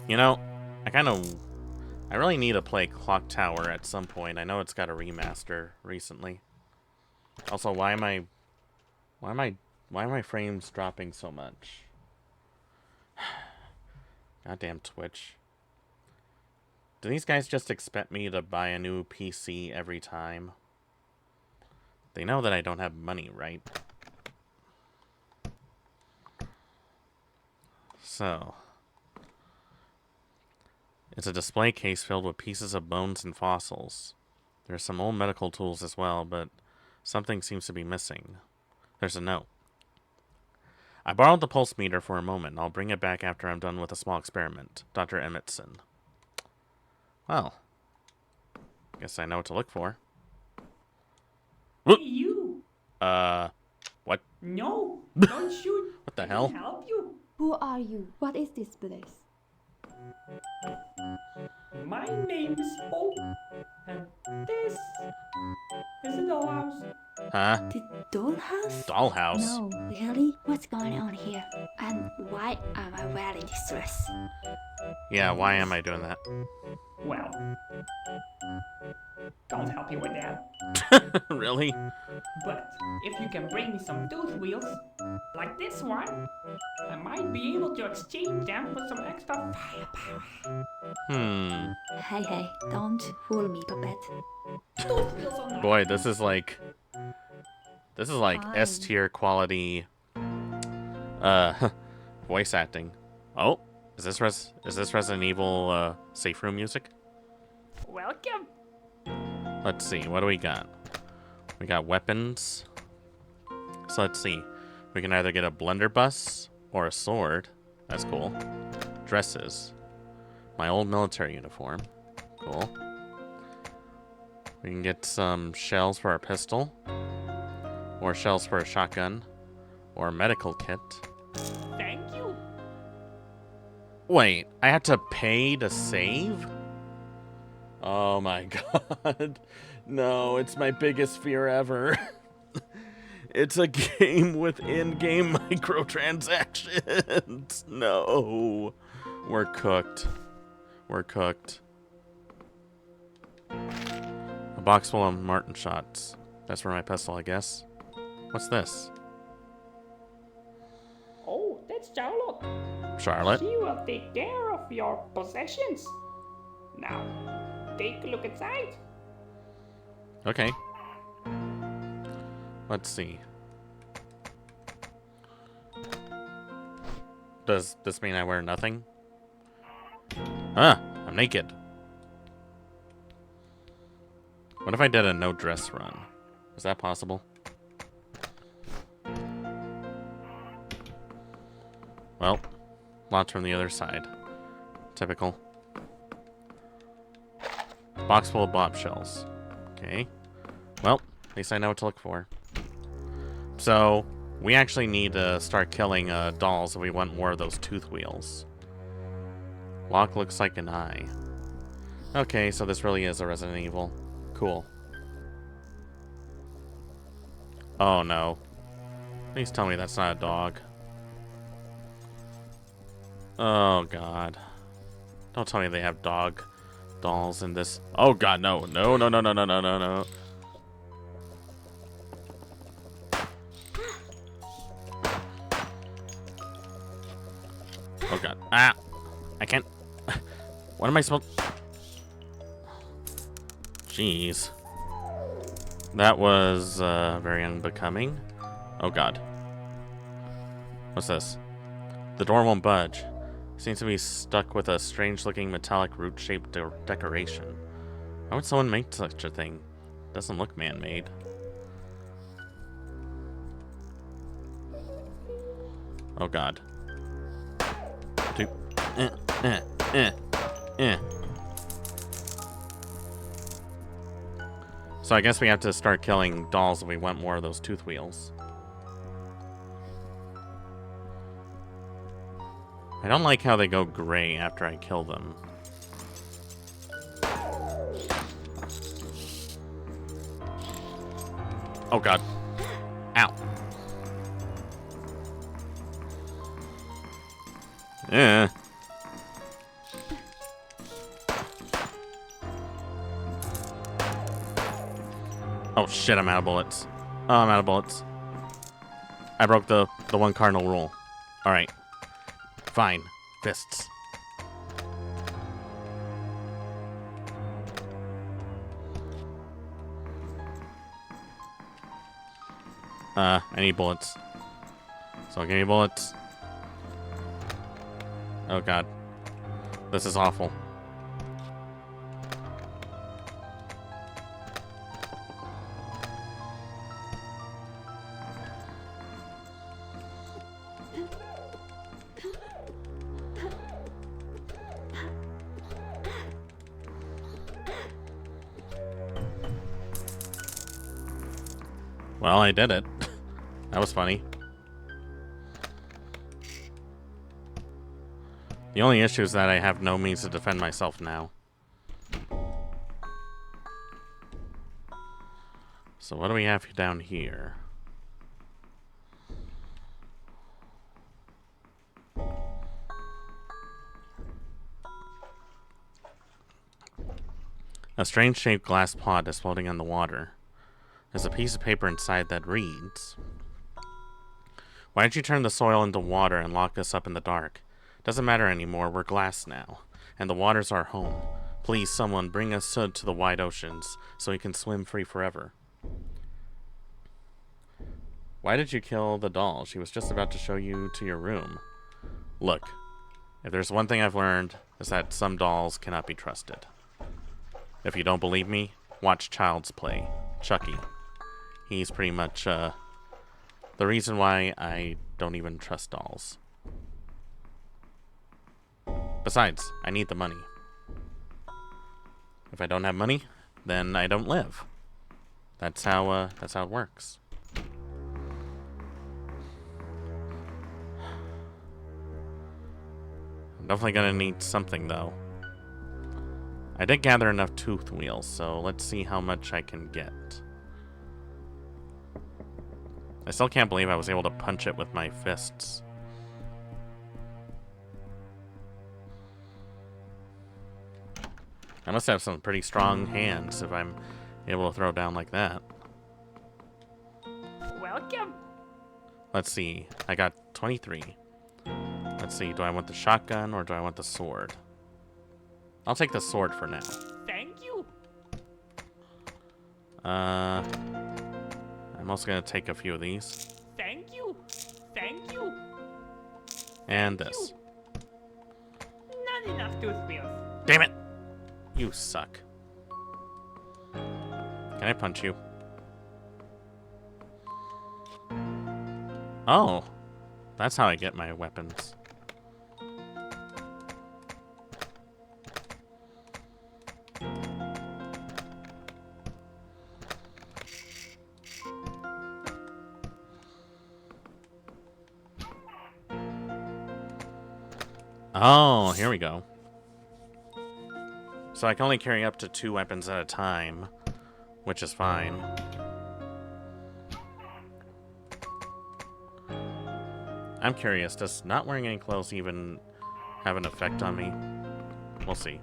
You know, I really need to play Clock Tower at some point. I know it's got a remaster recently. Also, why am my frames dropping so much? Goddamn Twitch. Do these guys just expect me to buy a new PC every time? They know that I don't have money, right? So, it's a display case filled with pieces of bones and fossils. There's some old medical tools as well, but something seems to be missing. There's a note. I borrowed the pulse meter for a moment, and I'll bring it back after I'm done with a small experiment. Dr. Emmett-son. Well, guess I know what to look for. Hey, you! What? No! Don't shoot! What the hell? Help you! Who are you? What is this place? My name is Bo, and this is the dollhouse. Huh? The dollhouse? Dollhouse? No, really? What's going on here? And why am I wearing this dress? Yeah, why am I doing that? Well, can't help you with that. Really? But if you can bring me some tooth wheels, like this one, I might be able to exchange them for some extra firepower. Hey, don't fool me, Puppet. Tooth wheels are nice. Boy, this is like Fine. S tier quality voice acting. Oh, is this Resident Evil safe room music? Welcome. Let's see, what do we got? We got weapons. So let's see. We can either get a blunderbuss or a sword. That's cool. Dresses. My old military uniform. Cool. We can get some shells for our pistol. Or shells for a shotgun. Or a medical kit. Thank you. Wait, I have to pay to save? Oh my god. No, it's my biggest fear ever. It's a game with in-game microtransactions. No. We're cooked. We're cooked. A box full of Martin shots. That's for my pistol, I guess. What's this? Oh, that's Charlotte. Charlotte? She will take care of your possessions. Now, take a look inside. Okay. Let's see. Does this mean I wear nothing? Ah, I'm naked. What if I did a no dress run? Is that possible? Well, launch from the other side. Typical. Box full of bob shells. Okay. Well, at least I know what to look for. So, we actually need to start killing dolls if we want more of those tooth wheels. Lock looks like an eye. Okay, so this really is a Resident Evil. Cool. Oh no. Please tell me that's not a dog. Oh god. Don't tell me they have dog dolls in this. Oh god, no. No, no, no, no, no, no, no, no. Oh god. Ah! I can't. What am I supposed... Jeez. That was very unbecoming. Oh god. What's this? The door won't budge. Seems to be stuck with a strange-looking metallic root-shaped decoration. Why would someone make such a thing? Doesn't look man-made. Oh god. So I guess we have to start killing dolls if we want more of those tooth wheels. I don't like how they go gray after I kill them. Oh god. Ow. Yeah. Oh shit, I'm out of bullets. Oh, I'm out of bullets. I broke the one cardinal rule. Alright. Fine. Fists. I need bullets. So give me bullets. Oh god. This is awful. Well, I did it. That was funny. The only issue is that I have no means to defend myself now. So what do we have down here? A strange-shaped glass pod is floating on the water. There's a piece of paper inside that reads, "Why did you turn the soil into water and lock us up in the dark? Doesn't matter anymore, we're glass now, and the water's our home. Please, someone, bring us to the wide oceans so we can swim free forever." Why did you kill the doll? She was just about to show you to your room. Look, if there's one thing I've learned, is that some dolls cannot be trusted. If you don't believe me, watch Child's Play. Chucky. He's pretty much, the reason why I don't even trust dolls. Besides, I need the money. If I don't have money, then I don't live. That's how it works. I'm definitely gonna need something, though. I did gather enough tooth wheels, so let's see how much I can get. I still can't believe I was able to punch it with my fists. I must have some pretty strong hands if I'm able to throw down like that. Welcome. Let's see. I got 23. Let's see. Do I want the shotgun or do I want the sword? I'll take the sword for now. Thank you. I'm also gonna take a few of these. Thank you. Thank you. And this. Not enough tooth wheels. Damn it! You suck. Can I punch you? Oh. That's how I get my weapons. Oh, here we go. So I can only carry up to 2 weapons at a time, which is fine. I'm curious, does not wearing any clothes even have an effect on me? We'll see.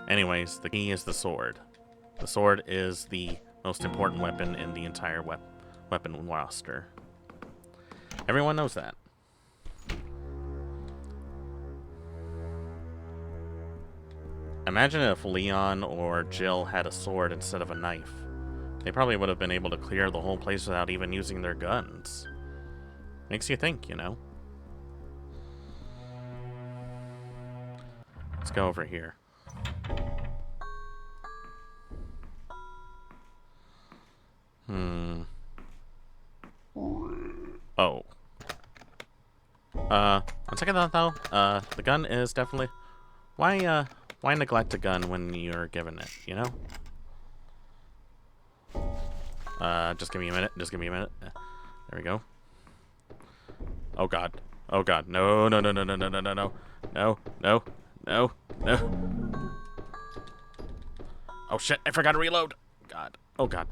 Anyways, the key is the sword. The sword is the most important weapon in the entire weapon roster. Everyone knows that. Imagine if Leon or Jill had a sword instead of a knife. They probably would have been able to clear the whole place without even using their guns. Makes you think, you know? Let's go over here. Oh. On second thought though, the gun is definitely... Why neglect a gun when you're given it, you know? Just give me a minute. Just give me a minute. There we go. Oh god. Oh god. No, no, no, no, no, no, no, no, no. No, no, no, no. Oh shit, I forgot to reload. God. Oh god.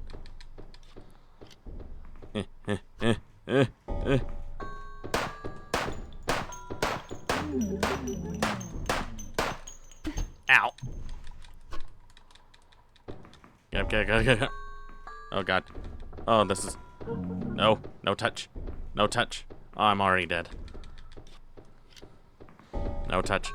Ow. Get up. Oh god. Oh, this is... No. No touch. No touch. Oh, I'm already dead. No touch.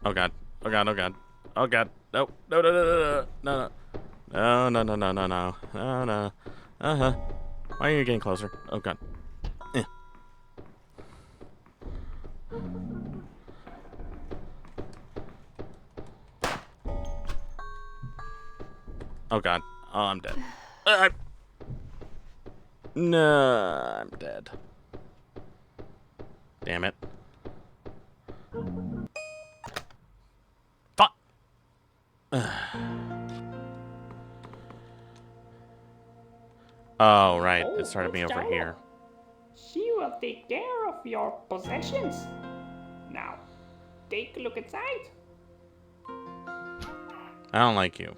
Oh god. Oh god, oh god. Oh god. No. No, no, no, no, no, no. No, no, no, no, no, no. No, no. Uh-huh. Why are you getting closer? Oh god. Oh god. Oh, I'm dead. No, I'm dead. Damn it. Fuck! Oh, right. It started me over here. She will take care of your possessions. Now, take a look inside. I don't like you.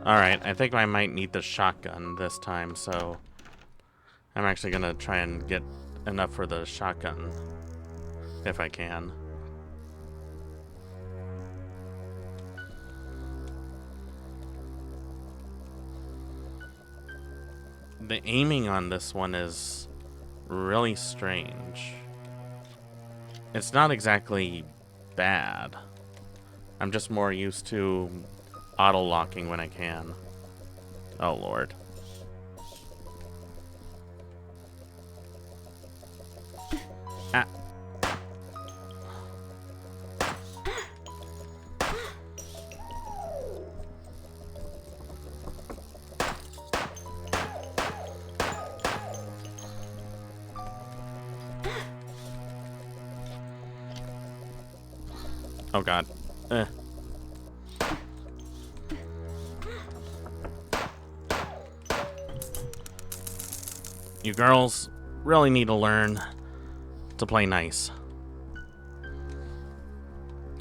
Alright, I think I might need the shotgun this time, so I'm actually gonna try and get enough for the shotgun, if I can. The aiming on this one is really strange. It's not exactly bad. I'm just more used to auto-locking when I can. Oh, Lord. Ah. Oh, God. You girls really need to learn to play nice.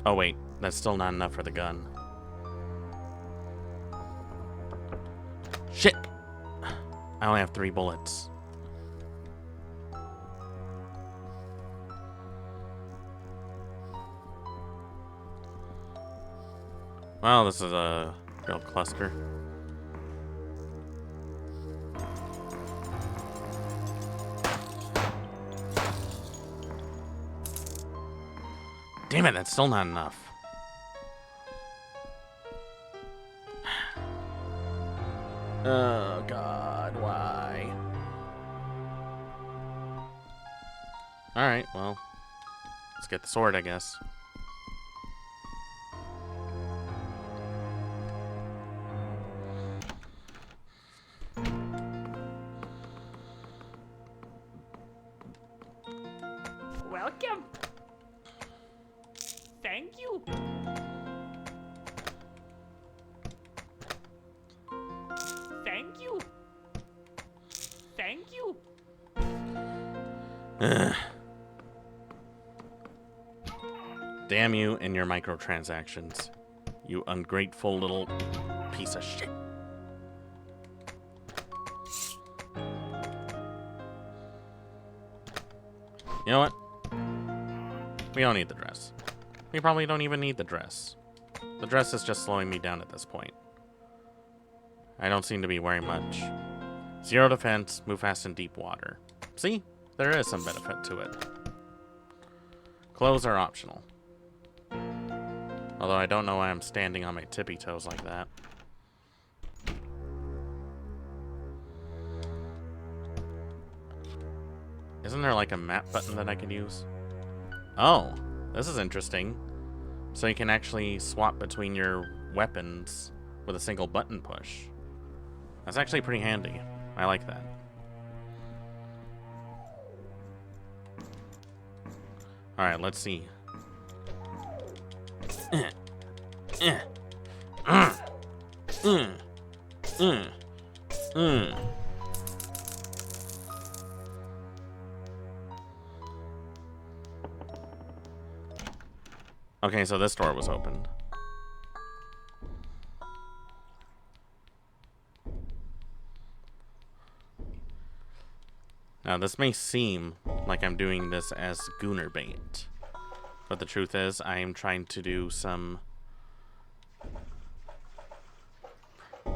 Oh wait, that's still not enough for the gun. Shit! I only have 3 bullets. Well, this is a real cluster. Damn it, that's still not enough. Oh, God, why? Alright, well, let's get the sword, I guess. Welcome. Thank you. Thank you. Thank you. Damn you and your microtransactions. You ungrateful little piece of shit. You know what? We don't need the dress. We probably don't even need the dress. The dress is just slowing me down at this point. I don't seem to be wearing much. 0 defense, move fast in deep water. See? There is some benefit to it. Clothes are optional. Although I don't know why I'm standing on my tippy toes like that. Isn't there like a map button that I can use? Oh, this is interesting. So you can actually swap between your weapons with a single button push. That's actually pretty handy. I like that. Alright, let's see. Okay, so this door was opened. Now, this may seem like I'm doing this as gooner bait, but the truth is, I am trying to do some...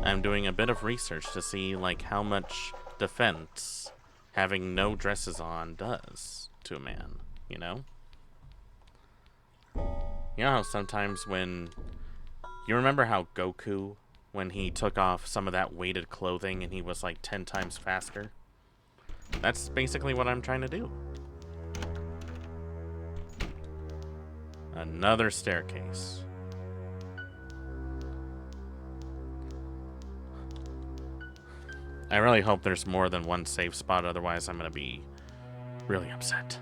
I'm doing a bit of research to see, like, how much defense having no dresses on does to a man, you know? You know how sometimes when... You remember how Goku, when he took off some of that weighted clothing and he was like 10 times faster? That's basically what I'm trying to do. Another staircase. I really hope there's more than one safe spot, otherwise I'm gonna be Really upset.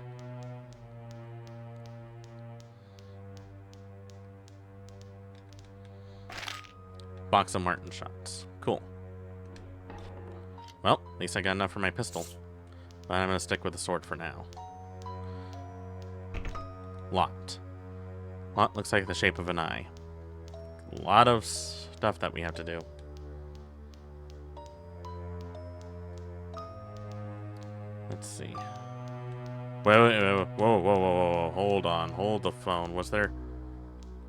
Box of Martin shots. Cool. Well, at least I got enough for my pistol. But I'm going to stick with the sword for now. Locked. Lot looks like the shape of an eye. A lot of stuff that we have to do. Let's see. Whoa, whoa, whoa, whoa. Hold on. Hold the phone. Was there...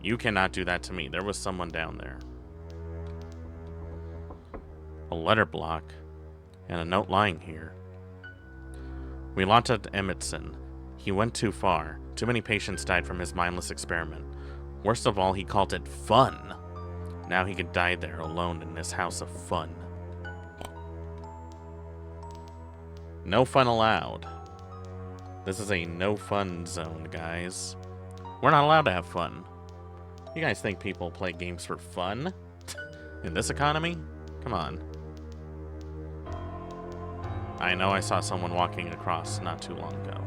You cannot do that to me. There was someone down there. A letter block. And a note lying here. We launched at Emmetson. He went too far. Too many patients died from his mindless experiment. Worst of all, he called it fun. Now he could die there alone in this house of fun. No fun allowed. This is a no fun zone, guys. We're not allowed to have fun. You guys think people play games for fun? In this economy? Come on. I know I saw someone walking across not too long ago.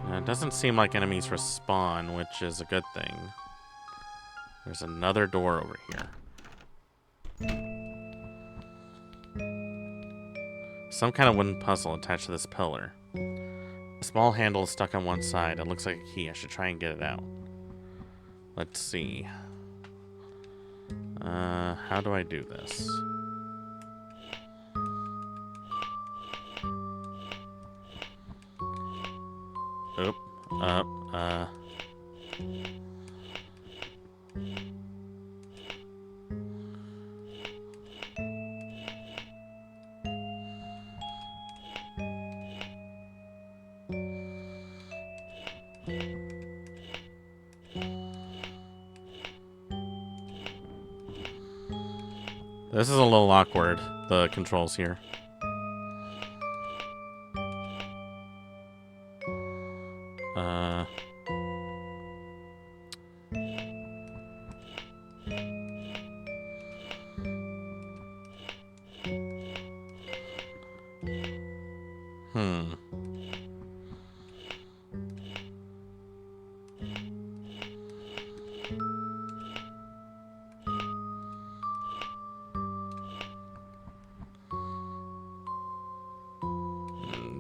Now, it doesn't seem like enemies respawn, which is a good thing. There's another door over here. Some kind of wooden puzzle attached to this pillar. A small handle is stuck on one side. It looks like a key. I should try and get it out. Let's see. How do I do this? Oop. This is a little awkward, the controls here.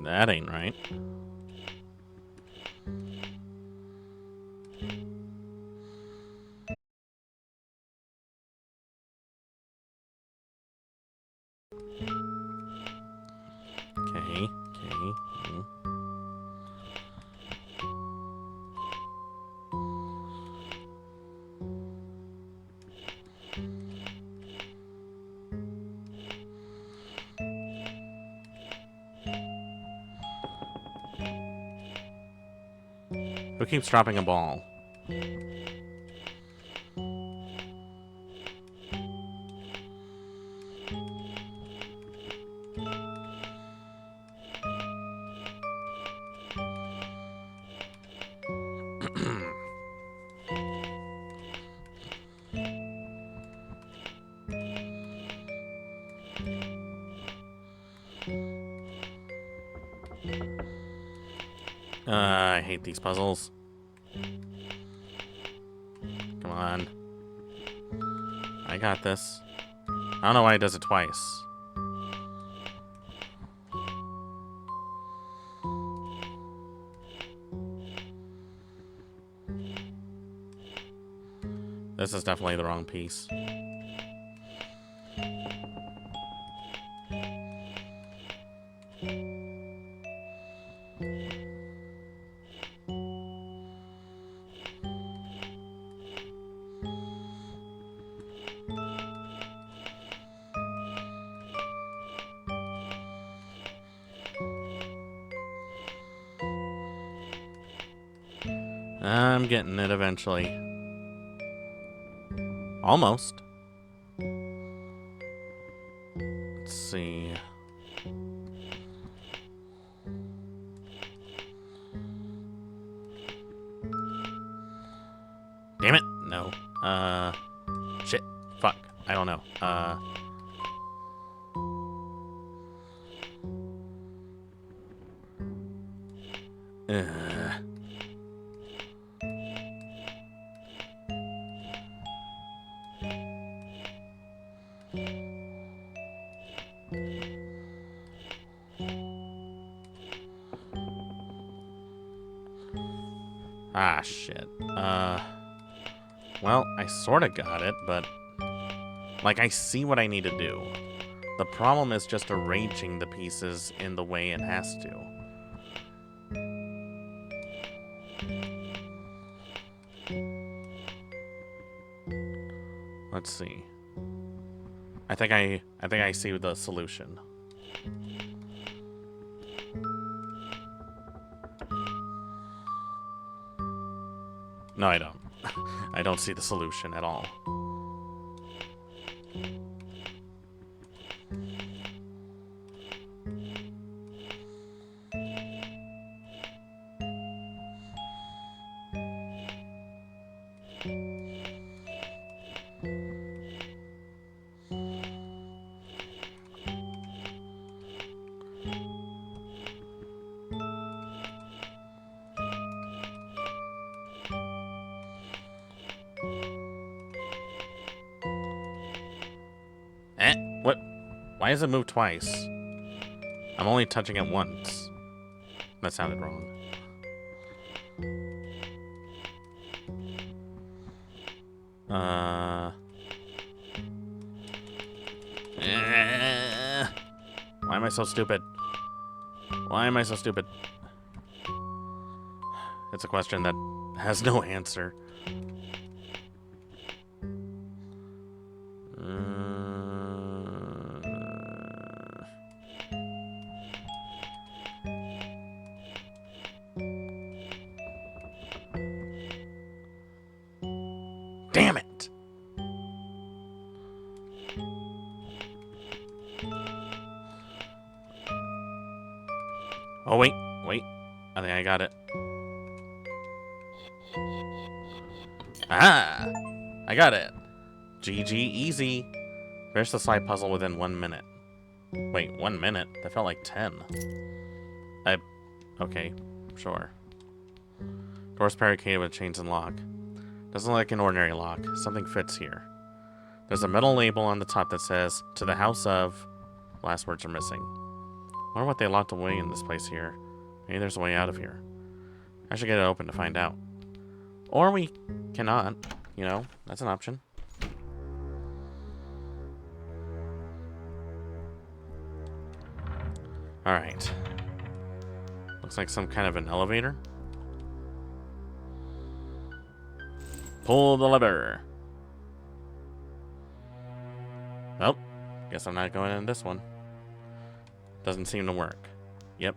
That ain't right. Okay. Who keeps dropping a ball? I hate these puzzles. Come on. I got this. I don't know why it does it twice. This is definitely the wrong piece. I'm getting it eventually. Almost. Let's see. Ah, shit. Well, I sorta got it, but... Like, I see what I need to do. The problem is just arranging the pieces in the way it has to. Let's see. I think I see the solution. No, I don't. I don't see the solution at all. What? Why does it move twice? I'm only touching it once. That sounded wrong. Why am I so stupid? Why am I so stupid? It's a question that has no answer. Damn it! Oh, wait. I think I got it. Ah! I got it. GG, easy. Finish the slide puzzle within 1 minute. Wait, 1 minute? That felt like 10. Okay, sure. Doors barricaded with chains and lock. Doesn't look like an ordinary lock. Something fits here. There's a metal label on the top that says, "To the house of..." Last words are missing. Wonder what they locked away in this place here. Maybe there's a way out of here. I should get it open to find out. Or we cannot. You know, that's an option. Alright. Looks like some kind of an elevator. Pull the lever. Well, guess I'm not going in this one. Doesn't seem to work. Yep.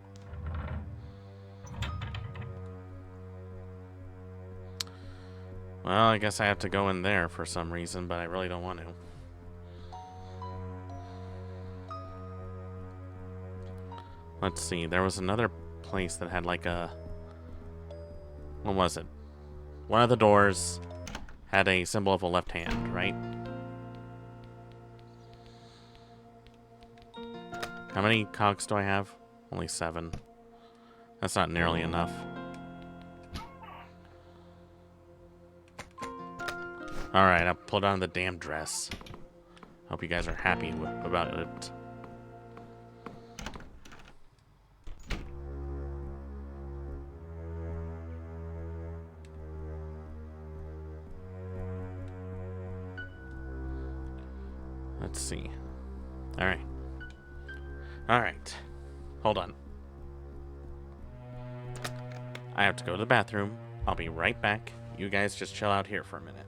Well, I guess I have to go in there for some reason, but I really don't want to. Let's see, there was another place that had like a... What was it? One of the doors had a symbol of a left hand, right? How many cogs do I have? Only 7. That's not nearly enough. Alright, I'll pull down the damn dress. Hope you guys are happy about it. Let's see. Alright. Alright. Hold on. I have to go to the bathroom. I'll be right back. You guys just chill out here for a minute.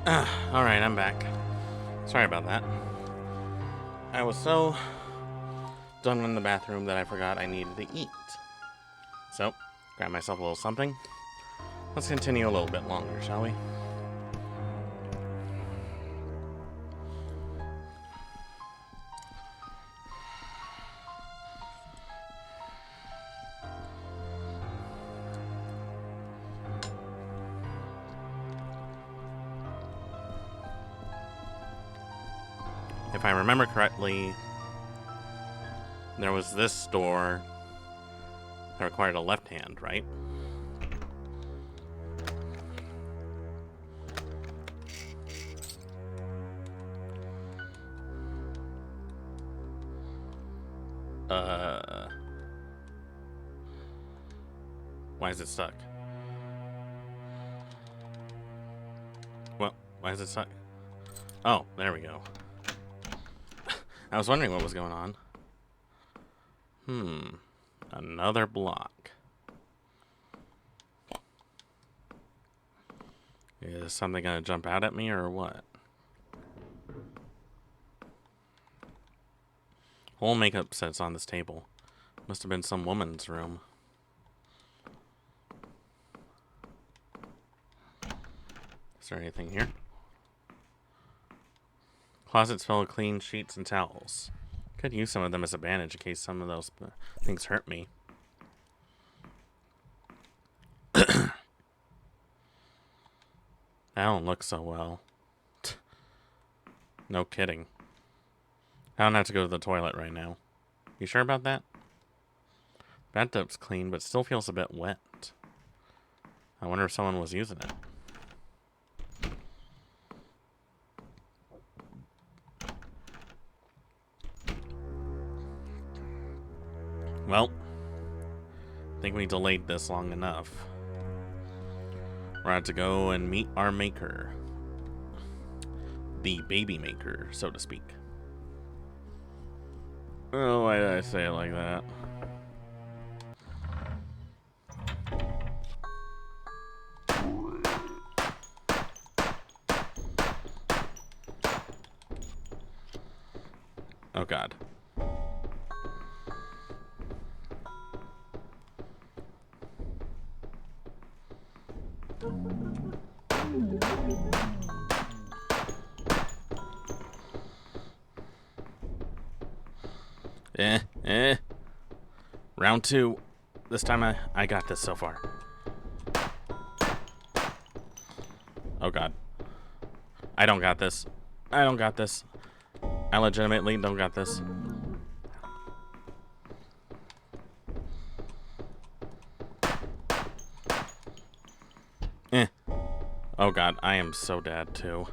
Alright, I'm back. Sorry about that. I was so done in the bathroom that I forgot I needed to eat. So, grab myself a little something. Let's continue a little bit longer, shall we? If I remember correctly, there was this store that required a left hand, right? Why is it stuck? Well, why is it stuck? Oh, there we go. I was wondering what was going on. Another block. Is something gonna jump out at me or what? Whole makeup sets on this table. Must have been some woman's room. Is there anything here? Closets full of clean sheets and towels. Could use some of them as a bandage in case some of those things hurt me. That don't look so well. No kidding. I don't have to go to the toilet right now. You sure about that? Bathtub's clean, but still feels a bit wet. I wonder if someone was using it. Well, I think we delayed this long enough. We're going to go and meet our maker. The baby maker, so to speak. Oh, why did I say it like that? Oh, God. Round two. This time I got this so far. Oh, God. I don't got this. I don't got this. I legitimately don't got this. Oh, God. I am so dead, too.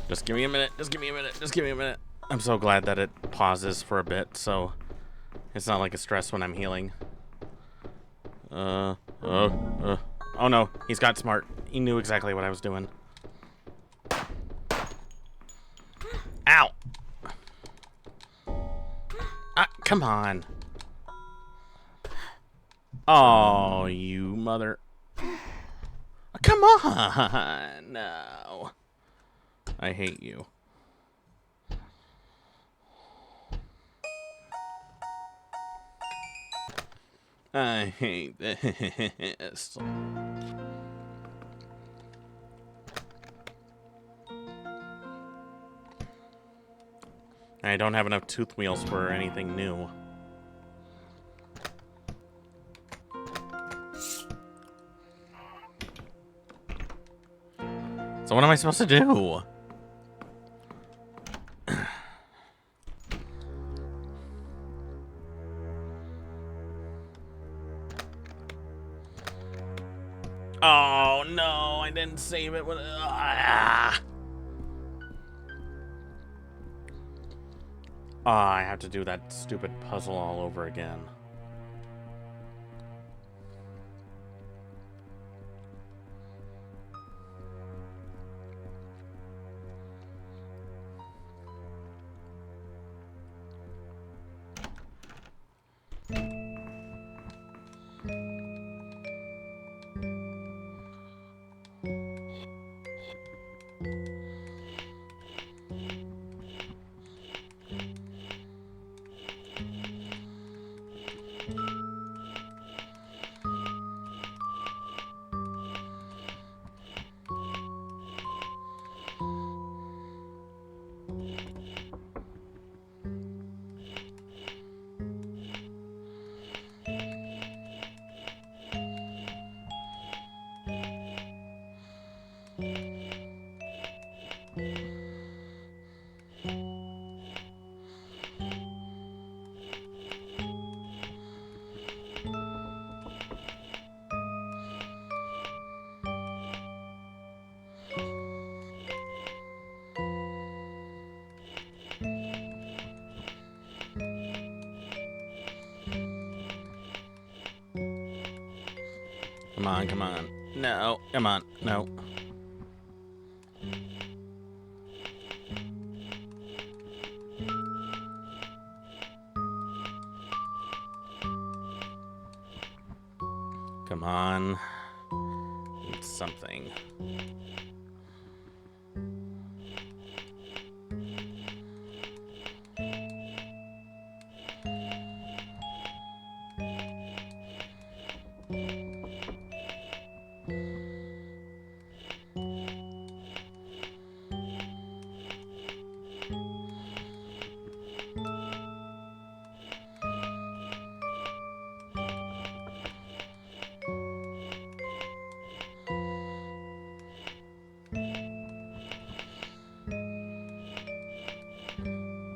Just give me a minute. Just give me a minute. Just give me a minute. I'm so glad that it pauses for a bit, so it's not like a stress when I'm healing. Oh no, he's got smart. He knew exactly what I was doing. Ow! Come on. Oh, you mother. Come on. No. I hate you. I hate this. I don't have enough tooth wheels for anything new. So what am I supposed to do? Oh no, I didn't save it with I have to do that stupid puzzle all over again. Come on, come on. No, come on, no. Come on. It's something.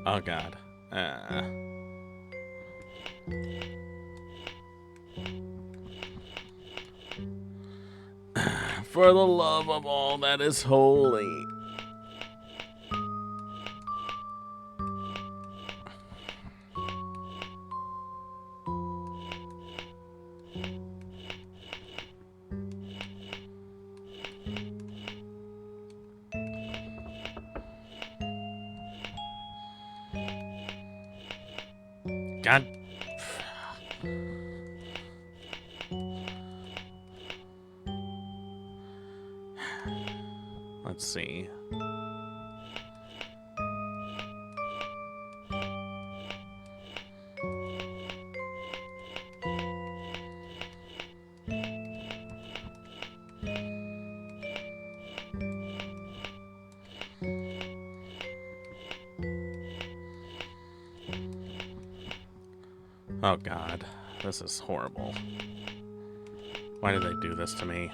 Oh god. For the love of all that is holy. God. Let's see. Oh god, this is horrible. Why did they do this to me?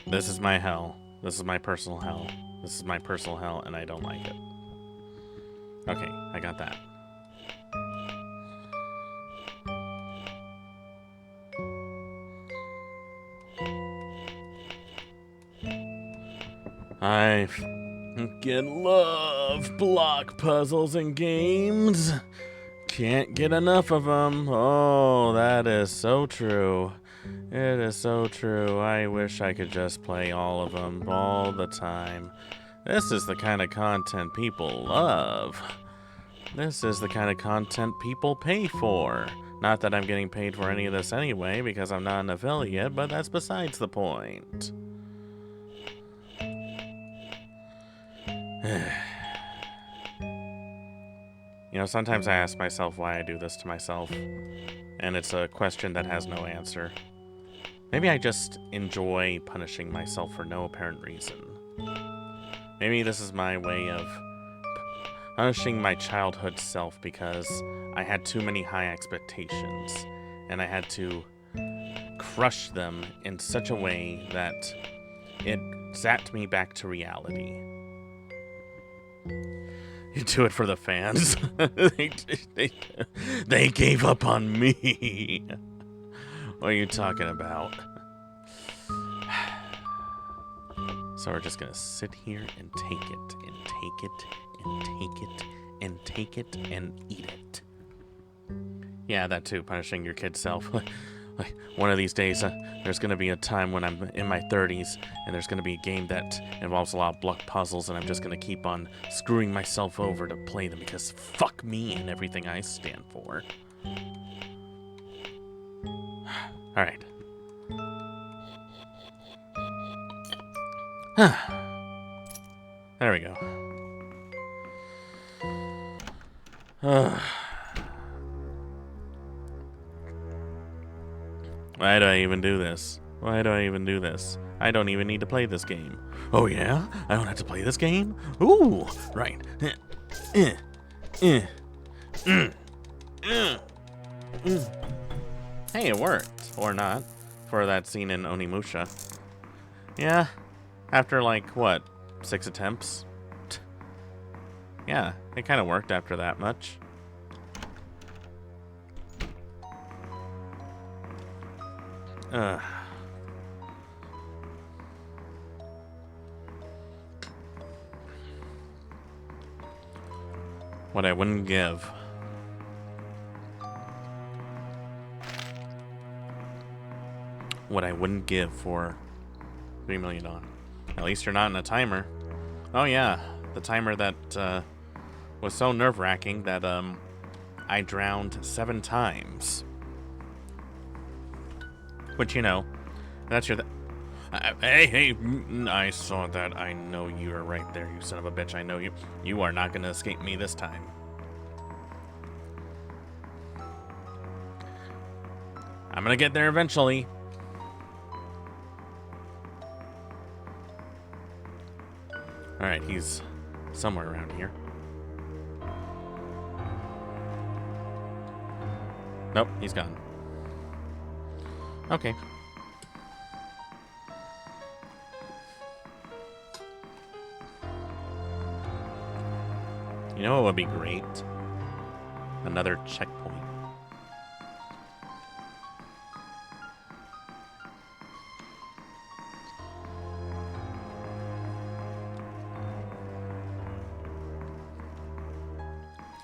This is my hell. This is my personal hell. This is my personal hell, and I don't like it. Okay, I got that. I fucking love block puzzles and games. Can't get enough of them. Oh, that is so true. It is so true. I wish I could just play all of them all the time. This is the kind of content people love. This is the kind of content people pay for. Not that I'm getting paid for any of this anyway, because I'm not an affiliate, but that's besides the point. You know, sometimes I ask myself why I do this to myself, and it's a question that has no answer. Maybe I just enjoy punishing myself for no apparent reason. Maybe this is my way of punishing my childhood self because I had too many high expectations, and I had to crush them in such a way that it zapped me back to reality. You do it for the fans. They gave up on me. What are you talking about? So we're just gonna sit here and take it, and take it, and take it, and take it, and eat it. Yeah, that too, punishing your kid self. Like, one of these days, there's going to be a time when I'm in my 30s, and there's going to be a game that involves a lot of block puzzles, and I'm just going to keep on screwing myself over to play them, because fuck me and everything I stand for. Alright. There we go. Why do I even do this? Why do I even do this? I don't even need to play this game. Oh yeah? I don't have to play this game? Ooh! Right. Hey, it worked. Or not. For that scene in Onimusha. Yeah. After like, what? 6 attempts? Yeah, it kind of worked after that much. What I wouldn't give. What I wouldn't give for $3 million. At least you're not in a timer. Oh yeah, the timer that was so nerve-wracking that I drowned 7 times. Which, you know, that's your... Hey, I saw that. I know you are right there, you son of a bitch. I know you. You are not going to escape me this time. I'm going to get there eventually. Alright, he's somewhere around here. Nope, he's gone. Okay. You know what would be great? Another checkpoint.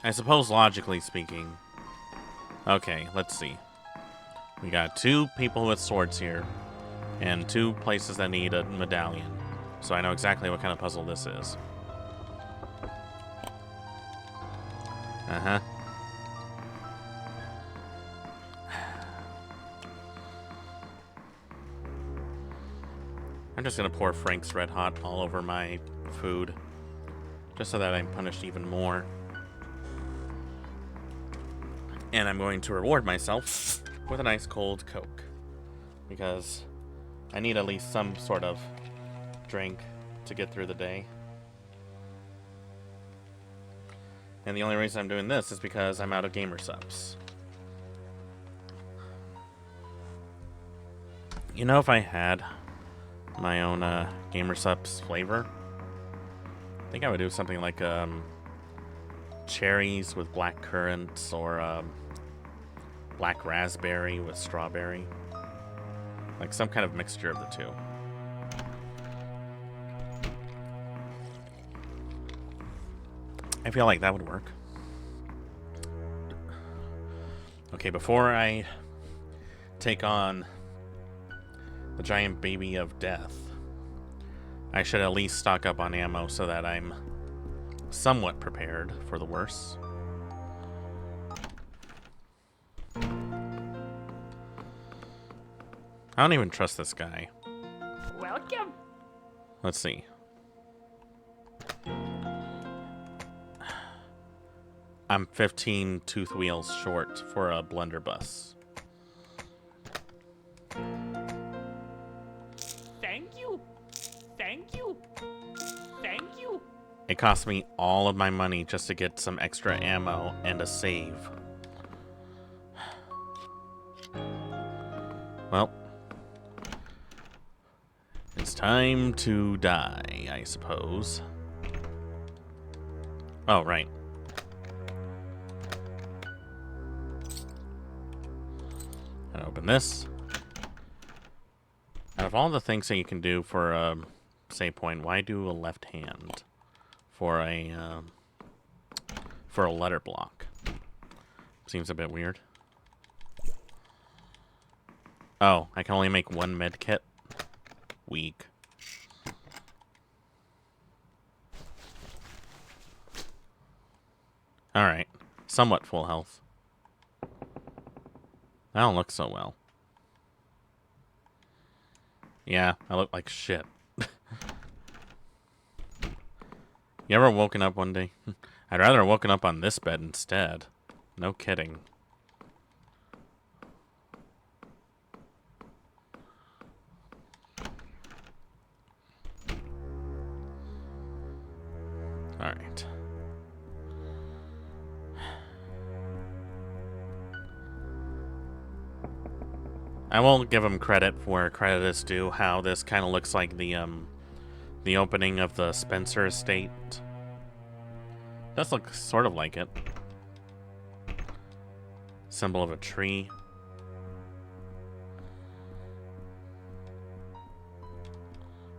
I suppose logically speaking. Okay, let's see. We got 2 people with swords here, and 2 places that need a medallion. So I know exactly what kind of puzzle this is. Uh-huh. I'm just gonna pour Frank's Red Hot all over my food, just so that I'm punished even more. And I'm going to reward myself with a nice cold Coke, because I need at least some sort of drink to get through the day. And the only reason I'm doing this is because I'm out of gamer subs. You know, if I had my own gamer subs flavor, I think I would do something like cherries with black currants, or black raspberry with strawberry. Like some kind of mixture of the two. I feel like that would work. Okay, before I take on the giant baby of death, I should at least stock up on ammo so that I'm somewhat prepared for the worst. I don't even trust this guy. Welcome. Let's see. I'm 15 tooth wheels short for a blunderbuss. Thank you. Thank you. Thank you. It cost me all of my money just to get some extra ammo and a save. Well, it's time to die, I suppose. Oh, right. Gotta open this. Out of all the things that you can do for a save point, why do a left hand for a letter block? Seems a bit weird. Oh, I can only make 1 med kit. Weak. Alright. Somewhat full health. I don't look so well. Yeah, I look like shit. You ever woken up one day? I'd rather have woken up on this bed instead. No kidding. Alright. I won't give him credit where credit is due, how this kind of looks like the opening of the Spencer estate. Does look sort of like it. Symbol of a tree.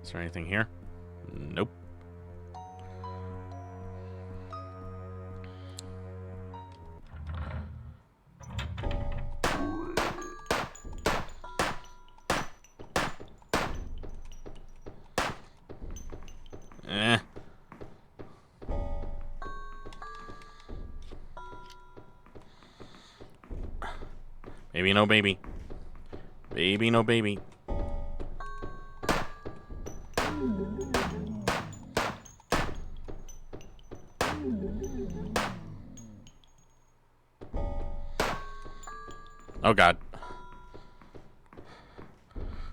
Is there anything here? Nope. Eh. Baby, no baby. Baby, no baby. Oh god.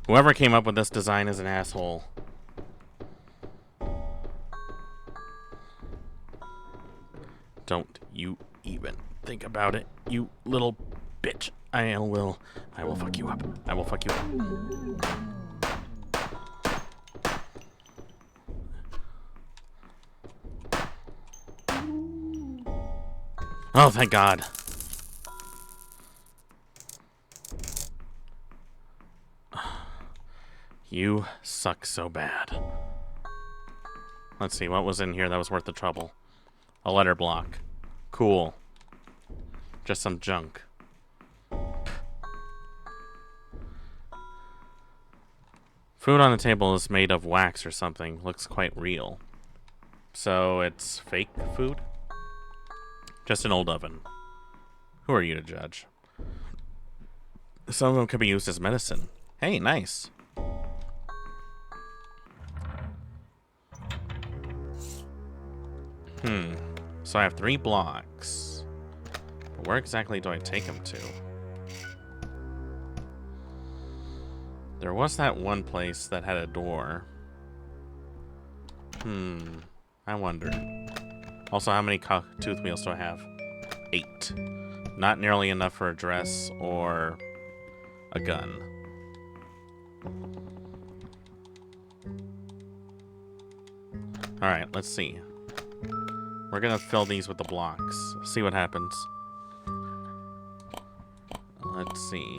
Whoever came up with this design is an asshole. Don't you even think about it, you little bitch. I will fuck you up. I will fuck you up. Oh, thank God. You suck so bad. Let's see, what was in here that was worth the trouble? A letter block. Cool. Just some junk. Food on the table is made of wax or something. Looks quite real. So it's fake food? Just an old oven. Who are you to judge? Some of them could be used as medicine. Hey, nice. So I have 3 blocks. But where exactly do I take them to? There was that one place that had a door. I wonder. Also, how many tooth wheels do I have? 8. Not nearly enough for a dress or a gun. Alright, let's see. We're gonna fill these with the blocks. See what happens. Let's see.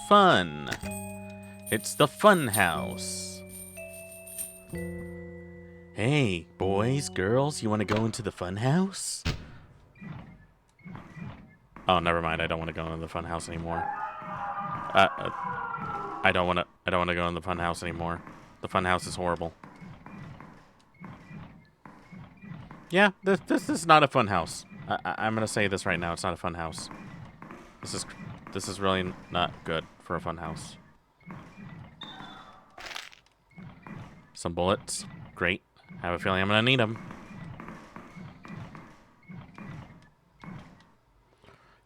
Fun. It's the fun house. Hey, boys, girls, you want to go into the fun house? Oh, never mind. I don't want to go into the fun house anymore. I don't want to go in the fun house anymore. The fun house is horrible. Yeah, this is not a fun house. I'm gonna say this right now. It's not a fun house. This is really not good for a fun house. Some bullets. Great. I have a feeling I'm gonna need them.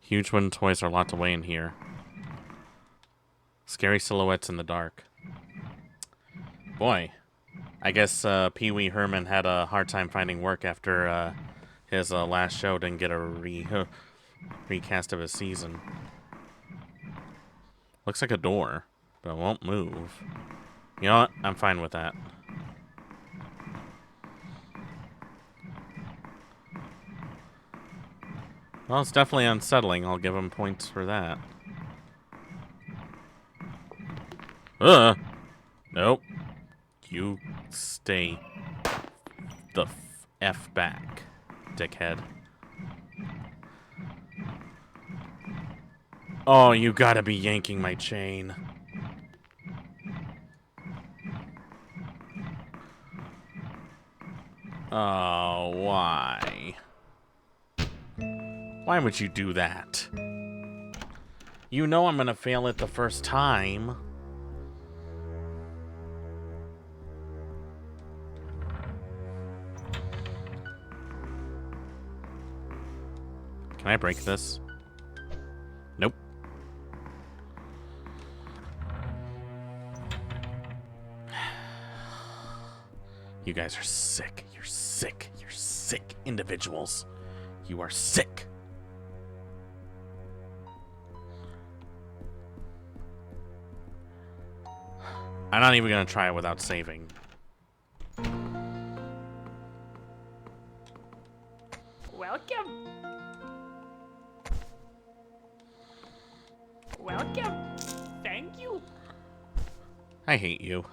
Huge wooden toys are locked away in here. Scary silhouettes in the dark. Boy, I guess Pee Wee Herman had a hard time finding work after his last show didn't get a recast of his season. Looks like a door, but it won't move. You know what? I'm fine with that. Well, it's definitely unsettling. I'll give him points for that. Nope. You stay the F back, dickhead. Oh, you gotta be yanking my chain. Oh, why? Why would you do that? You know I'm gonna fail it the first time. Can I break this? Nope. You guys are sick. You're sick. You're sick individuals. You are sick. I'm not even gonna try it without saving. Welcome. Welcome. Thank you. I hate you.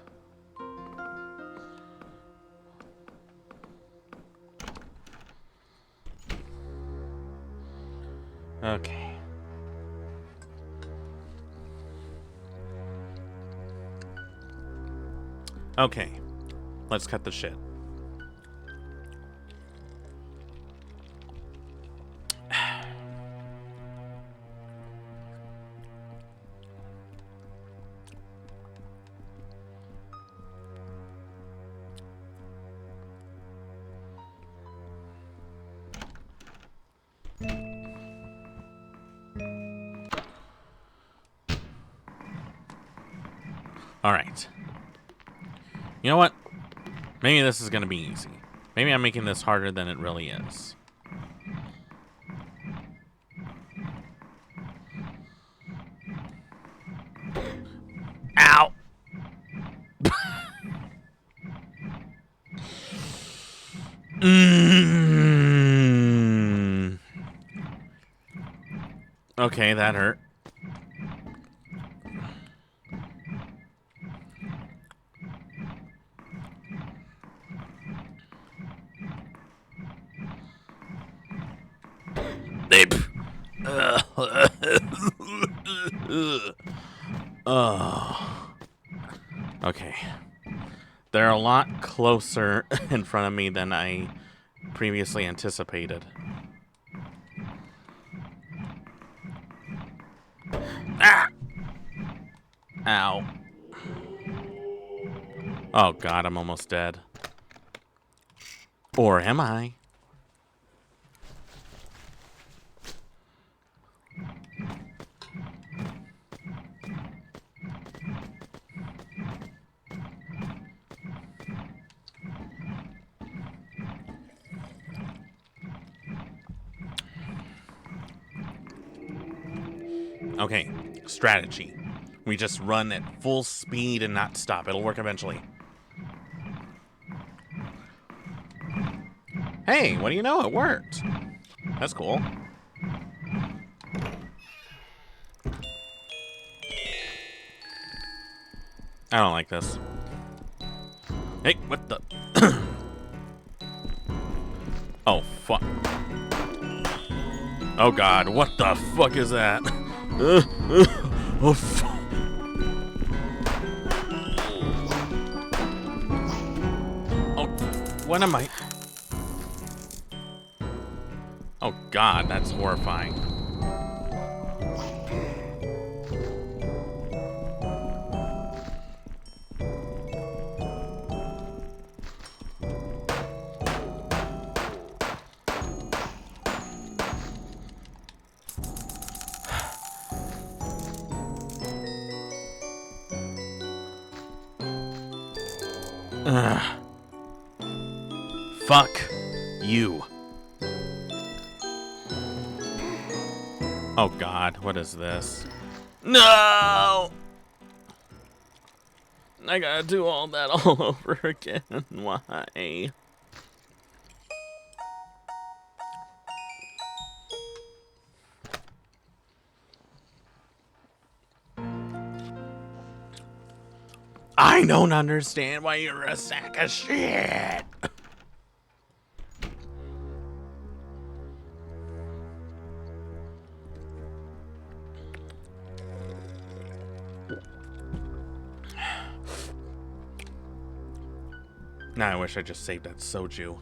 Okay. Okay. Let's cut the shit. Alright. You know what? Maybe this is gonna be easy. Maybe I'm making this harder than it really is. Ow! Okay, that hurt. Oh. Okay. They're a lot closer in front of me than I previously anticipated. Ah! Ow. Oh god, I'm almost dead. Or am I? Okay, strategy. We just run at full speed and not stop. It'll work eventually. Hey, what do you know? It worked. That's cool. I don't like this. Hey, what the? Oh, fuck. Oh, God. What the fuck is that? Oh, fuck. Oh, what am I? Oh, God. That's horrifying. Fuck you. Oh god, what is this? No! I gotta do all that all over again. Why? I don't understand why you're a sack of shit. Now I wish I just saved that soju.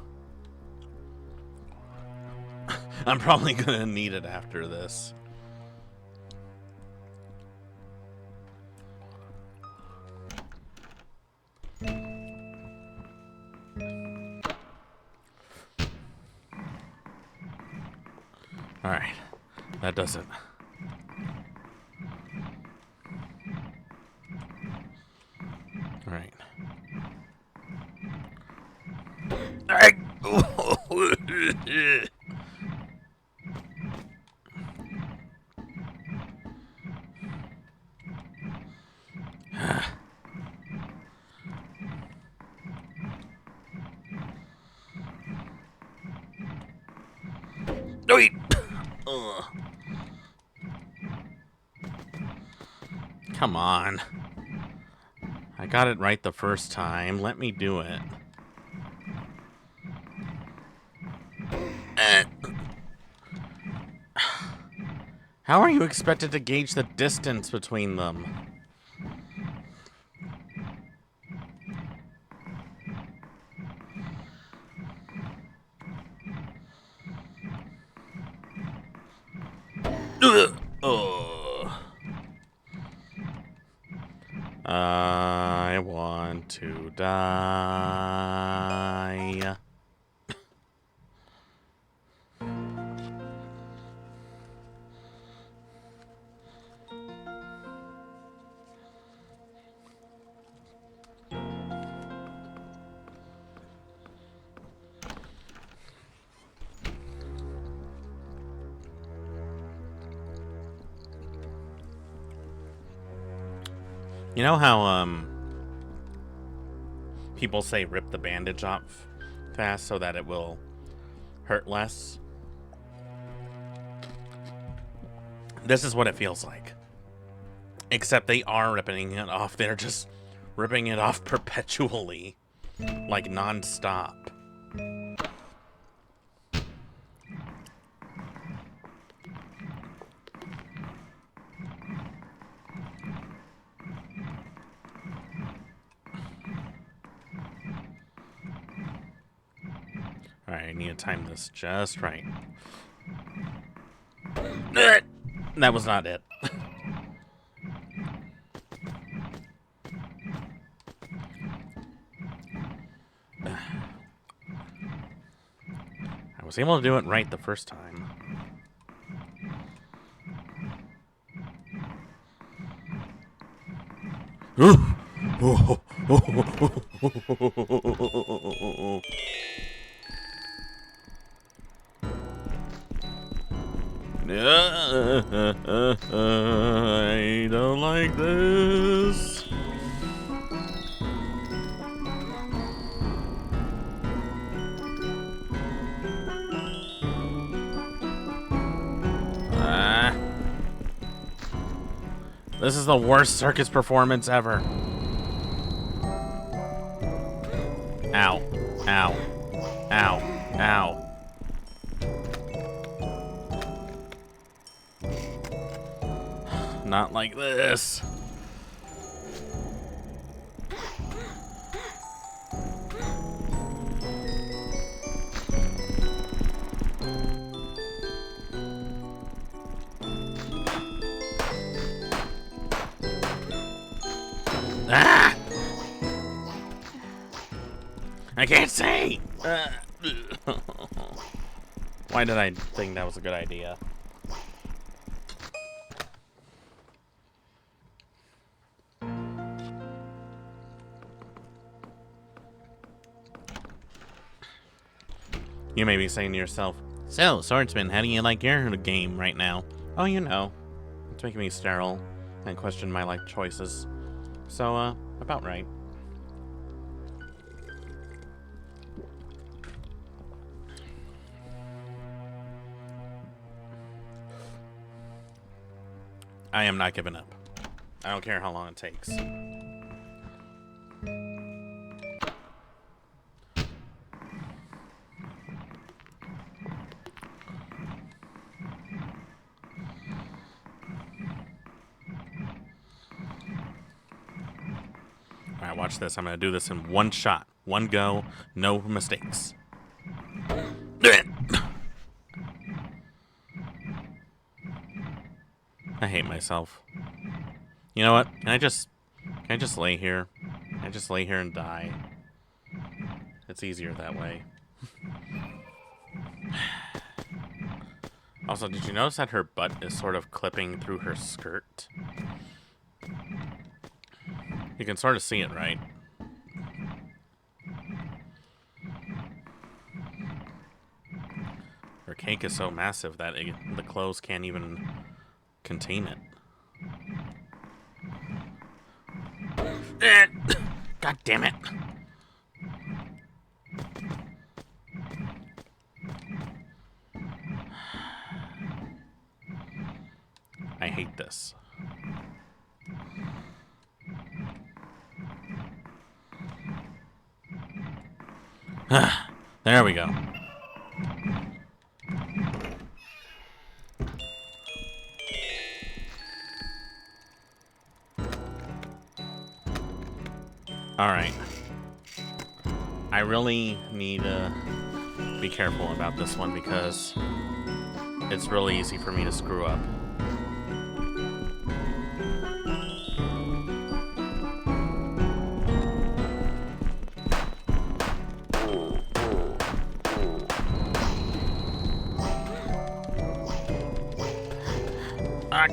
I'm probably gonna need it after this. Alright, that does it. Alright. Ugh. Come on. I got it right the first time. Let me do it. How are you expected to gauge the distance between them? I want to die. You know how, people say rip the bandage off fast so that it will hurt less? This is what it feels like. Except they are ripping it off. They're just ripping it off perpetually. Like, non-stop. Alright, I need to time this just right. That was not it. I was able to do it right the first time. I don't like this. This is the worst circus performance ever. Ow. Ow. Ow. Ow. Not like this. Ah! I can't see! Why did I think that was a good idea? You may be saying to yourself, so, Swordsman, how do you like your game right now? Oh, you know, it's making me sterile and question my life choices. So, about right. I am not giving up. I don't care how long it takes. Alright, watch this. I'm gonna do this in one shot. One go. No mistakes. I hate myself. You know what? Can I just lay here? Can I just lay here and die? It's easier that way. Also, did you notice that her butt is sort of clipping through her skirt? You can sort of see it, right? Her cake is so massive that the clothes can't even contain it. God damn it! There we go. Alright. I really need to be careful about this one because it's really easy for me to screw up.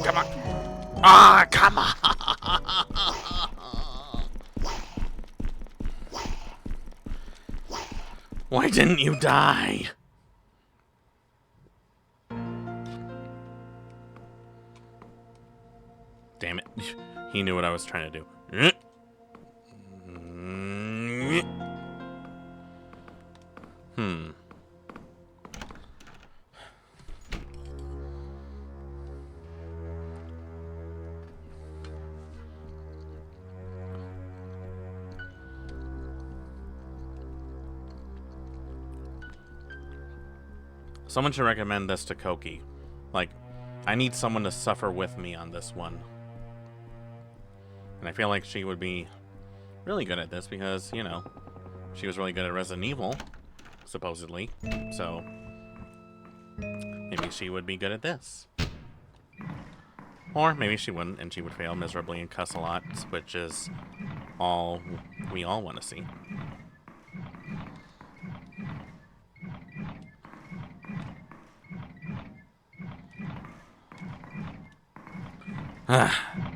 Come on. Ah, come on. Why didn't you die? Damn it. He knew what I was trying to do. Someone should recommend this to Koki. Like, I need someone to suffer with me on this one. And I feel like she would be really good at this because, you know, she was really good at Resident Evil, supposedly. So, maybe she would be good at this. Or maybe she wouldn't, and she would fail miserably and cuss a lot, which is all we all want to see.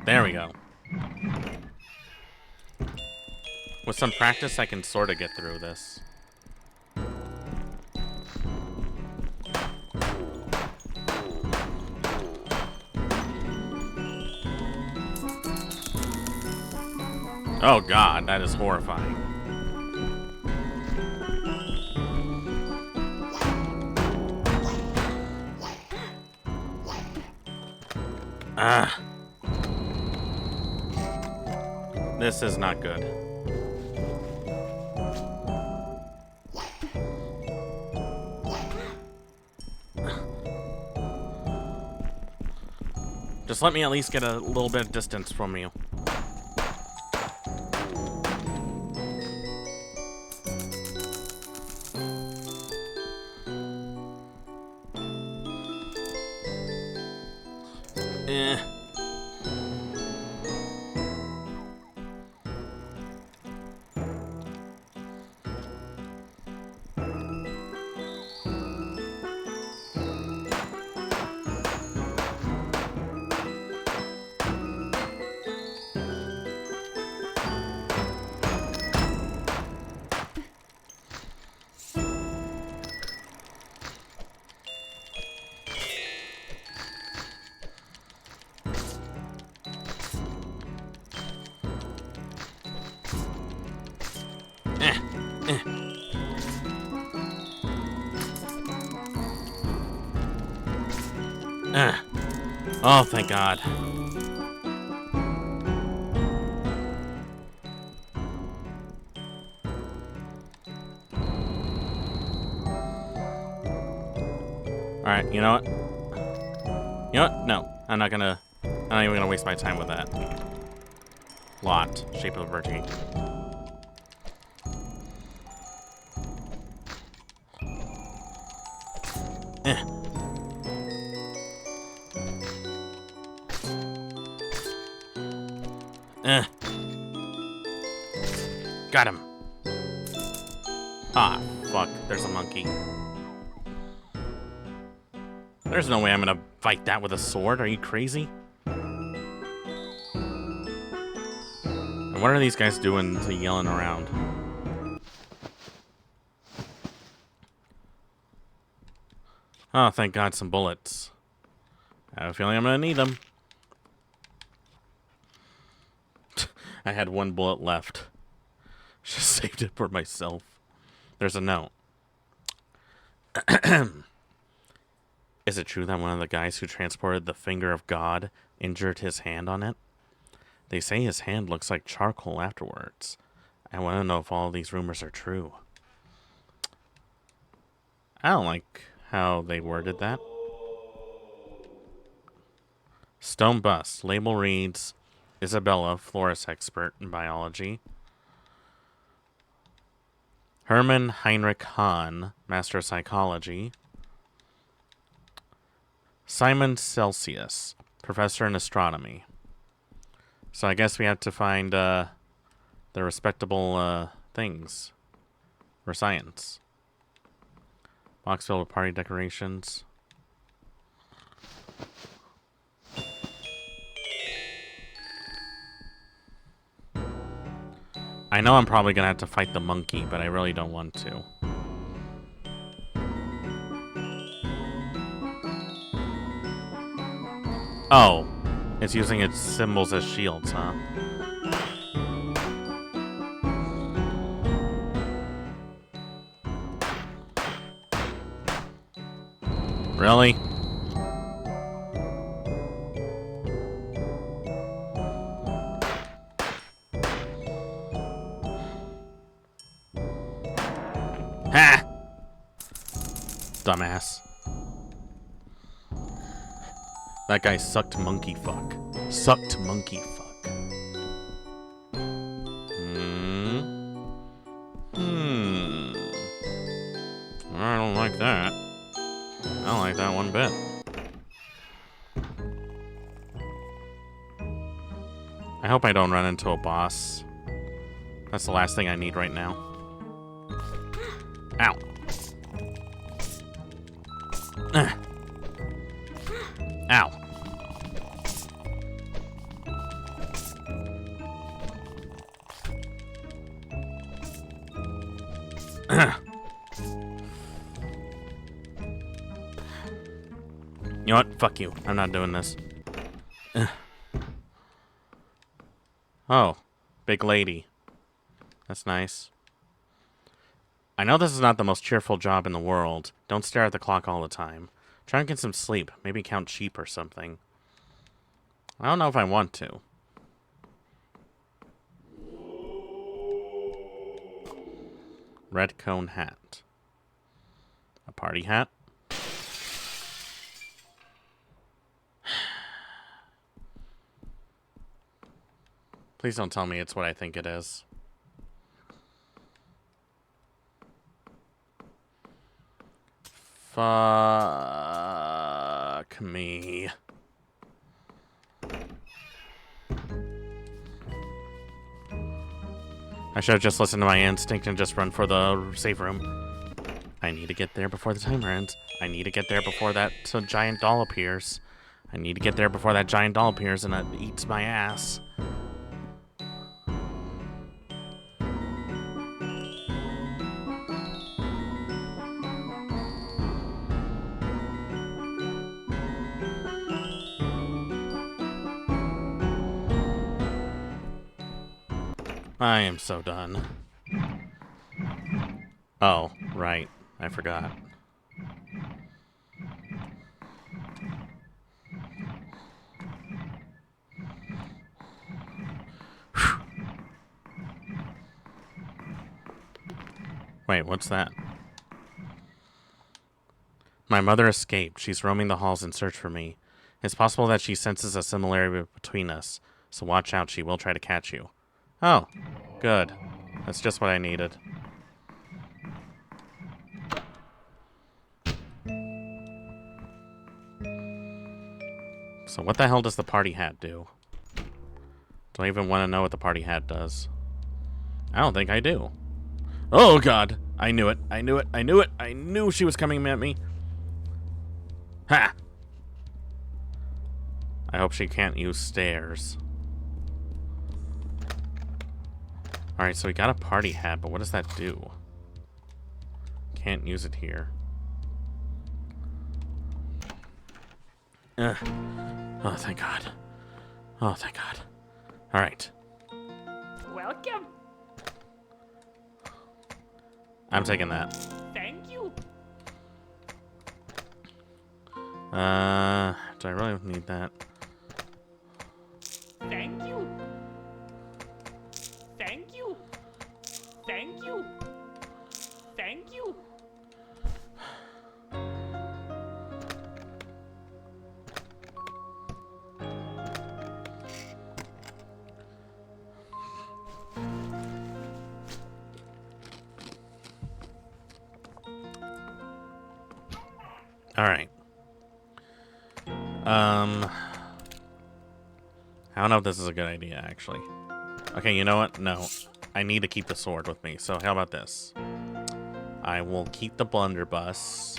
There we go. With some practice, I can sort of get through this. Oh god, that is horrifying. This is not good. Just let me at least get a little bit of distance from you. Oh, thank God. Alright, you know what? You know what? No, I'm not even gonna waste my time with that. Lot, shape of vertige. Got him. Ah, fuck. There's a monkey. There's no way I'm gonna fight that with a sword. Are you crazy? And what are these guys doing to yelling around? Oh, thank God, some bullets. I have a feeling I'm gonna need them. I had one bullet left. Just saved it for myself. There's a note. Is it true that one of the guys who transported the finger of God injured his hand on it? They say his hand looks like charcoal afterwards. I want to know if all these rumors are true. I don't like how they worded that. Stone bust. Label reads, Isabella, florist expert in biology. Hermann Heinrich Hahn, master of psychology. Simon Celsius, professor in astronomy. So I guess we have to find the respectable things for science. Box filled with party decorations. I know I'm probably gonna have to fight the monkey, but I really don't want to. Oh, it's using its symbols as shields, huh? Really? Ha! Dumbass. That guy sucked monkey fuck. Sucked monkey fuck. I don't like that. I don't like that one bit. I hope I don't run into a boss. That's the last thing I need right now. Ow. Ow. You know what? Fuck you. I'm not doing this. Oh. Big lady. That's nice. I know this is not the most cheerful job in the world. Don't stare at the clock all the time. Try and get some sleep. Maybe count sheep or something. I don't know if I want to. Red cone hat. A party hat. Please don't tell me it's what I think it is. Fuck me. I should have just listened to my instinct and just run for the safe room. I need to get there before the timer ends. I need to get there before that giant doll appears. I need to get there before that giant doll appears and it eats my ass. I am so done. Oh, right. I forgot. Wait, what's that? My mother escaped. She's roaming the halls in search for me. It's possible that she senses a similarity between us, so watch out, she will try to catch you. Oh, good. That's just what I needed. So what the hell does the party hat do? Do I even want to know what the party hat does? I don't think I do. Oh god! I knew it. I knew it. I knew it. I knew she was coming at me. Ha! I hope she can't use stairs. Alright, so we got a party hat, but what does that do? Can't use it here. Oh, thank God. Oh, thank God. Alright. Welcome. I'm taking that. Thank you. Do I really need that? Thank you. Thank you. Thank you. Thank you. Alright. I don't know if this is a good idea, actually. Okay, you know what? No. I need to keep the sword with me, so how about this? I will keep the blunderbuss,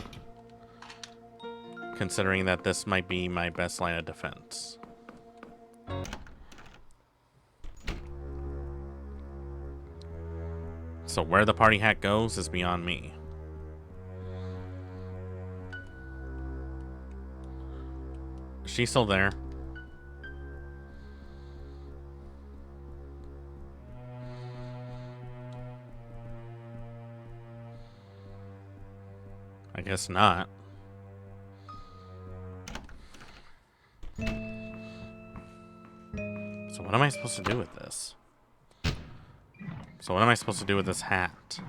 considering that this might be my best line of defense. So where the party hat goes is beyond me. Is she still there? I guess not. So what am I supposed to do with this? So what am I supposed to do with this hat?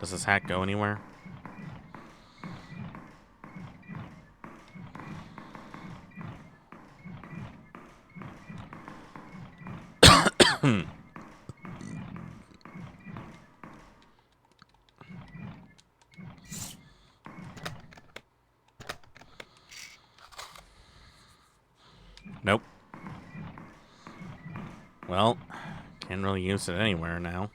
Does this hat go anywhere? Nope. Well, can't really use it anywhere now.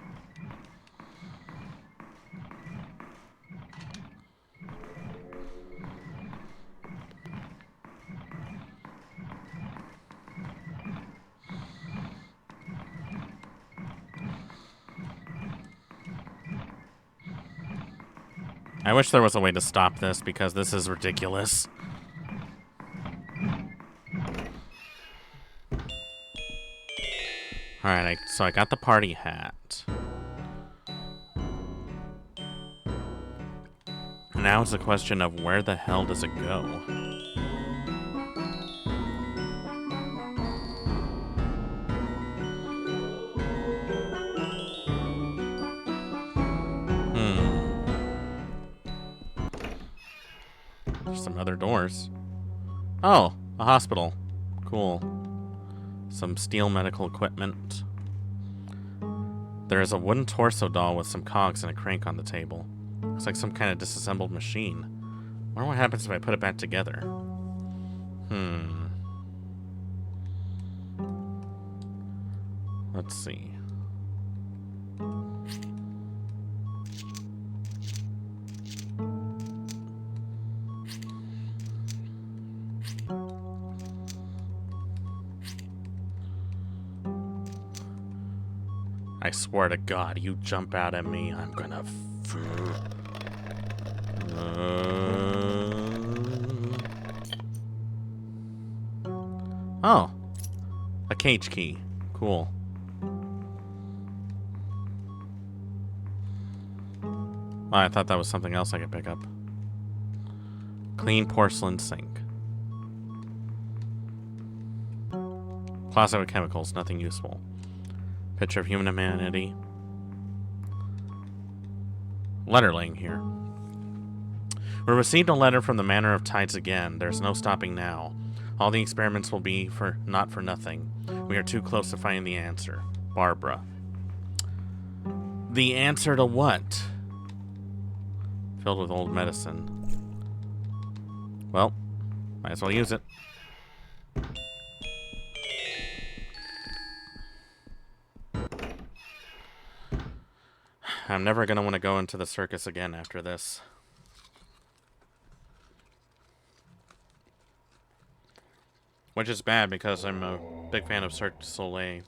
I wish there was a way to stop this because this is ridiculous. Alright, so I got the party hat. Now it's a question of where the hell does it go? There's some other doors. Oh, a hospital. Cool. Some steel medical equipment. There is a wooden torso doll with some cogs and a crank on the table. Looks like some kind of disassembled machine. I wonder what happens if I put it back together. Let's see. I swear to God, you jump out at me, I'm gonna... Oh. A cage key. Cool. Oh, I thought that was something else I could pick up. Clean porcelain sink. Closet with chemicals, nothing useful. Picture of human humanity. Letter laying here. We received a letter from the Manor of Tides again. There's no stopping now. All the experiments will be not for nothing. We are too close to finding the answer. Barbara. The answer to what? Filled with old medicine. Well, might as well use it. I'm never going to want to go into the circus again after this. Which is bad because I'm a big fan of Cirque du Soleil.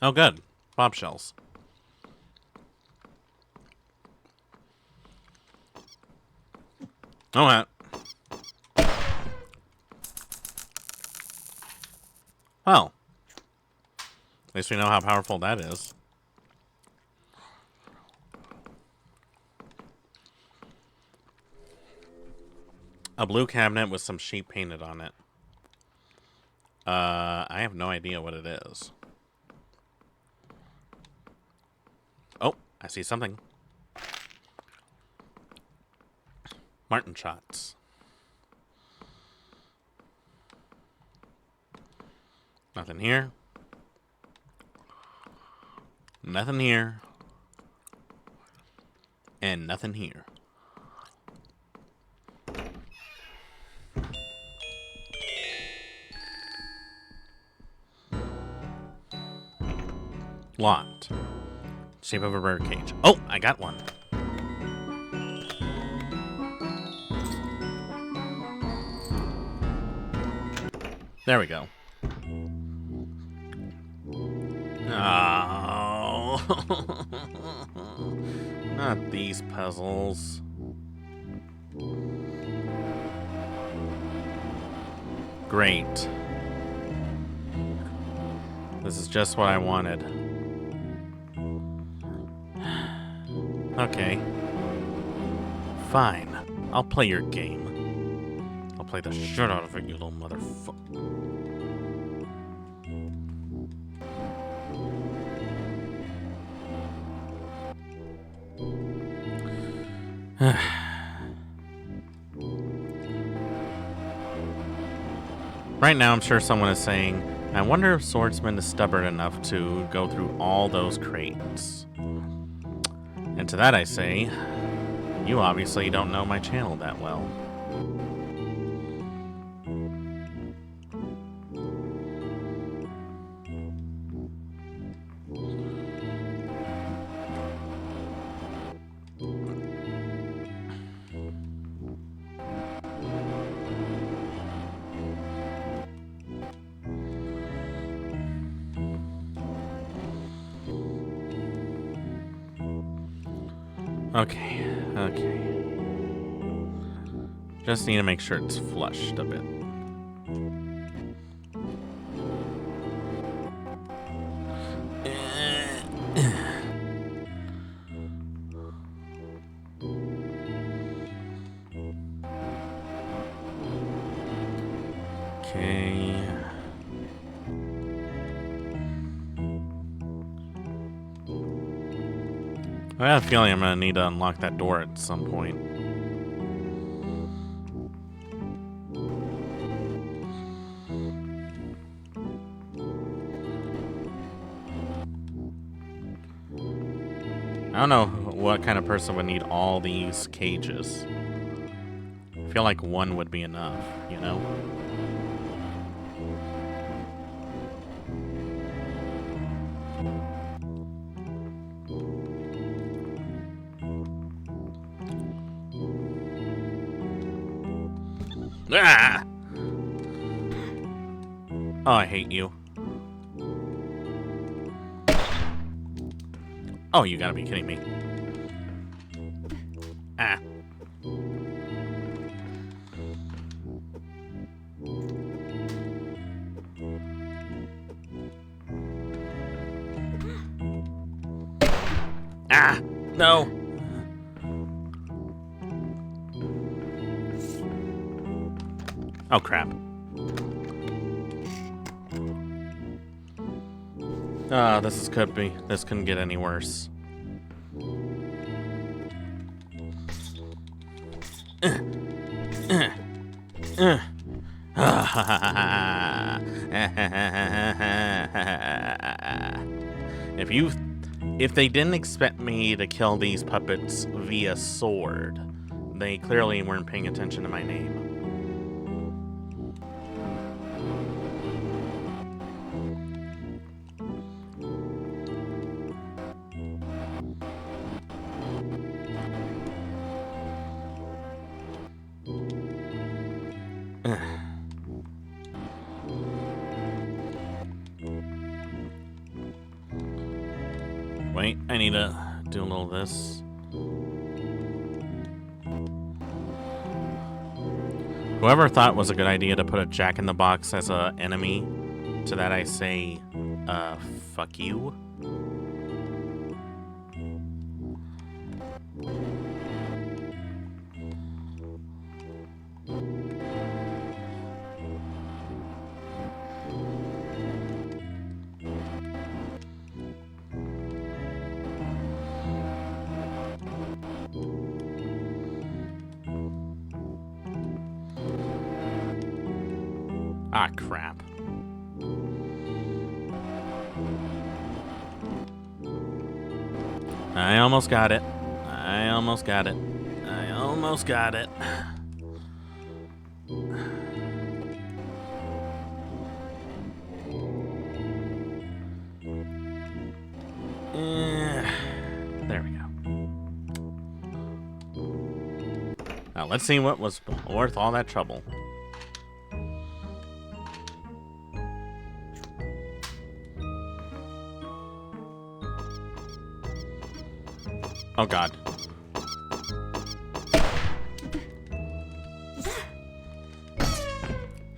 Oh, good. Bombshells. Oh, well. Well. At least we know how powerful that is. A blue cabinet with some sheep painted on it. I have no idea what it is. Oh, I see something. Martin shots. Nothing here. Nothing here. And nothing here. Locked. Shape of a bird cage. Oh, I got one. There we go. Oh. Not these puzzles. Great. This is just what I wanted. Okay. Fine. I'll play your game. I'll play the shit out of it, you little motherfucker. Right now, I'm sure someone is saying, I wonder if Swordsman is stubborn enough to go through all those crates. And to that I say, you obviously don't know my channel that well. Okay. Just need to make sure it's flushed a bit. Okay. I have a feeling I'm gonna need to unlock that door at some point. I don't know what kind of person would need all these cages. I feel like one would be enough, you know? Ah! Oh, I hate you. Oh, you gotta be kidding me. Ah. Ah! No! Oh, crap. This couldn't get any worse. If they didn't expect me to kill these puppets via sword, they clearly weren't paying attention to my name. Wait, I need to do a little of this. Whoever thought it was a good idea to put a Jack-in-the-Box as an enemy, to that I say, fuck you. Ah, crap. I almost got it. I almost got it. I almost got it. There we go. Now let's see what was worth all that trouble. Oh god.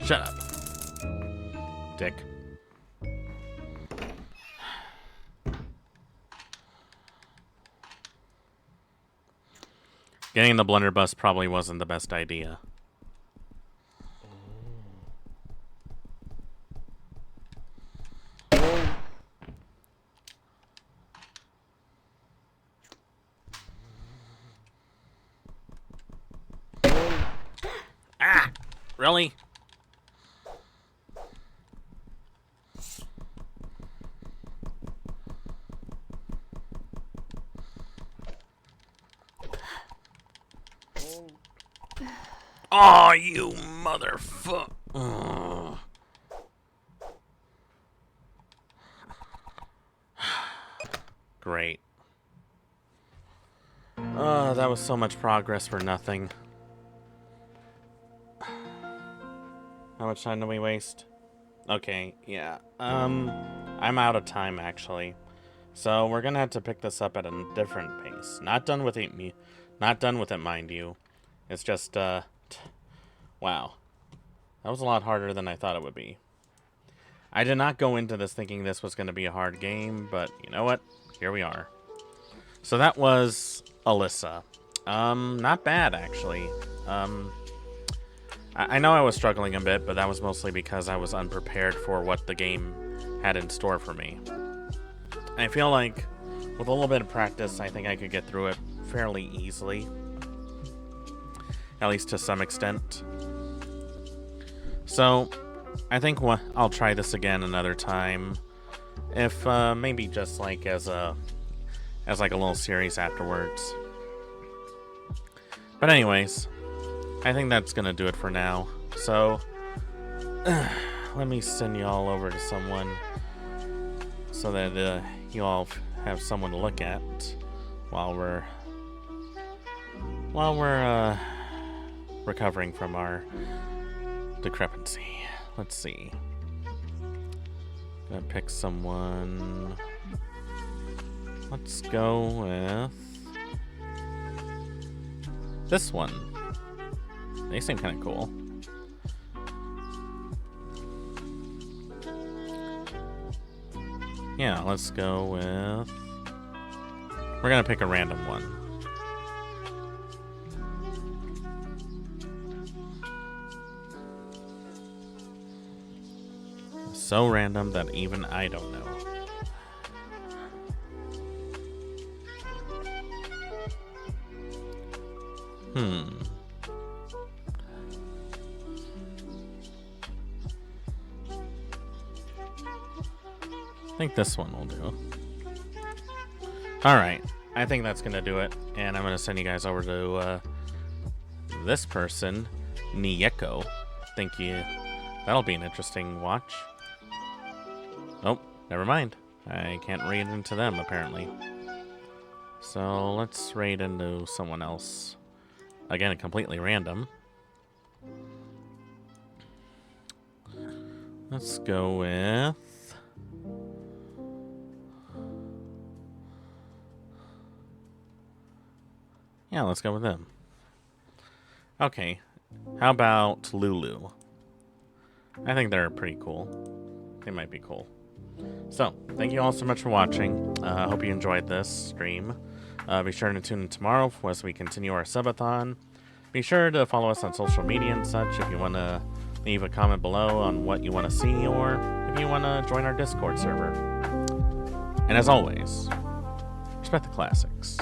Shut up. Dick. Getting the blunderbuss probably wasn't the best idea. Ah! Really? Oh, you motherfucker. Great. Oh, that was so much progress for nothing. How much time do we waste? Okay, yeah. I'm out of time, actually. So, we're gonna have to pick this up at a different pace. Not done with it, mind you. It's just, wow. That was a lot harder than I thought it would be. I did not go into this thinking this was going to be a hard game, but you know what? Here we are. So that was Alyssa. Not bad, actually. I know I was struggling a bit, but that was mostly because I was unprepared for what the game had in store for me. I feel like with a little bit of practice, I think I could get through it fairly easily. At least to some extent. So, I think I'll try this again another time. If, maybe just like as like a little series afterwards. But anyways, I think that's gonna do it for now. So, let me send you all over to someone so that you all have someone to look at while we're recovering from our decrepancy. Let's see. Gonna pick someone. Let's go with this one. They seem kind of cool. Yeah, let's go with... We're gonna pick a random one. So random that even I don't know. I think this one will do. Alright, I think that's gonna do it. And I'm gonna send you guys over to this person, Nieko. Thank you. That'll be an interesting watch. Oh, never mind. I can't raid into them, apparently. So, let's raid into someone else. Again, completely random. Let's go with... Yeah, let's go with them. Okay, how about Lulu? I think they're pretty cool. They might be cool. So, thank you all so much for watching. I hope you enjoyed this stream. Be sure to tune in tomorrow as we continue our Subathon. Be sure to follow us on social media and such if you want to leave a comment below on what you want to see or if you want to join our Discord server. And as always, respect the classics.